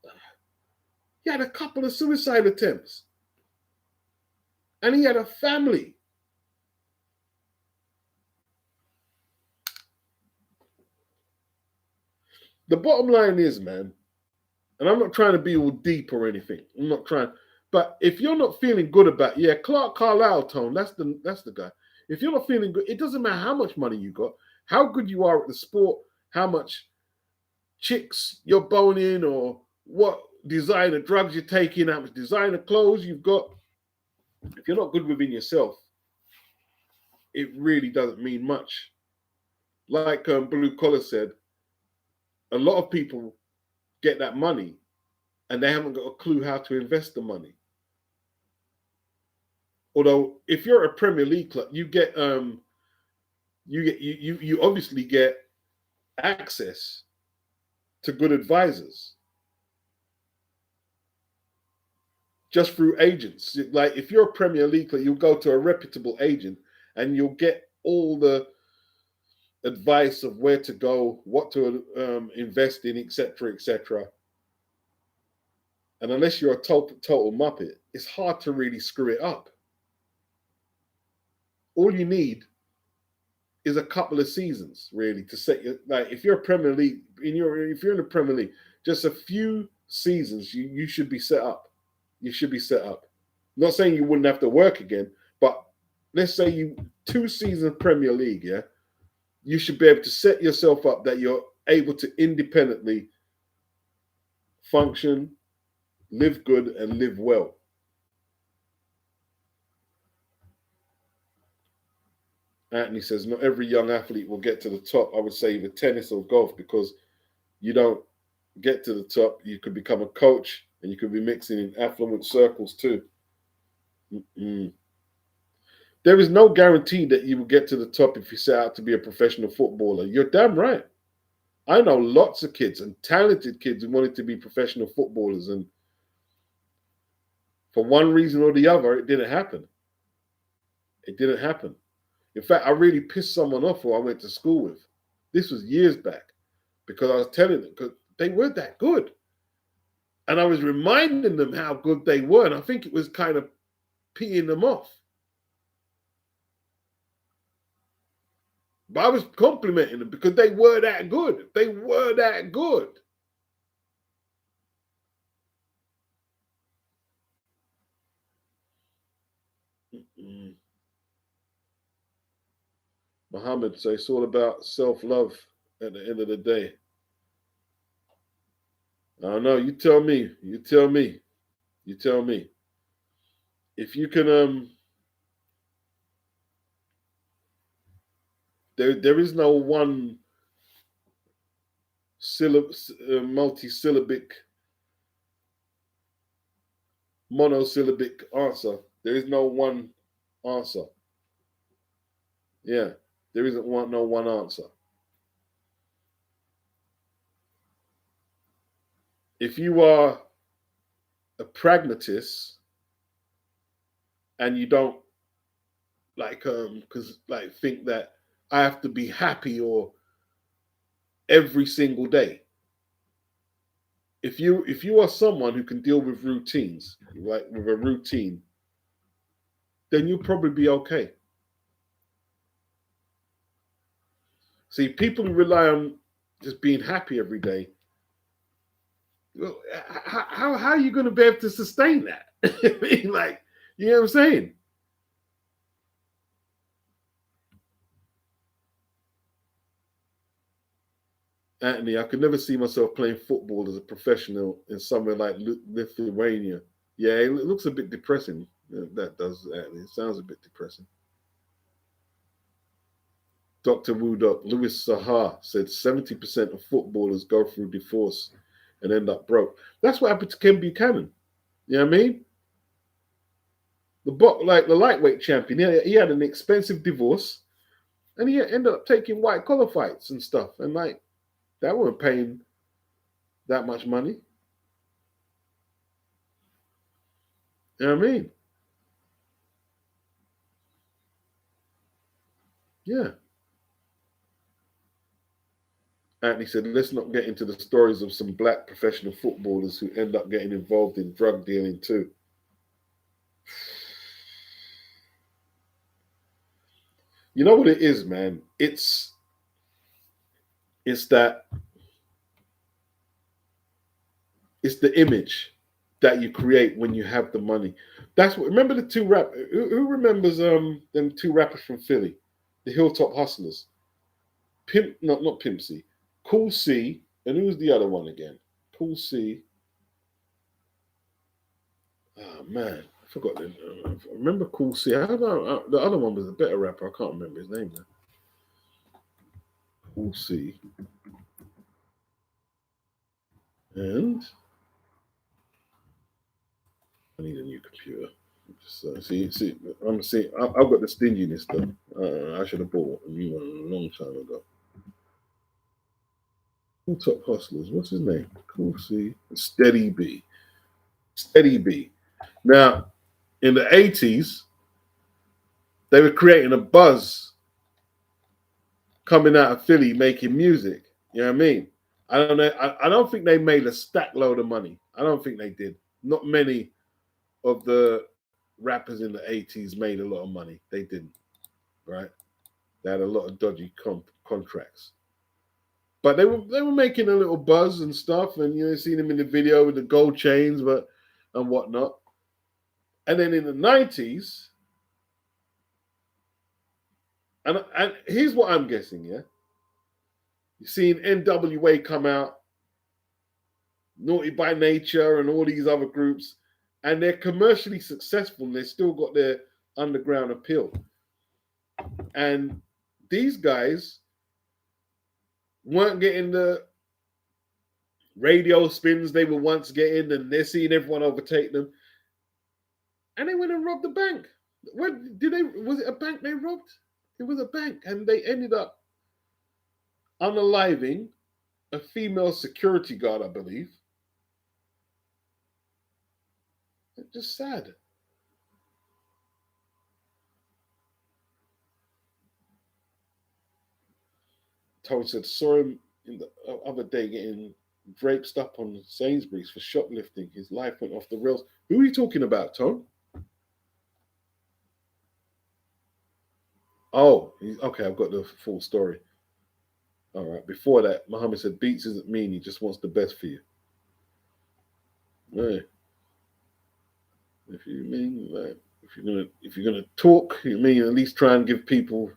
A: He had a couple of suicide attempts, and he had a family. The bottom line is, man, and I'm not trying to be all deep or anything. I'm not trying, but if you're not feeling good about, yeah, Clark Carlisle, Tone, that's the guy. If you're not feeling good, it doesn't matter how much money you got, how good you are at the sport, how much chicks you're boning, or what designer drugs you're taking, how much designer clothes you've got. If you're not good within yourself, it really doesn't mean much. Like Blue Collar said, a lot of people get that money and they haven't got a clue how to invest the money. Although if you're a Premier League club, you obviously get access to good advisors just through agents. Like if you're a Premier League club, you'll go to a reputable agent and you'll get all the advice of where to go, what to invest in, etc., etc. And unless you're a total muppet, it's hard to really screw it up. All you need is a couple of seasons really to set your, like if you're a Premier League if you're in the Premier League, just a few seasons you should be set up. You should be set up. I'm not saying you wouldn't have to work again, but let's say you 2 seasons Premier League, yeah, you should be able to set yourself up that you're able to independently function, live good, and live well. Anthony says not every young athlete will get to the top. I would say either tennis or golf, because you don't get to the top. You could become a coach and you could be mixing in affluent circles too. Mm-mm. There is no guarantee that you will get to the top if you set out to be a professional footballer. You're damn right. I know lots of kids and talented kids who wanted to be professional footballers, and for one reason or the other, it didn't happen. It didn't happen. In fact, I really pissed someone off who I went to school with. This was years back, because I was telling them because they weren't that good. And I was reminding them how good they were. And I think it was kind of peeing them off. But I was complimenting them because they were that good. They were that good. Mm-mm. Muhammad says it's all about self-love at the end of the day. I don't know. You tell me. You tell me. You tell me. If you can, there is no one multi-syllabic, monosyllabic answer. There is no one answer. Yeah, there isn't no one answer. If you are a pragmatist and you don't because think that I have to be happy or every single day. If you are someone who can deal with routines, like with a routine, then you'll probably be okay. See, people who rely on just being happy every day, well, how are you going to be able to sustain that? I mean, you know what I'm saying? Anthony, I could never see myself playing football as a professional in somewhere like Lithuania. Yeah, it looks a bit depressing. That does, Anthony. It sounds a bit depressing. Dr. Woodop, Louis Sahar said 70% of footballers go through divorce and end up broke. That's what happened to Ken Buchanan. You know what I mean? The lightweight champion, he had an expensive divorce and he ended up taking white collar fights and stuff. And that weren't paying that much money. You know what I mean? Yeah. Anthony said, let's not get into the stories of some black professional footballers who end up getting involved in drug dealing too. You know what it is, man? It's that it's the image that you create when you have the money. That's what. Remember the two rap. Who remembers them two rappers from Philly, the Hilltop Hustlers? Not Pimp C, Cool C, and who was the other one again? Cool C. Oh man, I forgot. I remember Cool C. The other one was a better rapper. I can't remember his name now. Cool C. And I need a new computer. Just, see, I've got the stinginess though. I should have bought a new one a long time ago. Cool Top Hustlers. What's his name? Cool C. Steady B. Steady B. Now, in the 80s, they were creating a buzz coming out of Philly making music. You know what I mean? I don't know. I don't think they made a stack load of money. I don't think they did. Not many of the rappers in the 80s made a lot of money. They didn't, right? They had a lot of dodgy contracts. But they were making a little buzz and stuff, and seeing them in the video with the gold chains, and whatnot. And then in the 90s, and here's what I'm guessing, yeah. You're seeing NWA come out, Naughty by Nature, and all these other groups, and they're commercially successful, and they still got their underground appeal. And these guys weren't getting the radio spins they were once getting, and they're seeing everyone overtake them. And they went and robbed the bank. What did they? Was it a bank they robbed? It was a bank, and they ended up unaliving a female security guard, I believe. It's just sad. Toad said saw him in the other day getting draped up on Sainsbury's for shoplifting. His life went off the rails. Who are you talking about, Tom? Oh, okay. I've got the full story. All right. Before that, Muhammad said, "Beats isn't mean. He just wants the best for you." Yeah. If you mean like, if you're gonna talk, you mean at least try and give people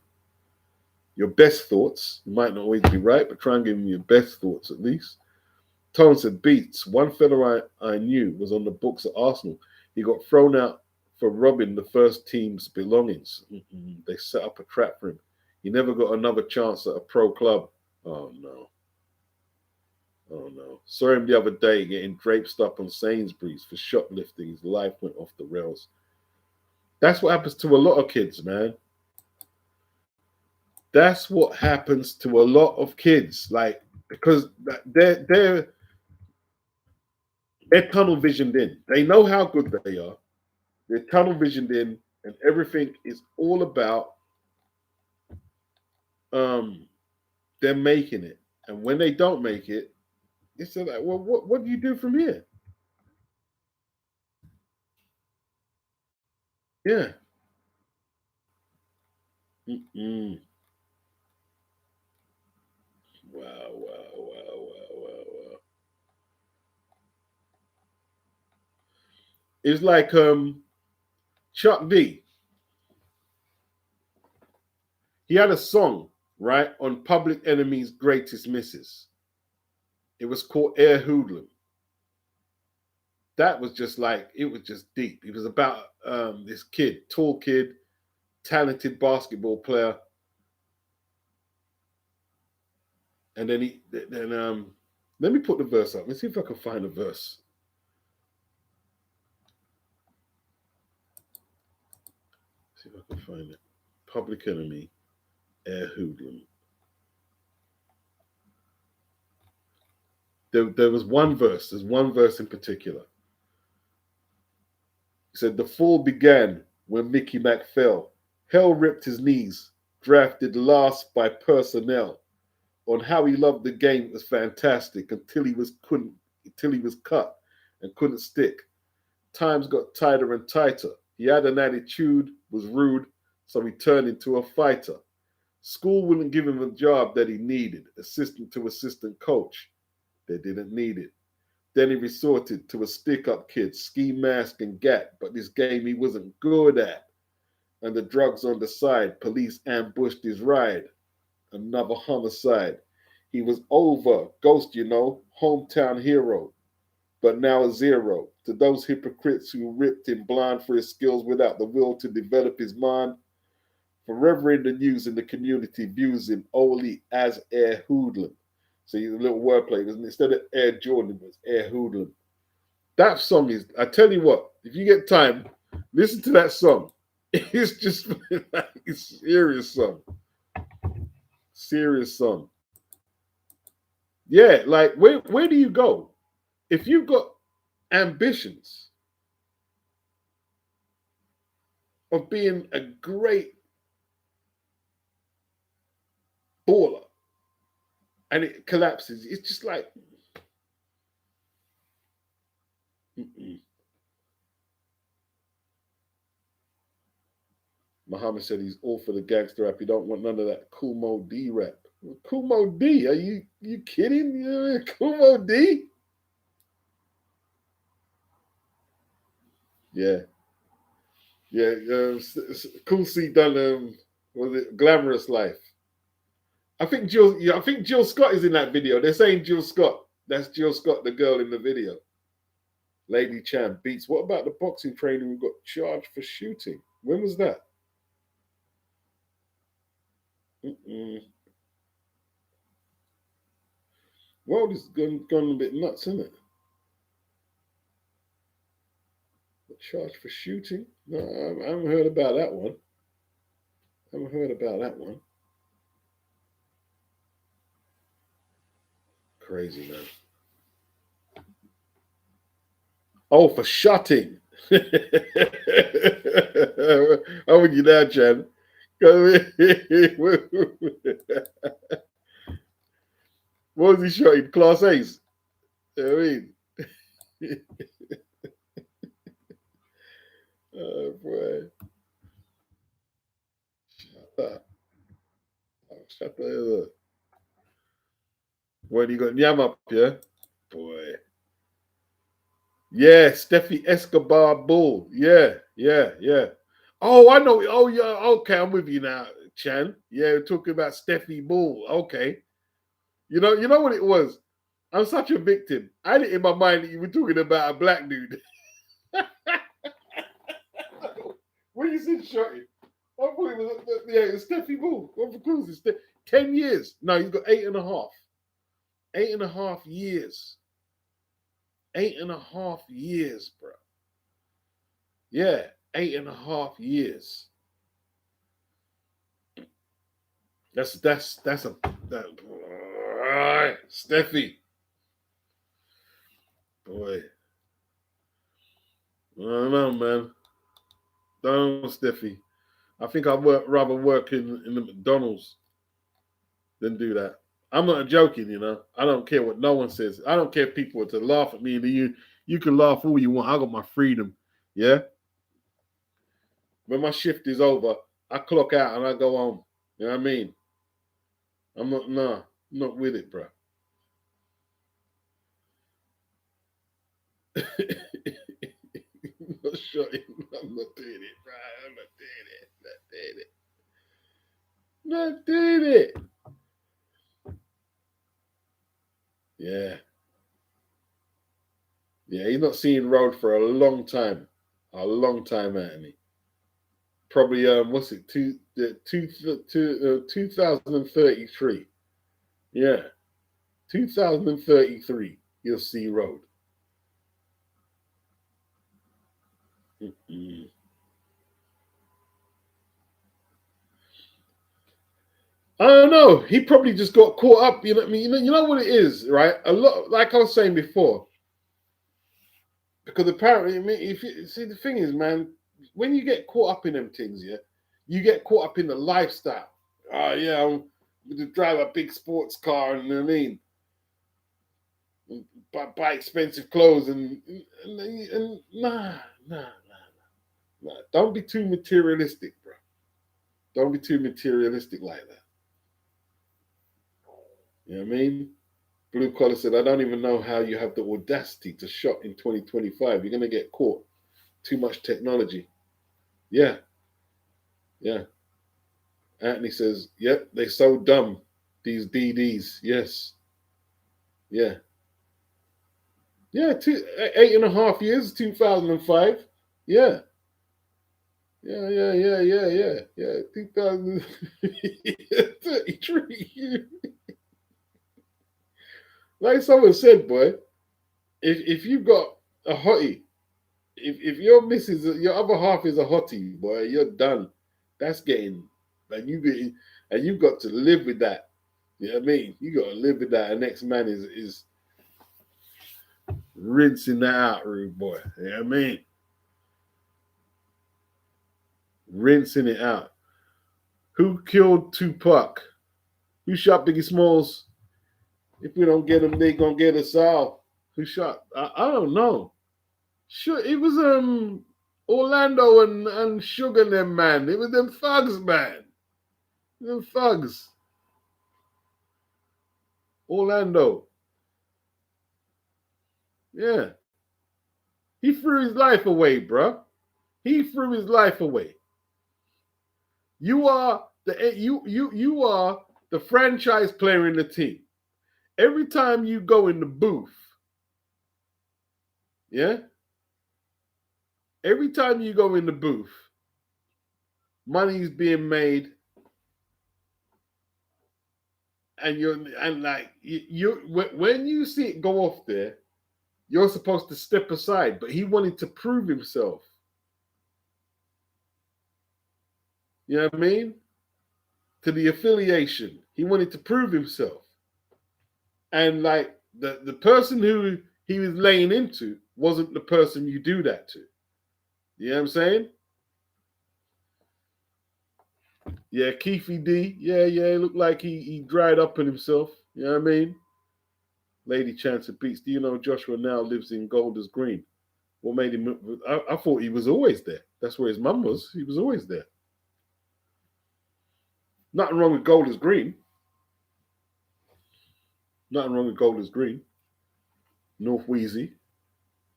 A: your best thoughts. You might not always be right, but try and give them your best thoughts at least. Tom said, "Beats. One fella I knew was on the books at Arsenal. He got thrown out for robbing the first team's belongings. They set up a trap for him. He never got another chance at a pro club. Oh no. Oh no. Saw him the other day getting draped up on Sainsbury's for shoplifting. His life went off the rails." That's what happens to a lot of kids, man. That's what happens to a lot of kids. Because they're They're tunnel visioned in. They know how good they are. They're tunnel visioned in, and everything is all about um, them making it. And when they don't make it, it's like, well, what do you do from here? Yeah. Mm-mm. Wow, wow, wow, wow, wow, wow. It's like Chuck D. He had a song, right, on Public Enemy's Greatest Misses. It was called Air Hoodlum. That was just like, it was just deep. It was about this kid, tall kid, talented basketball player. And then let me put the verse up. Let's see if I can find a verse. See if I can find it. Public Enemy, Air Hoodlum. There was one verse. There's one verse in particular. He said, the fall began when Mickey Mac fell. Hell ripped his knees, drafted last by personnel. On how he loved the game was fantastic until he was cut and couldn't stick. Times got tighter and tighter. He had an attitude, was rude, so he turned into a fighter. School wouldn't give him a job that he needed, assistant to assistant coach. They didn't need it. Then he resorted to a stick-up kid, ski mask and gat, but this game he wasn't good at. And the drugs on the side, police ambushed his ride. Another homicide. He was over, ghost, hometown hero, but now a zero. To those hypocrites who ripped him blind for his skills without the will to develop his mind, forever in the news and the community views him only as Air Hoodlum. So he's a little wordplay. Instead of Air Jordan, it was Air Hoodlum. That song is, I tell you what, if you get time, listen to that song. It's just like a serious song. Serious song. Yeah, like where do you go? If you've got ambitions of being a great baller and it collapses, it's just like, mm-mm. Muhammad said he's all for the gangster rap. He don't want none of that Cool Mo D rap. Cool Mo D? Are you kidding? You know what I mean? Cool Mo D? Yeah, yeah. Cool C done was it Glamorous Life? I think Jill. Yeah, I think Jill Scott is in that video. They're saying Jill Scott. That's Jill Scott, the girl in the video. Lady Chan beats. What about the boxing trainer who got charged for shooting? When was that? Mm-mm. World is gone a bit nuts, isn't it? Charged for shooting? No, I haven't heard about that one. I haven't heard about that one. Crazy, man. Oh, for shutting. I'm with you now, Chan. What was he shotting? Class A's. You know what I mean? Oh, boy. Shut up. Oh, shut the hell up. When you got Yam up, yeah? Boy. Yeah, Steffi Escobar Bull. Yeah, yeah, yeah. Oh, I know. Oh, yeah. Okay, I'm with you now, Chan. Yeah, we're talking about Steffi Bull. Okay. You know what it was? I'm such a victim. I had it in my mind that you were talking about a black dude. When you said shotty, I thought it was it's Steffi Bull. Of course, it's 10 years. No, he's got 8.5. 8.5 years. 8.5 years, bro. Yeah, 8.5 years. That's Steffi. Boy. I don't know, man. Don't know, Steffi. I think I'd rather work in the McDonald's than do that. I'm not joking, you know. I don't care what no one says. I don't care if people were to laugh at me. You can laugh all you want. I got my freedom. Yeah. When my shift is over, I clock out and I go home. You know what I mean? I'm not nah, not with it, bro. I'm not showing. I'm not doing it, bro. I'm not doing it. Not doing it. Not doing it. Yeah. Yeah, he's not seeing road for a long time. A long time, Anthony. Probably what's it, 2033. Yeah. 2033, you'll see road. Mm-mm. I don't know. He probably just got caught up. You know what I mean? You know what it is, right? A lot, like I was saying before, because apparently, I mean, if you see, the thing is, man, when you get caught up in them things, yeah, you get caught up in the lifestyle. Oh yeah, I'm going to drive a big sports car, and you know what I mean, buy expensive clothes, and nah. Don't be too materialistic, bro. Don't be too materialistic like that. You know what I mean? Blue Collar said, I don't even know how you have the audacity to shop in 2025. You're going to get caught. Too much technology. Yeah, yeah. Anthony says, yep, they're so dumb, these DDs. Yes, yeah. Yeah, 8.5 years, 2005. Yeah, yeah. 2033. Like someone said, boy, if you've got a hottie, if your missus, your other half is a hottie, boy, you're done. That's getting, and you've got to live with that. You know what I mean? You got to live with that. The next man is rinsing that out, rude boy. You know what I mean? Rinsing it out. Who killed Tupac? Who shot Biggie Smalls? If we don't get them, they gonna get us all. Who shot? I don't know. Sure, it was Orlando and Sugar and them, man. It was them thugs, man. Them thugs. Orlando. Yeah. He threw his life away, bro. He threw his life away. You are the franchise player in the team. Every time you go in the booth, yeah. Every time you go in the booth, money's being made, and when you see it go off there, you're supposed to step aside. But he wanted to prove himself. You know what I mean? To the affiliation, he wanted to prove himself. And like the person who he was laying into wasn't the person you do that to. You know what I'm saying? Yeah, Keefy D. Yeah. It looked like he dried up on himself. You know what I mean? Lady Chance of Beats. Do you know Joshua now lives in Golders Green? What made him? I thought he was always there. That's where his mum was. He was always there. Nothing wrong with Golders Green. Nothing wrong with Golders Green. North Wheezy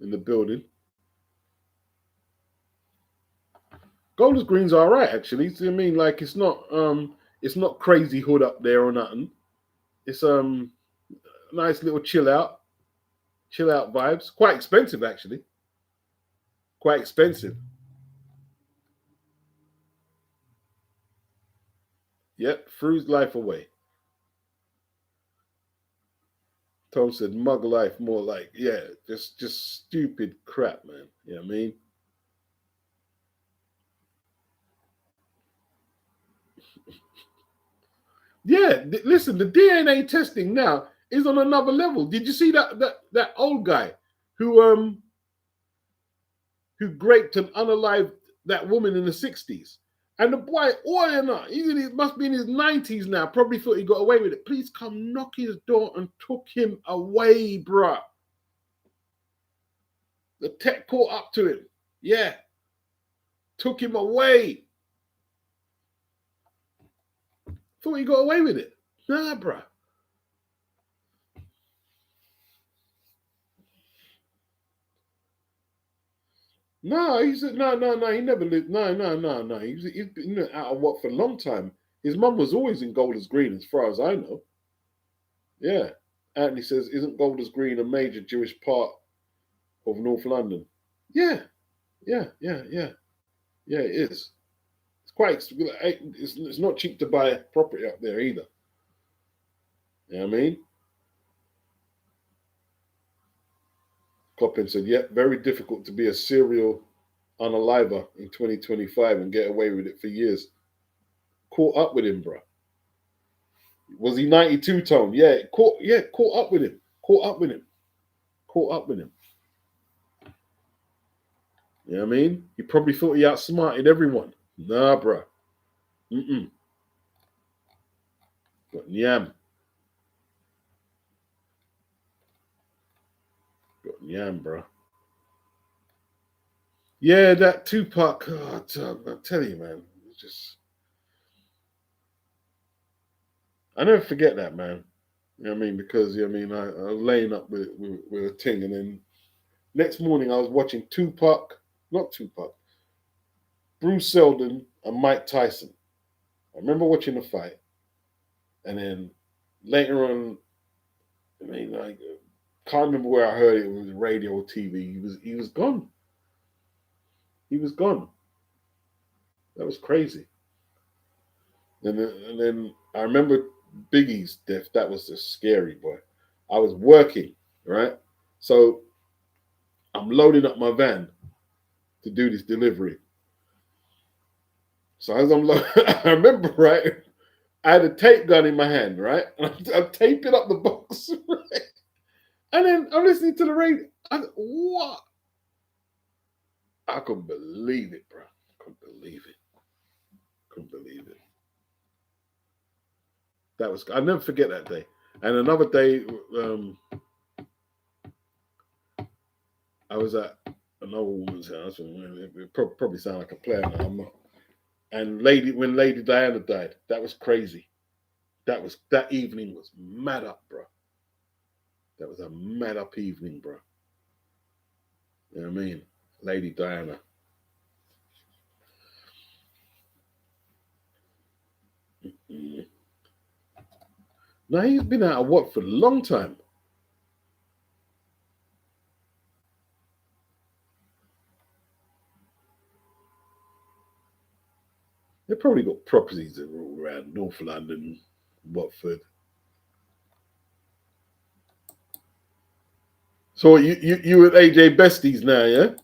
A: in the building. Golders Green's all right, actually. So, I mean, like it's not crazy hood up there or nothing. It's nice little chill out vibes. Quite expensive, actually. Quite expensive. Yep, threw his life away. Tom said mug life, more like, yeah, just stupid crap, man. You know what I mean? Yeah, listen, the DNA testing now is on another level. Did you see that old guy who who raped and unalived that woman in the 60s. And the boy, he must be in his 90s now, probably thought he got away with it. Please come knock his door and took him away, bruh. The tech caught up to him. Yeah. Took him away. Thought he got away with it. Nah, bruh. No, he said, no, he never lived. No. He's been out of what for a long time. His mum was always in Golders Green, as far as I know. Yeah. Anthony says, isn't Golders Green a major Jewish part of North London? Yeah. Yeah, it is. It's quite, it's not cheap to buy property up there either. You know what I mean? Coppin said, yeah, very difficult to be a serial unaliver in 2025 and get away with it for years. Caught up with him, bro. Was he 92 tone? Yeah, caught up with him. Caught up with him. You know what I mean? He probably thought he outsmarted everyone. Nah, bro. Got yam. Got yam, bro. Yeah, that Tupac. Oh, I tell you, man. It's just, I never forget that, man. You know what I mean? Because I was laying up with a ting, and then next morning I was watching Bruce Seldon and Mike Tyson. I remember watching the fight, and then later on, I can't remember where I heard it. It was radio or TV. He was gone. He was gone. That was crazy. And then I remember Biggie's death. That was just scary, boy. I was working, right? So I'm loading up my van to do this delivery. So as I remember, right? I had a tape gun in my hand, right? And I'm taping up the box, right? And then I'm listening to the radio. What? I couldn't believe it, bro. Couldn't believe it. I'll never forget that day. And another day, I was at an old woman's house. It probably sound like a player now. I'm not. And when Lady Diana died, that was crazy. That evening was mad up, bro. That was a mad up evening, bro. You know what I mean? Lady Diana. Mm-hmm. Now he's been out of work for a long time. They probably got properties around North London, Watford. So you with AJ besties now, yeah?